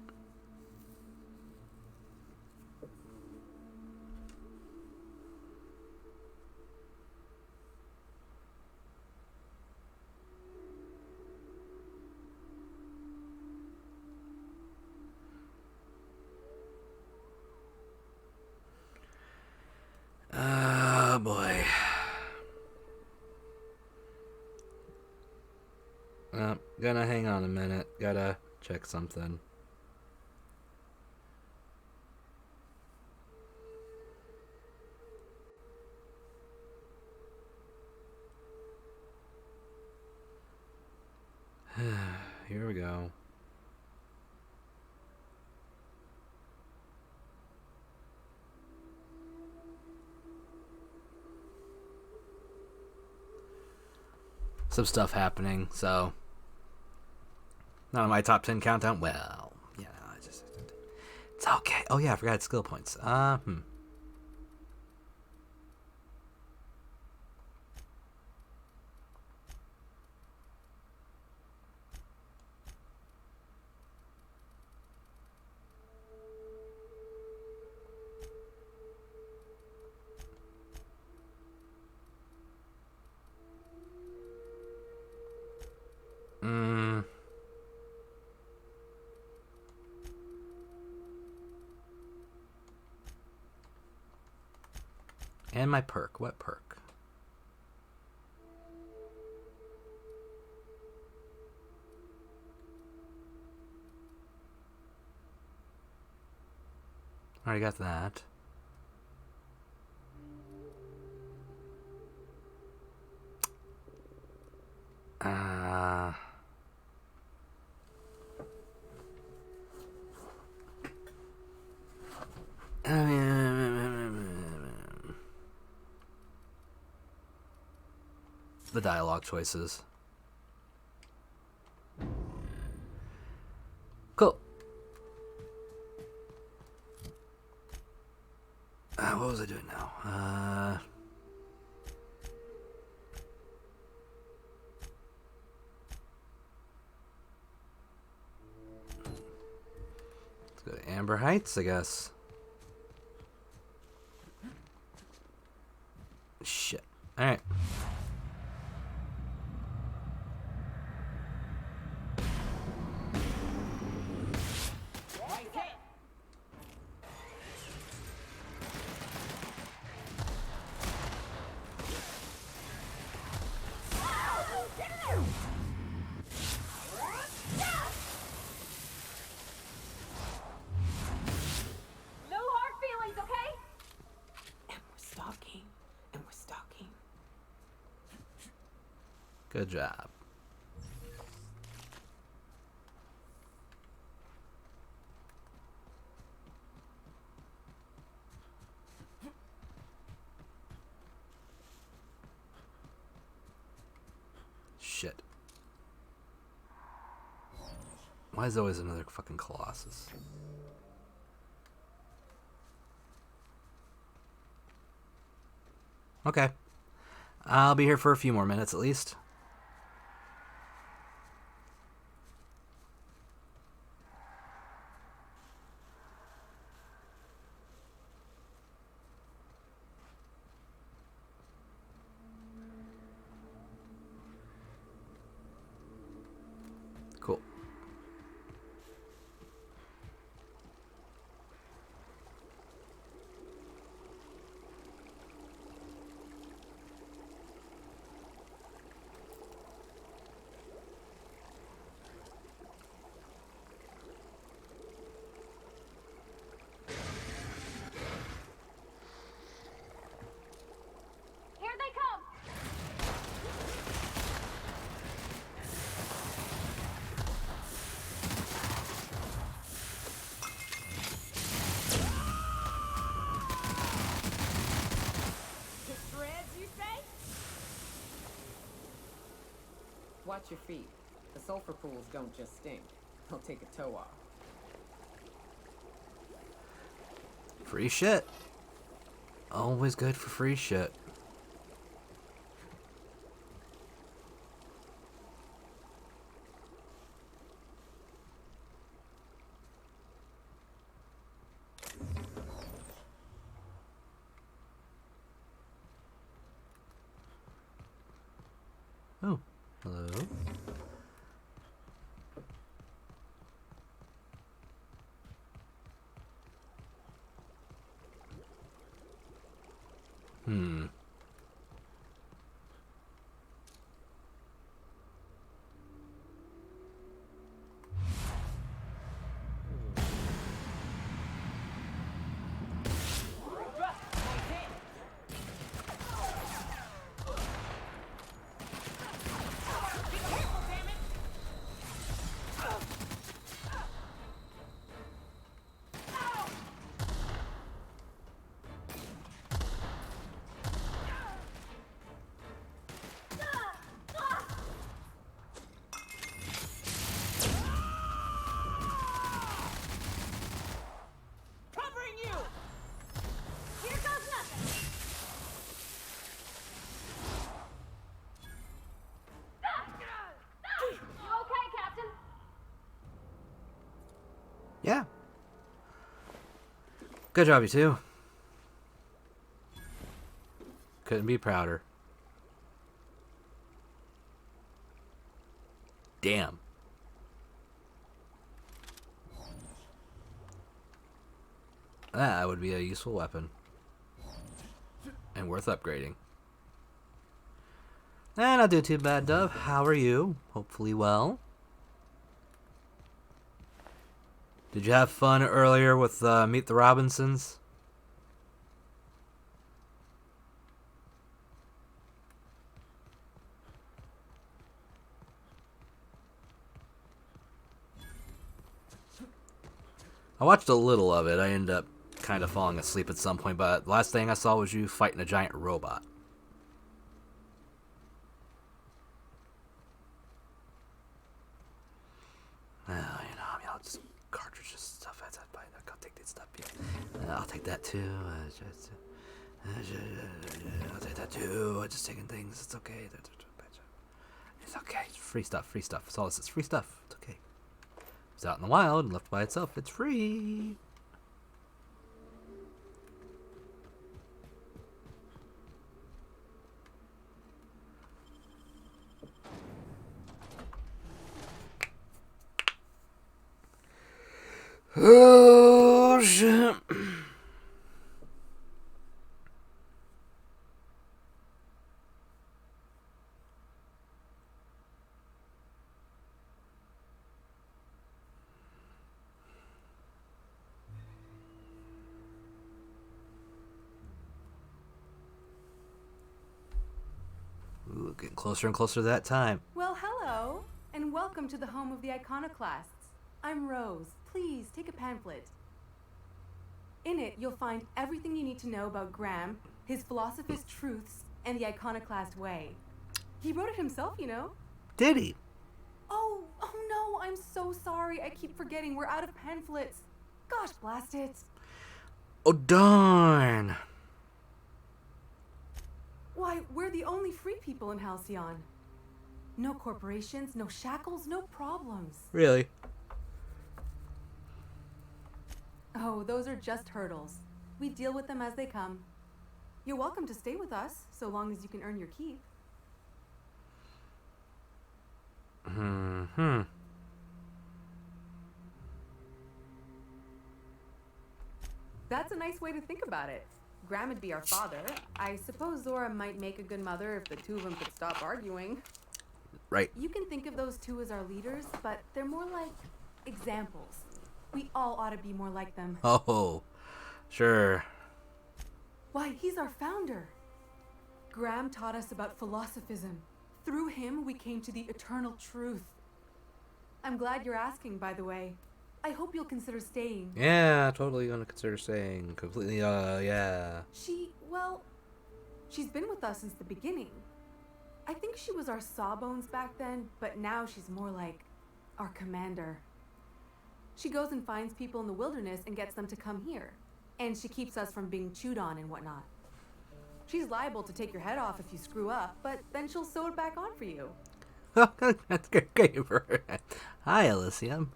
Oh boy. Gonna hang on a minute. Gotta check something. Here we go. Some stuff happening, so not on my top 10 countdown. Well, yeah, it's okay. Oh yeah, I forgot skill points. And my perk. What perk? Already got that. The dialogue choices. Cool. What was I doing now? Let's go to Amber Heights, I guess. Shit. Alright. Good job. Shit. Why is there always another fucking Colossus? Okay. I'll be here for a few more minutes at least. Cool. Here they come! You say? Watch your feet. The sulfur pools don't just stink. They'll take a toe off. Free shit. Always good for free shit. Oh, hello. Good job, you two. Couldn't be prouder. Damn. That would be a useful weapon. And worth upgrading. Not do too bad, Dove. How are you? Hopefully well. Did you have fun earlier with Meet the Robinsons? I watched a little of it. I ended up kind of falling asleep at some point, but the last thing I saw was you fighting a giant robot. Well, you know, I mean, I'll just cartridges stuff. I'll take that stuff. Yeah. I'll take that too. I'll take that too. I'm just taking things. It's okay. It's okay. It's free stuff. Free stuff. That's all this is. Free stuff. It's okay. It's out in the wild and left by itself. It's free. Oh, shit. Ooh, getting closer and closer to that time. Well, hello, and welcome to the home of the Iconoclasts. I'm Rose. Please take a pamphlet. In it, you'll find everything you need to know about Graham, his philosophist truths, and the Iconoclast way. He wrote it himself, you know. Did he? Oh no, I'm so sorry. I keep forgetting we're out of pamphlets. Gosh, blast it. Oh, darn. Why, we're the only free people in Halcyon. No corporations, no shackles, no problems. Really? Oh, those are just hurdles. We deal with them as they come. You're welcome to stay with us, so long as you can earn your keep. Hmm. That's a nice way to think about it. Graham would be our father. I suppose Zora might make a good mother if the two of them could stop arguing. Right. You can think of those two as our leaders, but they're more like examples. We all ought to be more like them. Oh, sure. Why, he's our founder. Graham taught us about philosophism. Through him, we came to the eternal truth. I'm glad you're asking, by the way. I hope you'll consider staying. Yeah, totally gonna consider staying. Completely, yeah. She's been with us since the beginning. I think she was our sawbones back then, but now she's more like our commander. She goes and finds people in the wilderness and gets them to come here. And she keeps us from being chewed on and whatnot. She's liable to take your head off if you screw up, but then she'll sew it back on for you. That's great for her. Hi, Elysium.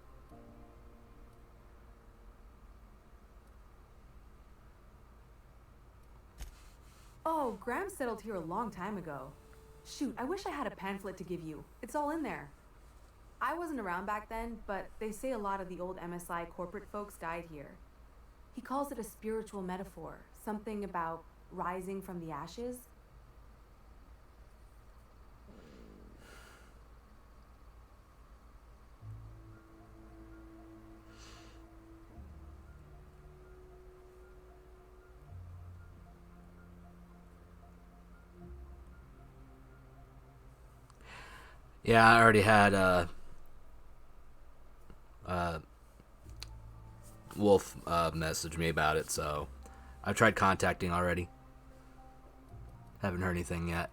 Oh, Graham settled here a long time ago. Shoot, I wish I had a pamphlet to give you. It's all in there. I wasn't around back then, but they say a lot of the old MSI corporate folks died here. He calls it a spiritual metaphor, something about rising from the ashes. Yeah, I already had Wolf message me about it, so I've tried contacting already. Haven't heard anything yet.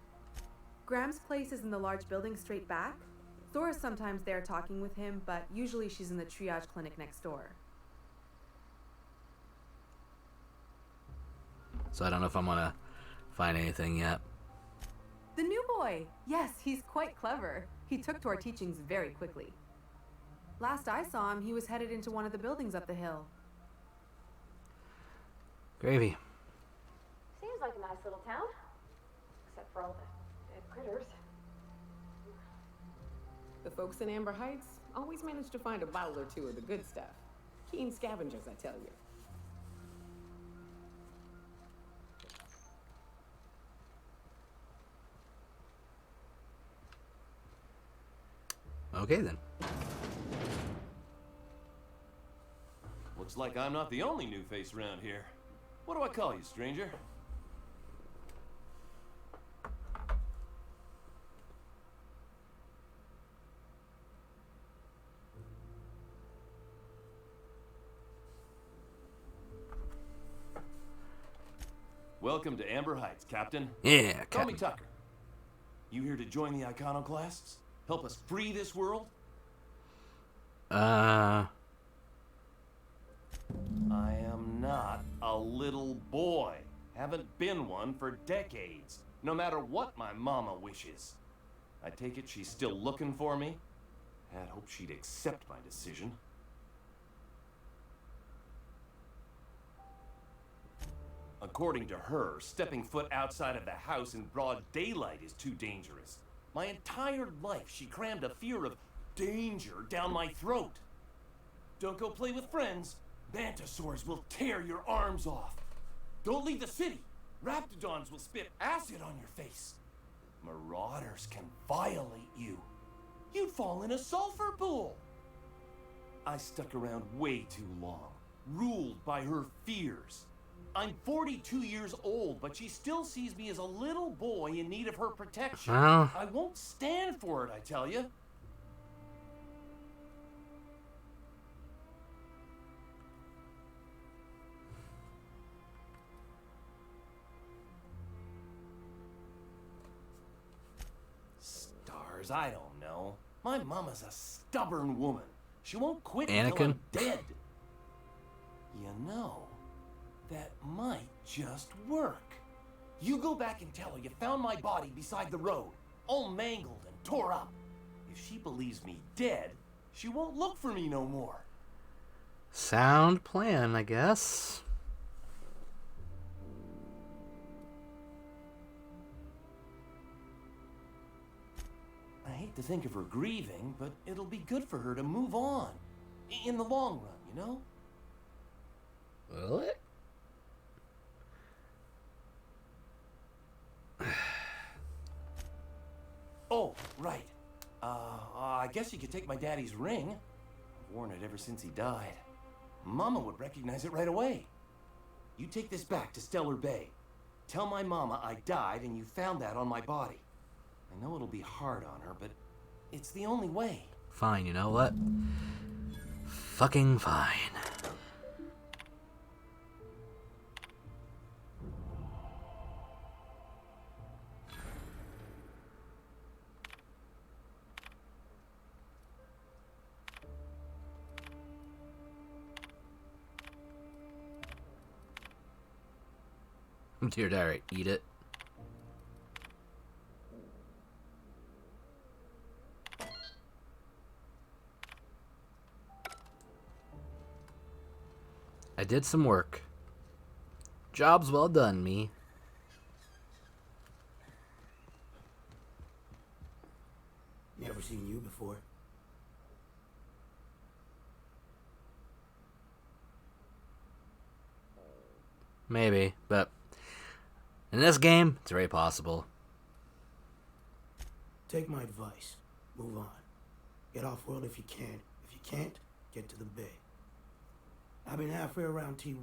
Graham's place is in the large building straight back. Zora's sometimes there talking with him, but usually she's in the triage clinic next door. So I don't know if I'm gonna find anything yet. The new boy! Yes, he's quite clever. He took to our teachings very quickly. Last I saw him, he was headed into one of the buildings up the hill. Gravy. Seems like a nice little town. Except for all the dead critters. The folks in Amber Heights always manage to find a bottle or two of the good stuff. Keen scavengers, I tell you. Okay, then. Looks like I'm not the only new face around here. What do I call you, stranger? Welcome to Amber Heights, Captain. Yeah, Call me Captain. Tucker. You here to join the Iconoclasts? Help us free this world? I am not a little boy. Haven't been one for decades. No matter what my mama wishes. I take it she's still looking for me? Had hoped she'd accept my decision. According to her, stepping foot outside of the house in broad daylight is too dangerous. My entire life, she crammed a fear of danger down my throat. Don't go play with friends. Mantisaurs will tear your arms off. Don't leave the city. Raptidons will spit acid on your face. Marauders can violate you. You'd fall in a sulfur pool. I stuck around way too long, ruled by her fears. I'm 42 years old, but she still sees me as a little boy in need of her protection. I won't stand for it, I tell you. Stars, I don't know. My mama's a stubborn woman. She won't quit until Anakin? I'm dead. You know, that might just work. You go back and tell her you found my body beside the road, all mangled and tore up. If she believes me dead, she won't look for me no more. Sound plan, I guess. I hate to think of her grieving, but it'll be good for her to move on. In the long run, you know? Will it? Oh, right. I guess you could take my daddy's ring. I've worn it ever since he died. Mama would recognize it right away. You take this back to Stellar Bay. Tell my mama I died and you found that on my body. I know it'll be hard on her, but it's the only way. Fine, you know what? Fucking fine. Dear diary, eat it. I did some work. Job's well done, me. Never seen you before. Maybe, but in this game, it's very possible. Take my advice. Move on. Get off world if you can. If you can't, get to the bay. I've been halfway around T1.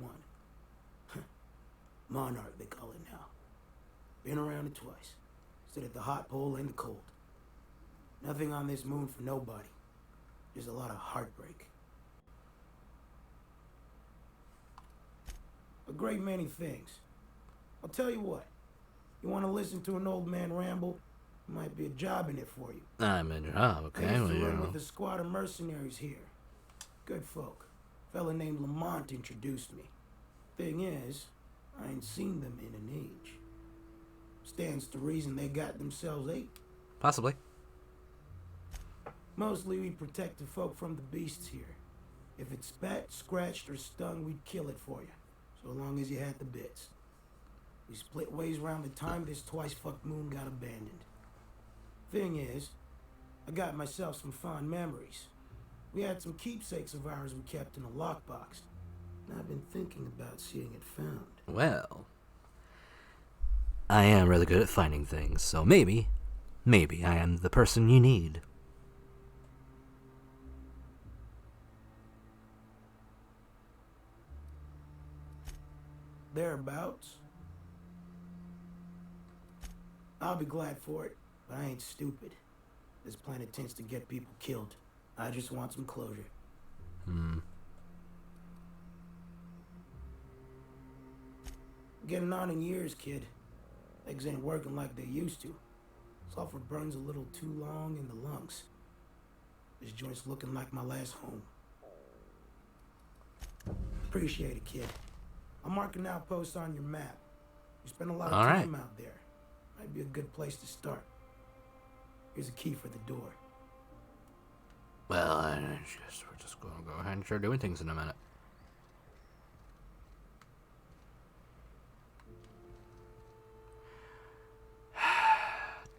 Monarch, they call it now. Been around it twice. Stood at the hot pole and the cold. Nothing on this moon for nobody. Just a lot of heartbreak. A great many things. I'll tell you what. You want to listen to an old man ramble? Might be a job in it for you. I'm a job, okay? I used Well, to you run know. with a squad of mercenaries here. Good folk. Fella named Lamont introduced me. Thing is, I ain't seen them in an age. Stands to reason they got themselves ate. Possibly. Mostly we protect the folk from the beasts here. If it's spat, scratched, or stung, we'd kill it for you. so long as you had the bits. We split ways around the time this twice-fucked moon got abandoned. Thing is, I got myself some fond memories. We had some keepsakes of ours we kept in a lockbox. And I've been thinking about seeing it found. Well, I am really good at finding things, so maybe I am the person you need. Thereabouts. I'll be glad for it, but I ain't stupid. This planet tends to get people killed. I just want some closure. Getting on in years, kid. Legs ain't working like they used to. Sulfur burns a little too long in the lungs. This joint's looking like my last home. Appreciate it, kid. I'm marking outposts on your map. You spend a lot of All right. time out there. Might be a good place to start. Here's a key for the door. Well, we're just going to go ahead and start doing things in a minute.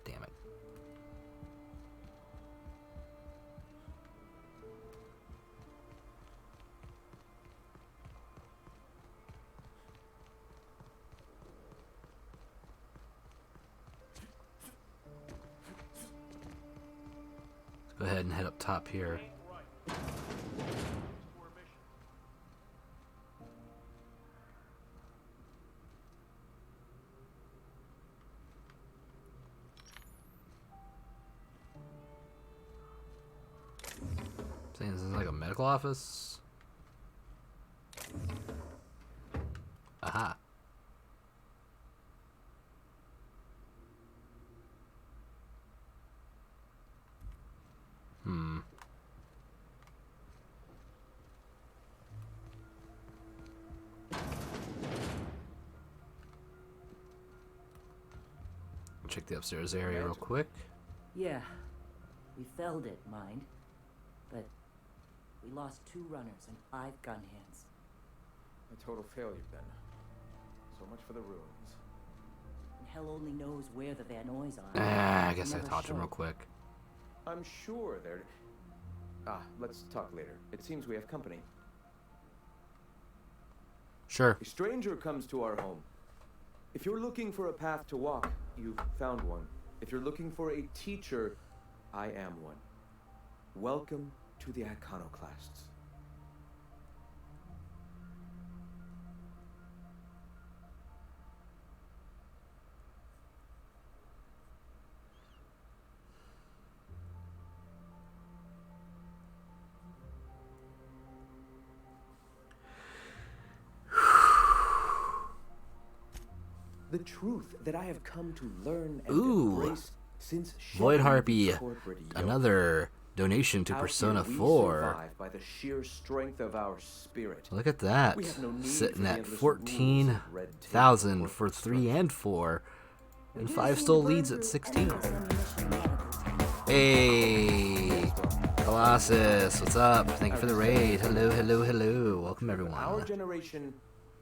Damn it. Let's go ahead and head up top here. Saying this is like a medical office. Aha. Check the upstairs area real quick. Yeah, we felled it, mind. But we lost 2 runners and 5 gun hands. A total failure, then. So much for the ruins. And hell only knows where the Van Noys are. I guess I Never talked to him showed. real quick. I'm sure they're... let's talk later. It seems we have company. Sure. A stranger comes to our home. If you're looking for a path to walk, you've found one. If you're looking for a teacher, I am one. Welcome to the Iconoclasts. The truth that I have come to learn and embrace since Void Harpy, corporate yoke. another donation to Out Persona here we 4. survive by the sheer strength of our spirit. Look at that. We have no need Sitting for the at endless 14,000 for 3 and 4. And 5 still leads at 16. Hey, Colossus, what's up? Thank you for the raid. Hello, hello, hello. Welcome, everyone. Our generation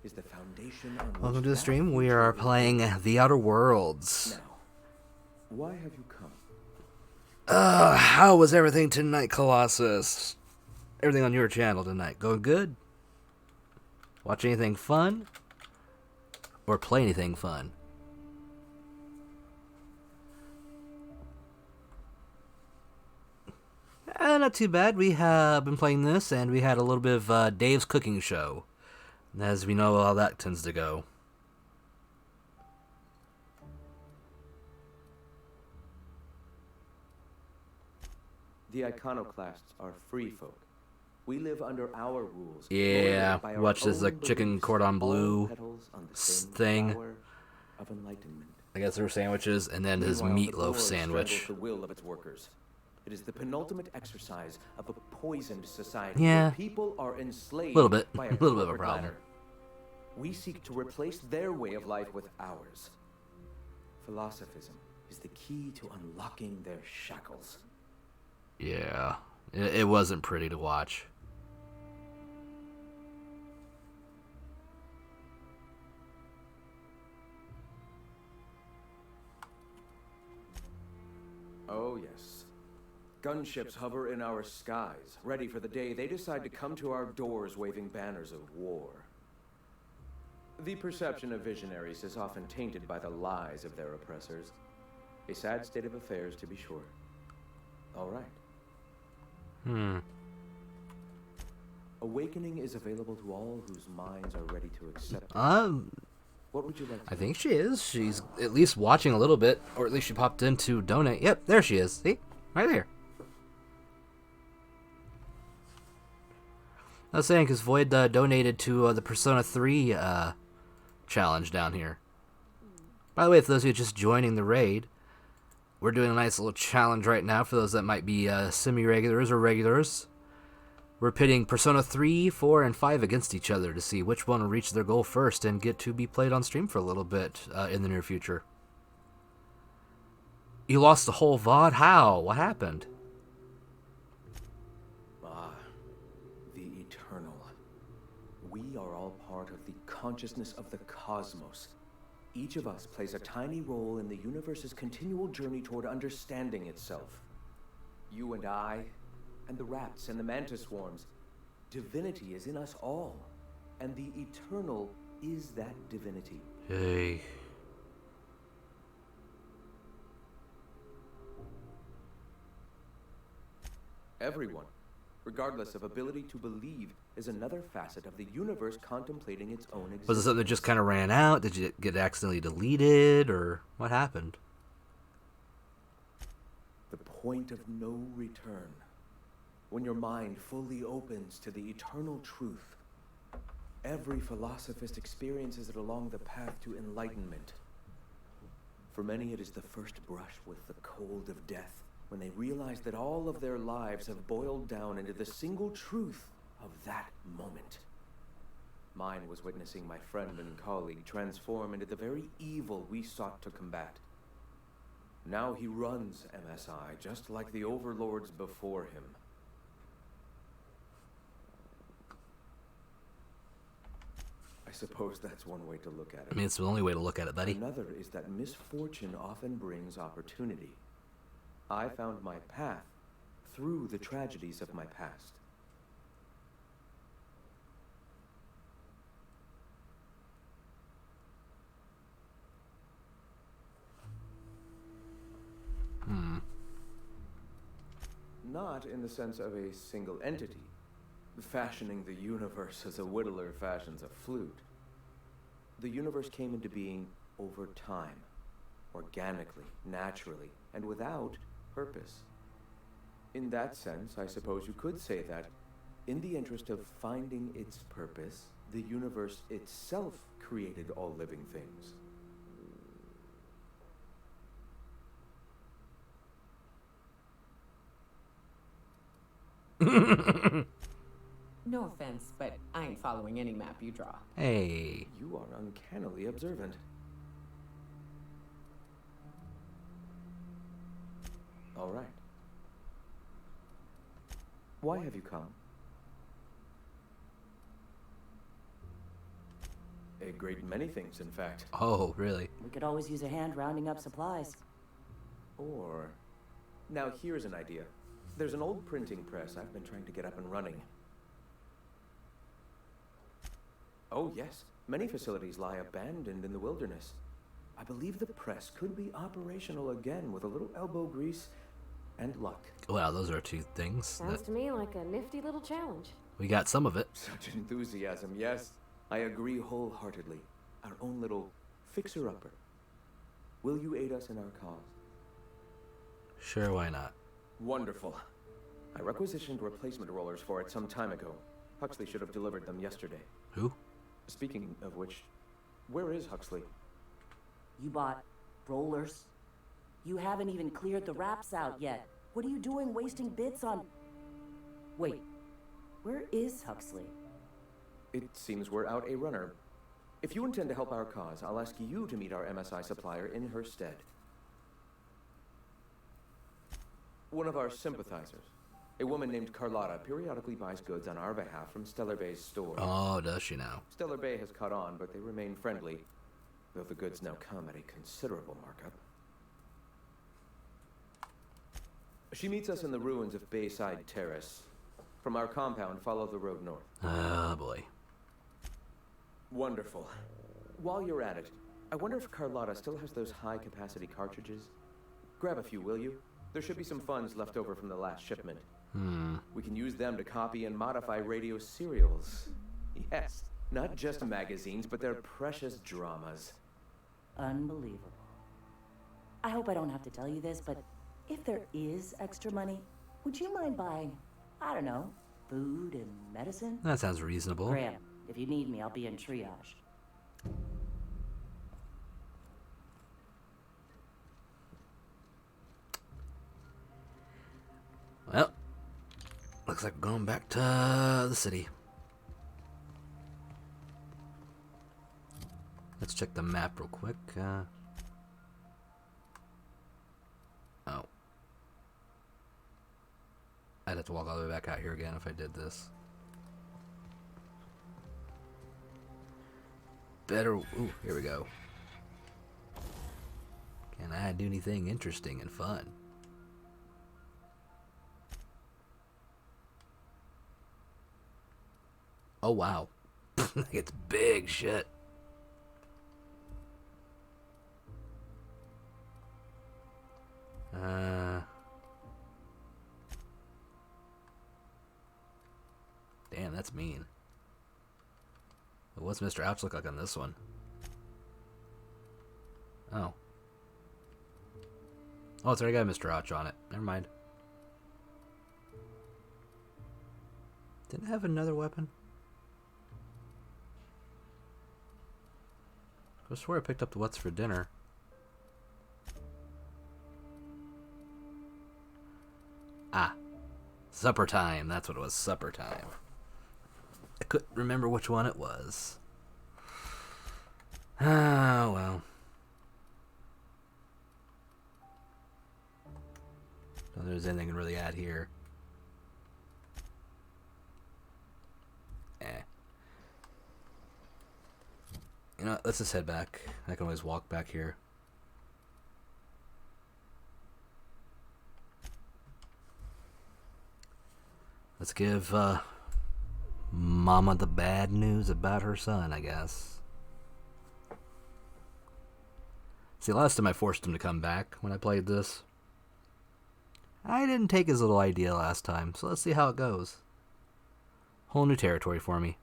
is the foundation on which Welcome to the that stream. We future are is playing built. The Outer Worlds. Now, why have you come? How was everything tonight, Colossus? Everything on your channel tonight going good? Watch anything fun? Or play anything fun? Not too bad. We have been playing this, and we had a little bit of Dave's cooking show. As we know how that tends to go. The Iconoclasts are free folk. We live under our rules. Yeah, lorded by our watch this own like chicken beliefs, cordon all bleu petals on the same thing. flower of enlightenment. I guess there were sandwiches, and then his Meanwhile, the meatloaf board sandwich. strangles the will of its workers. It is the penultimate exercise of a poisoned society Yeah. where people are enslaved Little bit. by a Little bit of a corporate problem. ladder. We seek to replace their way of life with ours. Philosophism is the key to unlocking their shackles. Yeah, it wasn't pretty to watch. Oh, yes. Gunships hover in our skies, ready for the day they decide to come to our doors waving banners of war. The perception of visionaries is often tainted by the lies of their oppressors. A sad state of affairs, to be sure. All right. Awakening is available to all whose minds are ready to accept it. What would you like to I think she is. She's at least watching a little bit, or at least she popped in to donate. Yep, there she is. See? Right there. I was saying, because Void donated to the Persona 3 challenge down here. By the way, for those of you just joining the raid, we're doing a nice little challenge right now for those that might be semi-regulars or regulars. We're pitting Persona 3, 4, and 5 against each other to see which one will reach their goal first and get to be played on stream for a little bit in the near future. You lost the whole VOD? How? What happened? The eternal. We are all part of the consciousness of the cosmos. Each of us plays a tiny role in the universe's continual journey toward understanding itself. You and I, and the rats and the mantis swarms. Divinity is in us all, and the eternal is that divinity. Hey. Everyone, regardless of ability to believe, is another facet of the universe contemplating its own existence. Was it something that just kind of ran out? Did you get accidentally deleted, or what happened? The point of no return. When your mind fully opens to the eternal truth, every philosophist experiences it along the path to enlightenment. For many, it is the first brush with the cold of death, when they realize that all of their lives have boiled down into the single truth of that moment. Mine was witnessing my friend and colleague transform into the very evil we sought to combat. Now he runs MSI just like the overlords before him. I suppose that's one way to look at it. I mean, it's the only way to look at it, buddy. Another is that misfortune often brings opportunity. I found my path through the tragedies of my past. Not in the sense of a single entity, fashioning the universe as a whittler fashions a flute. The universe came into being over time, organically, naturally, and without purpose. In that sense, I suppose you could say that, in the interest of finding its purpose, the universe itself created all living things. No offense, but I ain't following any map you draw. Hey. You are uncannily observant. All right. Why have you come? A great many things, in fact. Oh, really? We could always use a hand rounding up supplies. Or... Now here's an idea. There's an old printing press I've been trying to get up and running. Oh, yes. Many facilities lie abandoned in the wilderness. I believe the press could be operational again with a little elbow grease and luck. Wow, those are two things. Sounds to me like a nifty little challenge. We got some of it. Such enthusiasm, yes. I agree wholeheartedly. Our own little fixer-upper. Will you aid us in our cause? Sure, why not? Wonderful. I requisitioned replacement rollers for it some time ago. Huxley should have delivered them yesterday. Who? Speaking of which, where is Huxley? You bought rollers? You haven't even cleared the wraps out yet. What are you doing wasting bits on... Wait, where is Huxley? It seems we're out a runner. If you intend to help our cause, I'll ask you to meet our MSI supplier in her stead. One of our sympathizers, a woman named Carlotta, periodically buys goods on our behalf from Stellar Bay's store. Oh, does she now? Stellar Bay has caught on, but they remain friendly, though the goods now come at a considerable markup. She meets us in the ruins of Bayside Terrace. From our compound, follow the road north. Oh, boy. Wonderful. While you're at it, I wonder if Carlotta still has those high-capacity cartridges? Grab a few, will you? There should be some funds left over from the last shipment. We can use them to copy and modify radio serials. Yes, not just magazines, but their precious dramas. Unbelievable. I hope I don't have to tell you this, but if there is extra money, would you mind buying, I don't know, food and medicine? That sounds reasonable. Graham, if you need me, I'll be in triage. Well, looks like we're going back to the city. Let's check the map real quick. Oh. I'd have to walk all the way back out here again if I did this. Better. Ooh, here we go. Can I do anything interesting and fun? Oh, wow. It's big shit. Damn, that's mean. What's Mr. Ouch look like on this one? Oh. Oh, it's already got Mr. Ouch on it. Never mind. Didn't it have another weapon? I swear I picked up the what's for dinner. Ah. Supper time. That's what it was. Supper time. I couldn't remember which one it was. Ah, well. Don't think there's anything to really add here. You know what, let's just head back. I can always walk back here. Let's give Mama the bad news about her son, I guess. See, last time I forced him to come back when I played this. I didn't take his little idea last time, so let's see how it goes. Whole new territory for me.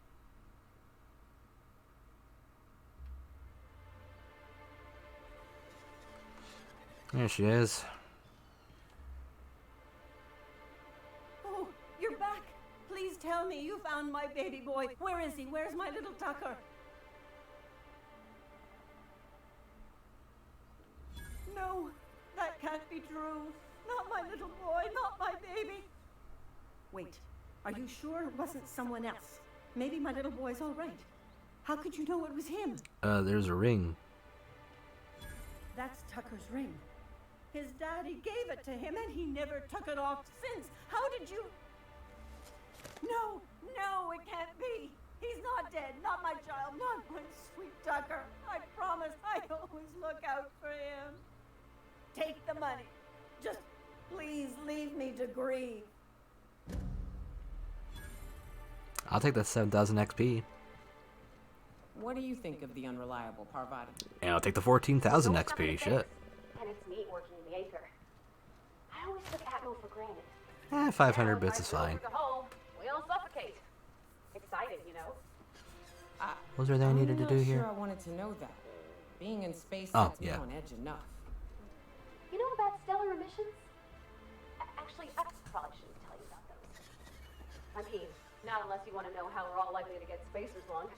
There she is. Oh, you're back. Please tell me you found my baby boy. Where is he? Where's my little Tucker? No, that can't be true. Not my little boy, not my baby. Wait, are you sure it wasn't someone else? Maybe my little boy's all right. How could you know it was him? There's a ring. That's Tucker's ring. His daddy gave it to him and he never took it off since. How did you... No, no, it can't be. He's not dead. Not my child. Not my sweet Tucker. I promise I'd always look out for him. Take the money. Just please leave me to grieve. I'll take that 7,000 XP. What do you think of the unreliable Parvati? And I'll take the 14,000 XP. Shit. And it's neat working in the acre. I always took Atmo for granted. 500 bits is fine. Go home. We don't suffocate. Excited, you know. Was there anything I needed to do here? I wanted to know that. Being in space Oh, sets me yeah. on edge enough. You know about stellar emissions? Actually, I probably shouldn't tell you about those. I mean, not unless you want to know how we're all likely to get spacers lung.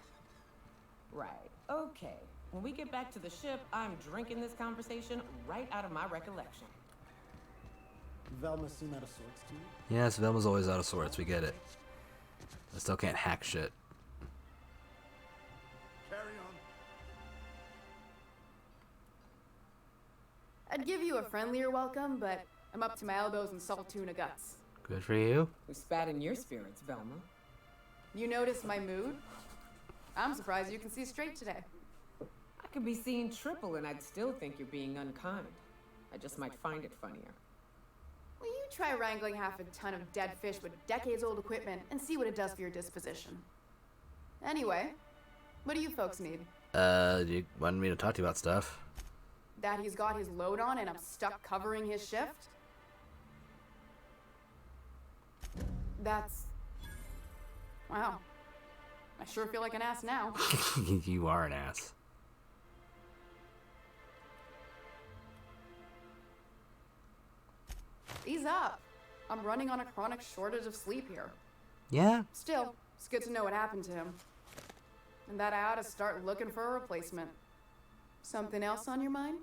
Right. Okay. When we get back to the ship, I'm drinking this conversation right out of my recollection. Velma seem out of sorts to you? Yes, Velma's always out of sorts. We get it. I still can't hack shit. I'd give you a friendlier welcome, but I'm up to my elbows in salt tuna guts. Good for you. We spat in your spirits, Velma. You notice my mood? I'm surprised you can see straight today. I could be seeing triple and I'd still think you're being unkind. I just might find it funnier. Well, you try wrangling half a ton of dead fish with decades-old equipment and see what it does for your disposition. Anyway, what do you folks need? You wanted me to talk to you about stuff. That he's got his load on and I'm stuck covering his shift? That's... Wow. I sure feel like an ass now. You are an ass. Ease up. I'm running on a chronic shortage of sleep here. Yeah? Still, it's good to know what happened to him. And that I ought to start looking for a replacement. Something else on your mind?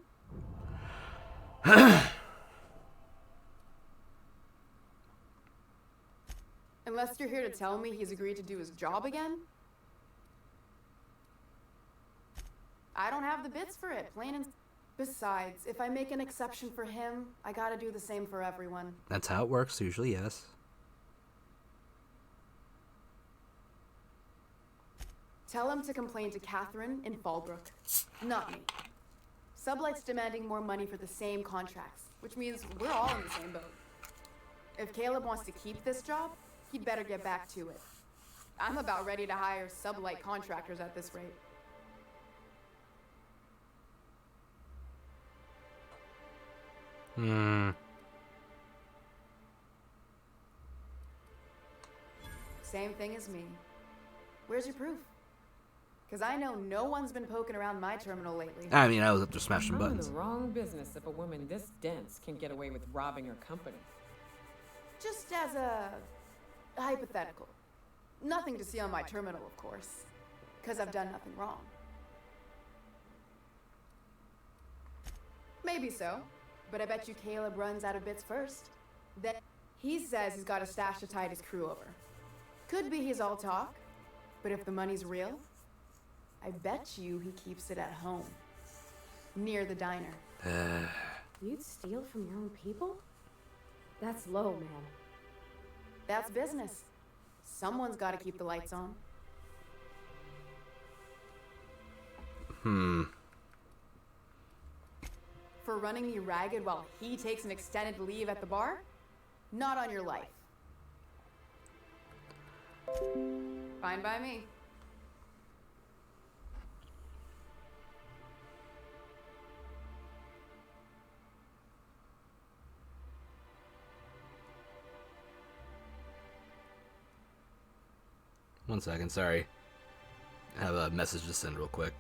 Unless you're here to tell me he's agreed to do his job again? I don't have the bits for it, plain and... Besides, if I make an exception for him, I gotta do the same for everyone. That's how it works, usually, yes. Tell him to complain to Catherine in Fallbrook, not me. Sublight's demanding more money for the same contracts, which means we're all in the same boat. If Caleb wants to keep this job, he'd better get back to it. I'm about ready to hire Sublight contractors at this rate. Same thing as me. Where's your proof? Because I know no one's been poking around my terminal lately. I mean, I was up there smashing I'm buttons. in the wrong business if a woman this dense can get away with robbing her company. Just as a hypothetical. Nothing to see on my terminal, of course. Because I've done nothing wrong. Maybe so. But I bet you Caleb runs out of bits first. Then he says he's got a stash to tide his crew over. Could be he's all talk. But if the money's real, I bet you he keeps it at home. Near the diner. You'd steal from your own people? That's low, man. That's business. Someone's got to keep the lights on. For running me ragged while he takes an extended leave at the bar? Not on your life. Fine by me. One second, sorry. I have a message to send real quick.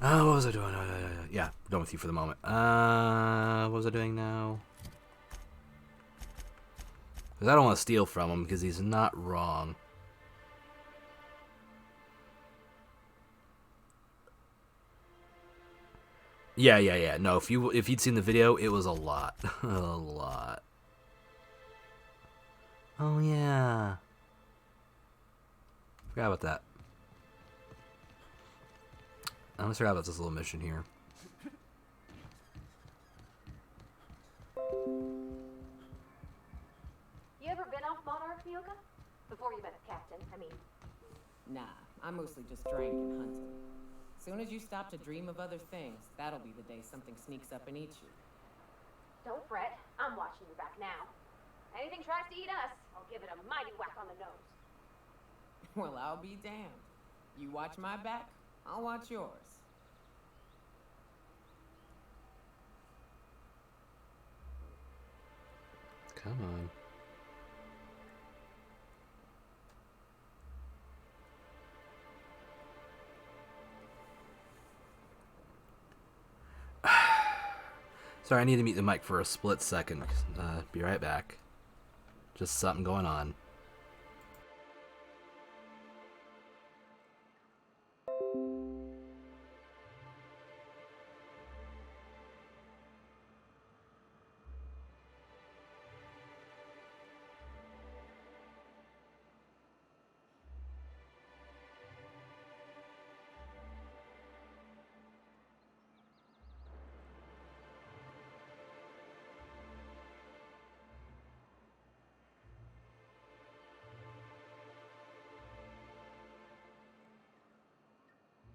What was I doing? Yeah, done with you for the moment. What was I doing now? Because I don't want to steal from him because he's not wrong. Yeah. No, if you'd seen the video, it was a lot. A lot. Oh yeah. Forgot about that. I almost forgot about this little mission here. You ever been off Monarch, Mioka? Before you met the captain, I mean. Nah, I mostly just drank and hunted. Soon as you stop to dream of other things, that'll be the day something sneaks up and eats you. Don't fret, I'm watching your back now. Anything tries to eat us, I'll give it a mighty whack on the nose. Well, I'll be damned. You watch my back, I'll watch yours. Come on. Sorry, I need to mute the mic for a split second. Be right back. Just something going on.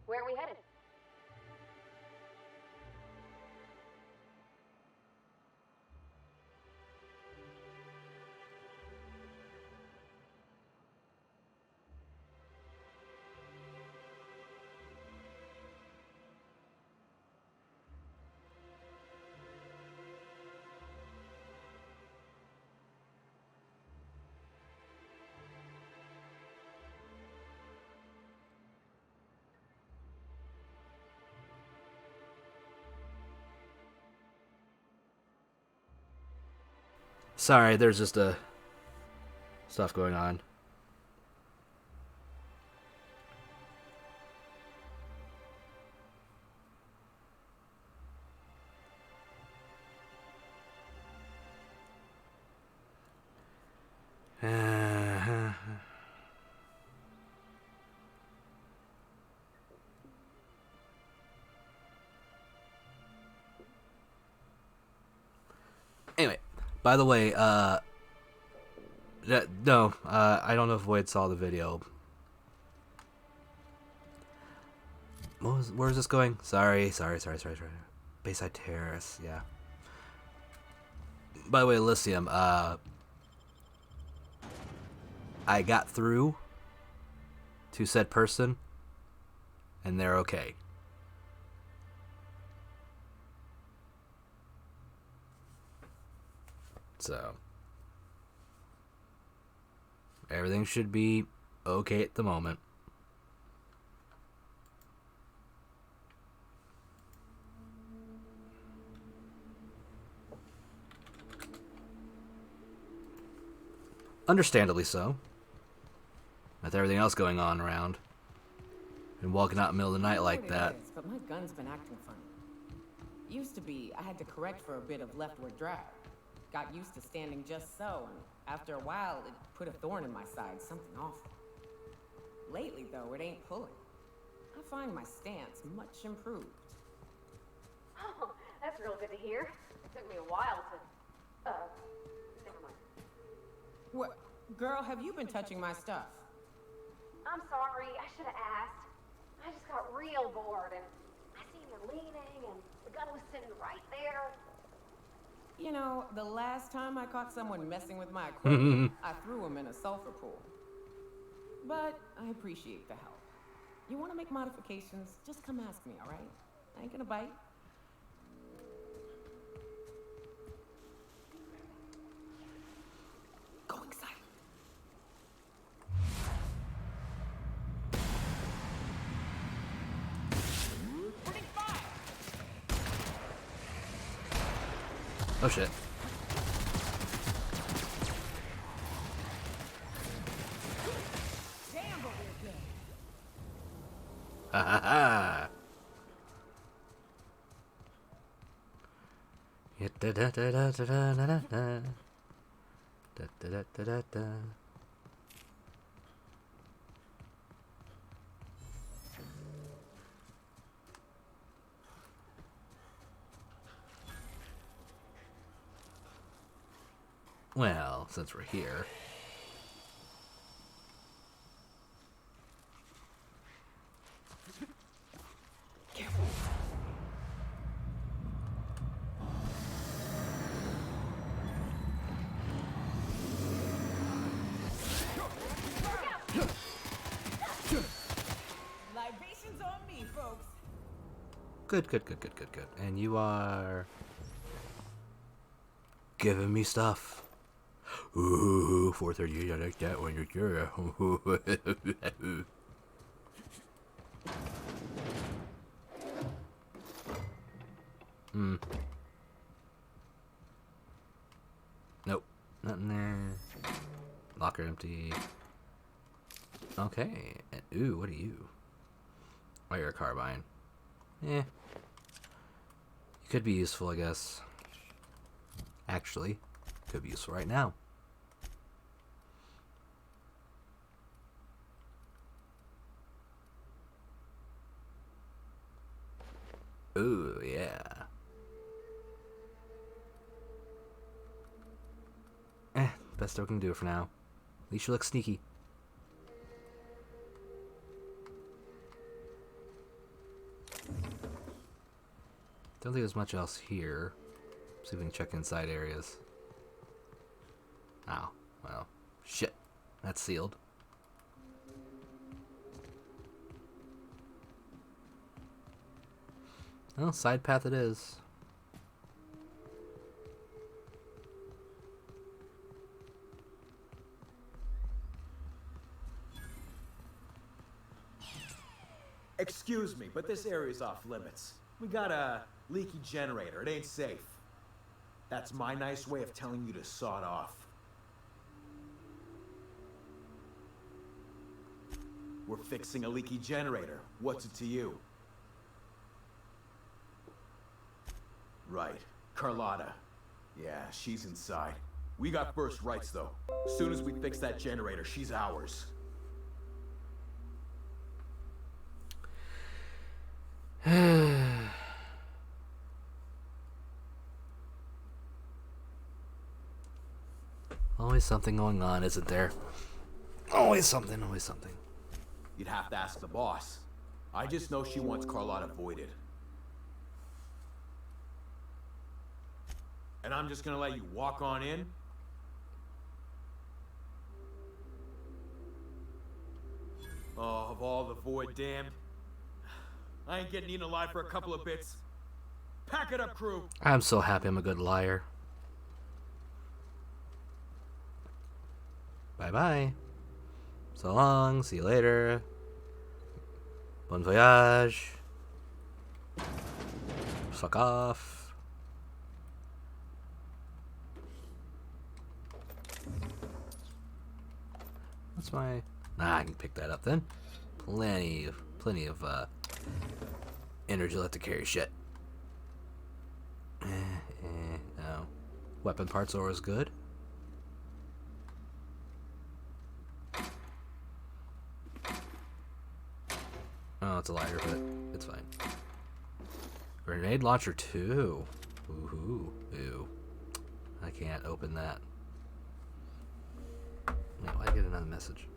Where are we headed? Sorry, there's just a stuff going on. Anyway, by the way, I don't know if Wade saw the video. Where's this going? Sorry. Bayside Terrace, yeah. By the way, Elysium, I got through to said person, and they're okay. So, everything should be okay at the moment. Understandably so. With everything else going on around. And walking out in the middle of the night like that. Is, but my gun's been acting funny. Used to be, I had to correct for a bit of leftward drag. Got used to standing just so, and after a while, it put a thorn in my side, something awful. Lately, though, it ain't pulling. I find my stance much improved. Oh, that's real good to hear. It took me a while to, never mind. What? Girl, have you been touching my stuff? I'm sorry, I should have asked. I just got real bored, and I seen you leaning, and the gun was sitting right there. You know, the last time I caught someone messing with my equipment, I threw him in a sulfur pool. But I appreciate the help. You want to make modifications, just come ask me, all right? I ain't gonna bite. Going silent. Oh shit. Damn, but we're good. Ha ha ha. Da da da da da da da da da da da da da. Well, since we're here. Libations on me, folks. Good. And you are giving me stuff. Ooh, 438, I like that one. Nope, nothing there. Locker empty. Okay, and ooh, what are you? Oh, you're a carbine. You could be useful, I guess. Actually, could be useful right now. Ooh, yeah. Best I can do for now. At least you look sneaky. Don't think there's much else here. See if we can check inside areas. Oh, well, shit. That's sealed. Well, side path it is. Excuse me, but this area's off limits. We got a leaky generator. It ain't safe. That's my nice way of telling you to sod off. We're fixing a leaky generator. What's it to you? Right. Carlotta. Yeah, she's inside. We got first rights, though. Soon as we fix that generator, she's ours. Always something going on, isn't there? Always something, always something. You'd have to ask the boss. I just know she wants Carlotta voided. And I'm just gonna let you walk on in? Oh, of all the void damned. I ain't getting eaten alive for a couple of bits. Pack it up, crew! I'm so happy I'm a good liar. Bye-bye. So long, see you later. Bon voyage. Fuck off. What's my... Nah, I can pick that up then. Plenty of energy left to carry shit. No. Weapon parts are always good. Oh, it's a lighter, but it's fine. Grenade launcher 2. Ooh. Ew. I can't open that. No, I get another message.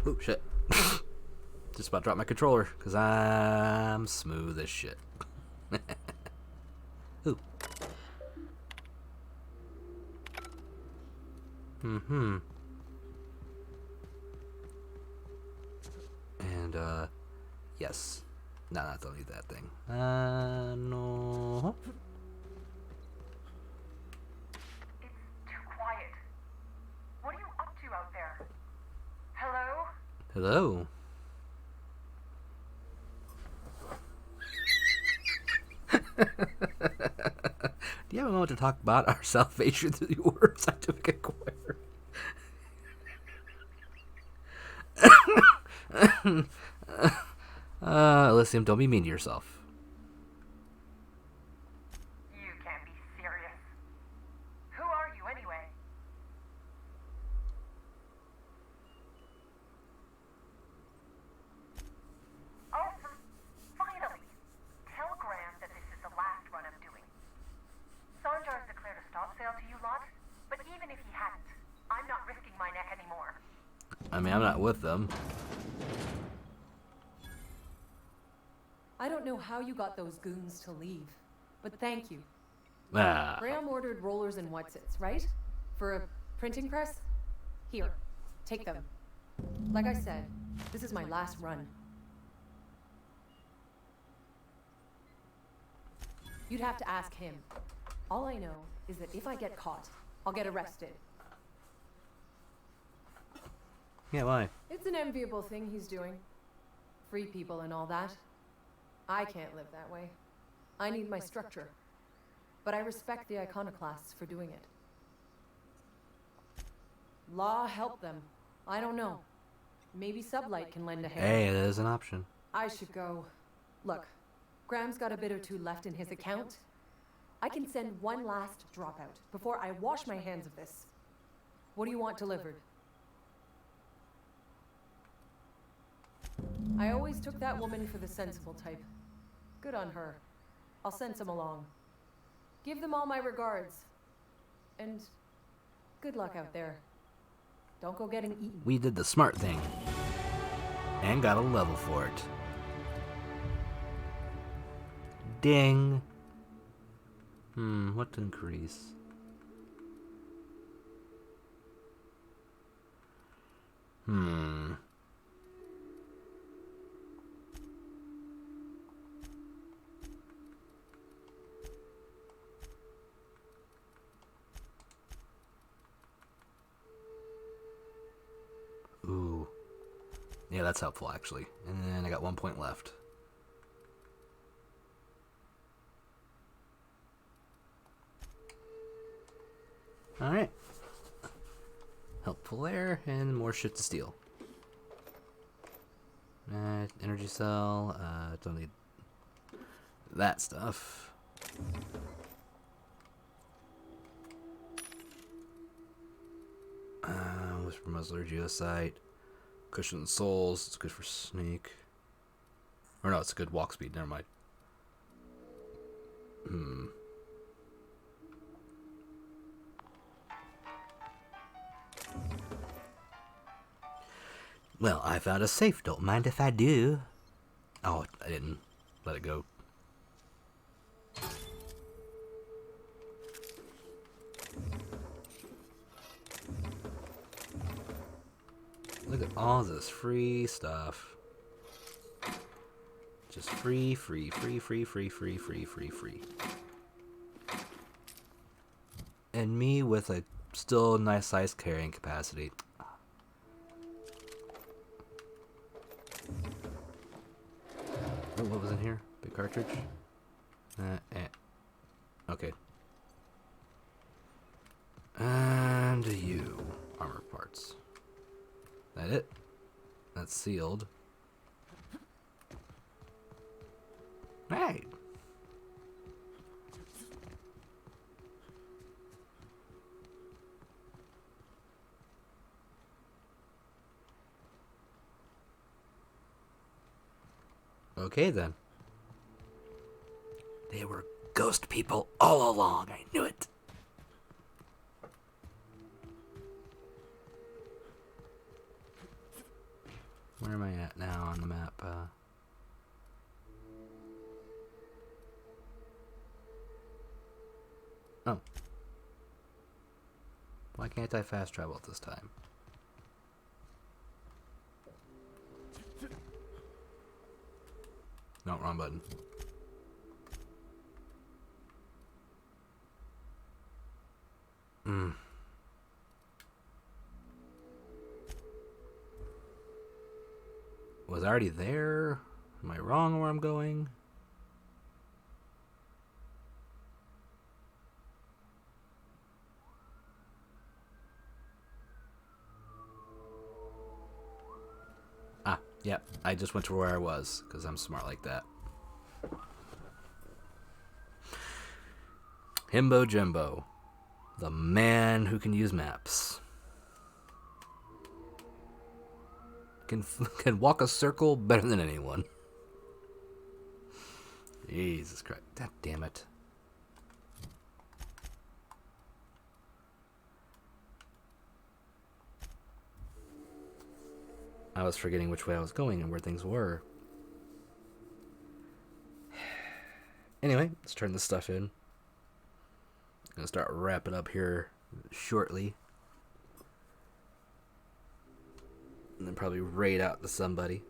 Ooh, shit. Just about to drop my controller, because I'm smooth as shit. Ooh. And, yes. No, don't need that thing. No. Too quiet. What are you up to out there? Hello? Hello. Do you have a moment to talk about our salvation through the order of scientific inquiry? Elysium, don't be mean to yourself. You can't be serious. Who are you anyway? Oh, finally! Tell Graham that this is the last run I'm doing. Sanjar's declared a stop sale to you lot, but even if he hadn't, I'm not risking my neck anymore. I mean, I'm not with them. I don't know how you got those goons to leave, but thank you. Ah. Graham ordered rollers and whatsits, right? For a printing press? Here, take them. Like I said, this is my last run. You'd have to ask him. All I know is that if I get caught, I'll get arrested. Yeah, why? It's an enviable thing he's doing. Free people and all that. I can't live that way. I need my structure. But I respect the iconoclasts for doing it. Law help them. I don't know. Maybe Sublight can lend a hand. Hey, that is an option. I should go. Look, Graham's got a bit or two left in his account. I can send one last dropout before I wash my hands of this. What do you want delivered? I always took that woman for the sensible type. Good on her. I'll send some along. Give them all my regards. And good luck out there. Don't go getting eaten. We did the smart thing. And got a level for it. Ding. What to increase? Ooh. Yeah, that's helpful, actually. And then I got 1 point left. Alright. Helpful there, and more shit to steal. Energy cell, don't need that stuff. Whisper Muzzler, Geosite, Cushion Souls, it's good for sneak. Or no, it's a good walk speed, never mind. Well, I found a safe, don't mind if I do. Oh, I didn't let it go. Look at all this free stuff. Just free. And me with a still nice size carrying capacity. Oh, what was in here? Big cartridge? Okay. And you. Armor parts. That it? That's sealed. Hey! Okay then. They were ghost people all along. I knew it. Where am I at now on the map? Oh. Why can't I fast travel at this time? No, wrong button. Was I already there? Am I wrong where I'm going? Ah, yep. I just went to where I was, because I'm smart like that. Himbo Jimbo. The man who can use maps. Can walk a circle better than anyone. Jesus Christ. God damn it. I was forgetting which way I was going and where things were. Anyway, let's turn this stuff in. Gonna start wrapping up here shortly. And then probably raid out to somebody.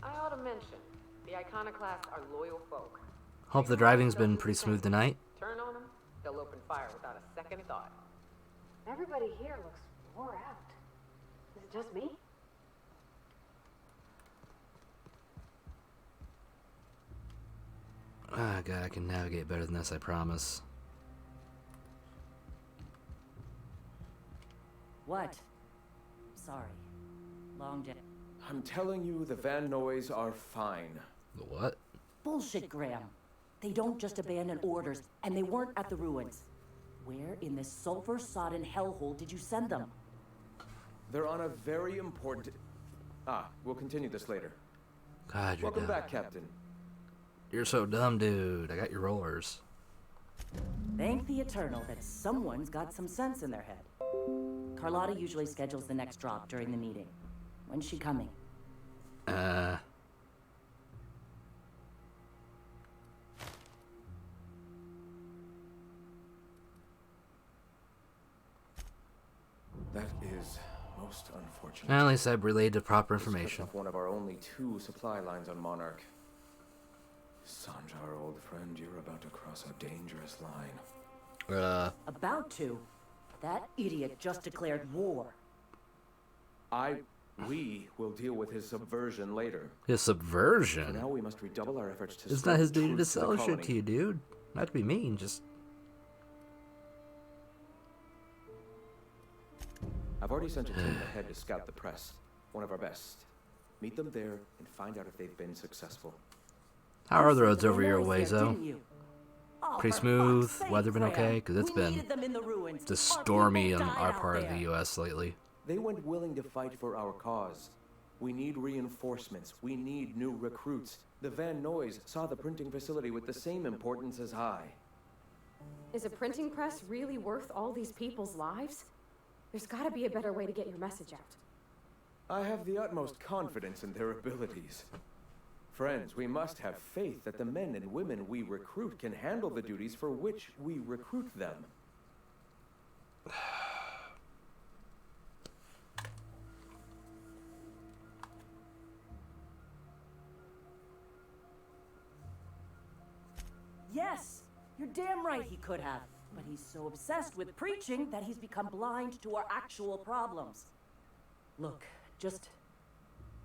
I ought to mention, the Iconoclasts are loyal folk. Hope the driving's been pretty smooth tonight. Turn on them, they'll open fire without a second thought. Everybody here looks wore out. Is it just me? Ah, God, I can navigate better than this, I promise. What? Sorry. Long day. I'm telling you, the Van Noys are fine. The what? Bullshit, Graham. They don't just abandon orders, and they weren't at the ruins. Where in this sulfur-sodden hellhole did you send them? They're on a very important... we'll continue this later. God, you're Welcome dumb. back, Captain. You're so dumb, dude. I got your rollers. Thank the Eternal that someone's got some sense in their head. Carlotta usually schedules the next drop during the meeting. When's she coming? That is most unfortunate. At least I've relayed the proper This cuts information. off one of our only 2 supply lines on Monarch. Sanjar, old friend, you're about to cross a dangerous line. About to? That idiot just declared war. We will deal with his subversion later. His For subversion? now, we must redouble our efforts to It's spread not his duty truth to the sell shit colony. to you, dude. Not to be mean, just... I've already sent a team ahead to scout the press. One of our best. Meet them there and find out if they've been successful. How are the roads over your Noise way, there, though? didn't you? Oh, Pretty for smooth. fuck's sake, Weather been Graham. okay? Because it's We been needed them in the ruins. just Our stormy people in died our out part of there. the U.S. lately. They went willing to fight for our cause. We need reinforcements. We need new recruits. The Van Noys saw the printing facility with the same importance as I. Is a printing press really worth all these people's lives? There's gotta be a better way to get your message out. I have the utmost confidence in their abilities. Friends, we must have faith that the men and women we recruit can handle the duties for which we recruit them. Yes, you're damn right he could have. But he's so obsessed with preaching that he's become blind to our actual problems. Look, just...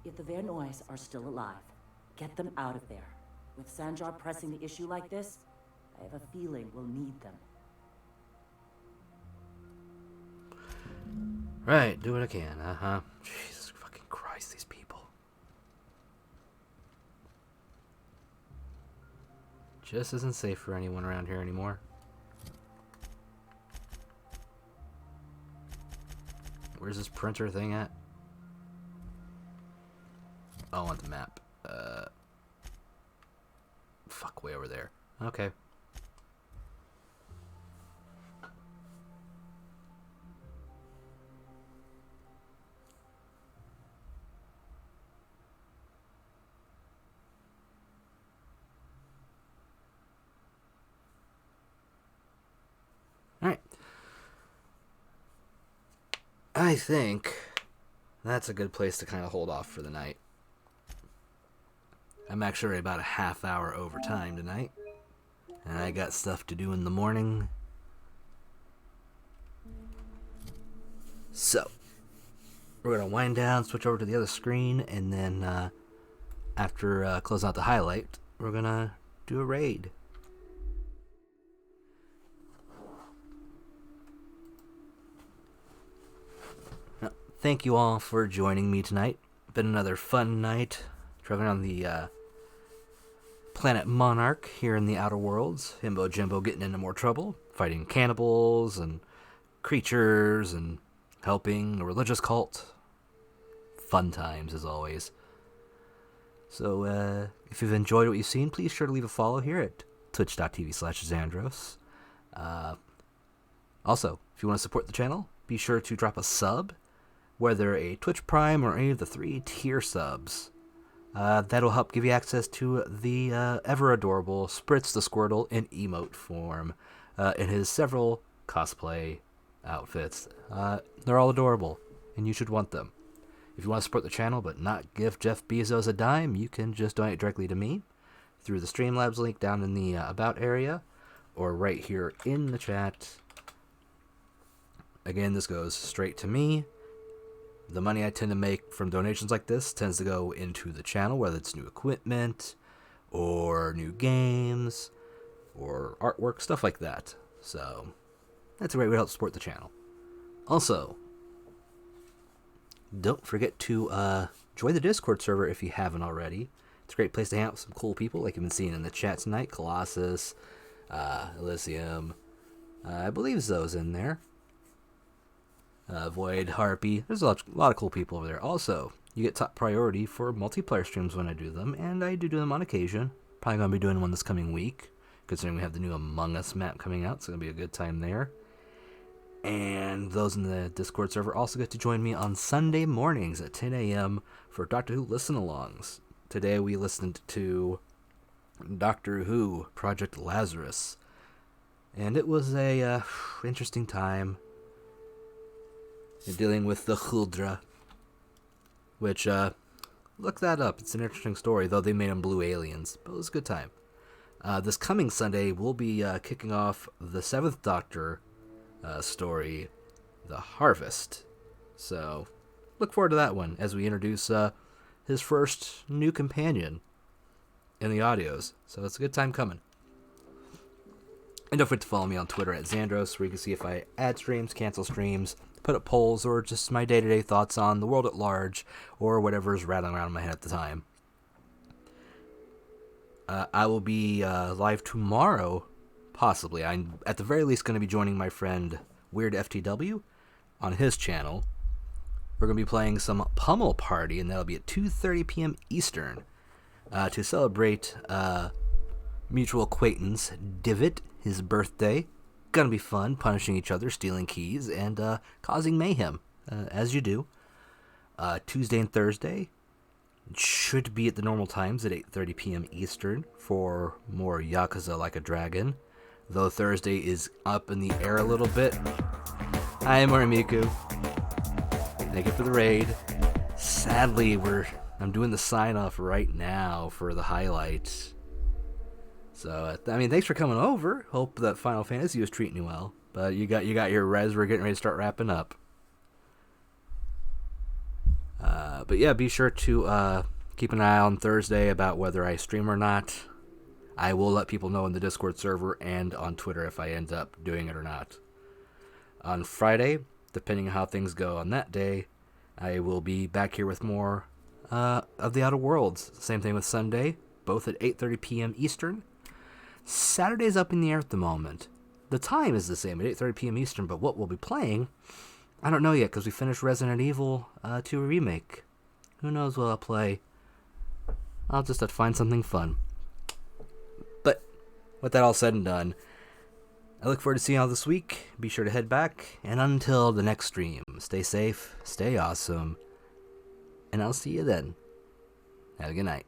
if the Van Noys are still alive, get them out of there. With Sanjar pressing the issue like this, I have a feeling we'll need them. Right, do what I can. Uh-huh. Jesus fucking Christ, these people. Just isn't safe for anyone around here anymore. Where's this printer thing at? Oh, I want the map. Fuck, way over there. Okay. Alright. I think that's a good place to kind of hold off for the night. I'm actually about a half hour overtime tonight. And I got stuff to do in the morning. So, we're going to wind down, switch over to the other screen, and then after closing out the highlight, we're going to do a raid. Thank you all for joining me tonight. Been another fun night traveling on the planet Monarch here in the Outer Worlds. Himbo Jimbo getting into more trouble, fighting cannibals and creatures and helping a religious cult. Fun times as always. So if you've enjoyed what you've seen, please sure to leave a follow here at twitch.tv/Xandros. Also, if you want to support the channel, be sure to drop a sub, whether a Twitch Prime or any of the 3 tier subs. That'll help give you access to the ever adorable Spritz the Squirtle in emote form in his several cosplay outfits. They're all adorable, and you should want them. If you want to support the channel but not give Jeff Bezos a dime, you can just donate directly to me through the Streamlabs link down in the About area, or right here in the chat. Again, this goes straight to me. The money I tend to make from donations like this tends to go into the channel, whether it's new equipment, or new games, or artwork, stuff like that. So, that's a great way to help support the channel. Also, don't forget to join the Discord server if you haven't already. It's a great place to hang out with some cool people like you've been seeing in the chat tonight. Colossus, Elysium, I believe Zoe's in there. Void, Harpy. There's a lot of cool people over there. Also, you get top priority for multiplayer streams when I do them, and I do them on occasion. Probably going to be doing one this coming week, considering we have the new Among Us map coming out. It's going to be a good time there. And those in the Discord server also get to join me on Sunday mornings at 10 a.m. for Doctor Who listen-alongs. Today we listened to Doctor Who Project Lazarus, and it was a interesting time dealing with the Huldra, which, look that up. It's an interesting story, though they made them blue aliens, but it was a good time. This coming Sunday, we'll be kicking off the 7th Doctor story, The Harvest. So, look forward to that one as we introduce his first new companion in the audios. So it's a good time coming. And don't forget to follow me on Twitter at Xandros, where you can see if I add streams, cancel streams, put up polls, or just my day-to-day thoughts on the world at large, or whatever's rattling around in my head at the time. I will be live tomorrow, possibly. I'm at the very least going to be joining my friend Weird FTW on his channel. We're going to be playing some Pummel Party, and that'll be at 2:30 p.m. Eastern to celebrate mutual acquaintance Divot, his birthday. Gonna be fun, punishing each other, stealing keys, and causing mayhem, as you do. Tuesday and Thursday should be at the normal times at 8:30 p.m. Eastern for more Yakuza Like a Dragon, though Thursday is up in the air a little bit. Hi, Morimiku. Thank you for the raid. Sadly, I'm doing the sign-off right now for the highlights. So, thanks for coming over. Hope that Final Fantasy was treating you well. But you got your res. We're getting ready to start wrapping up. But yeah, be sure to keep an eye on Thursday about whether I stream or not. I will let people know in the Discord server and on Twitter if I end up doing it or not. On Friday, depending on how things go on that day, I will be back here with more of the Outer Worlds. Same thing with Sunday, both at 8:30 p.m. Eastern. Saturday's up in the air at the moment. The time is the same at 8:30 p.m. Eastern, but what we'll be playing, I don't know yet, because we finished Resident Evil 2 Remake. Who knows what I'll play? I'll just have to find something fun. But with that all said and done, I look forward to seeing you all this week. Be sure to head back, and until the next stream, stay safe, stay awesome, and I'll see you then. Have a good night.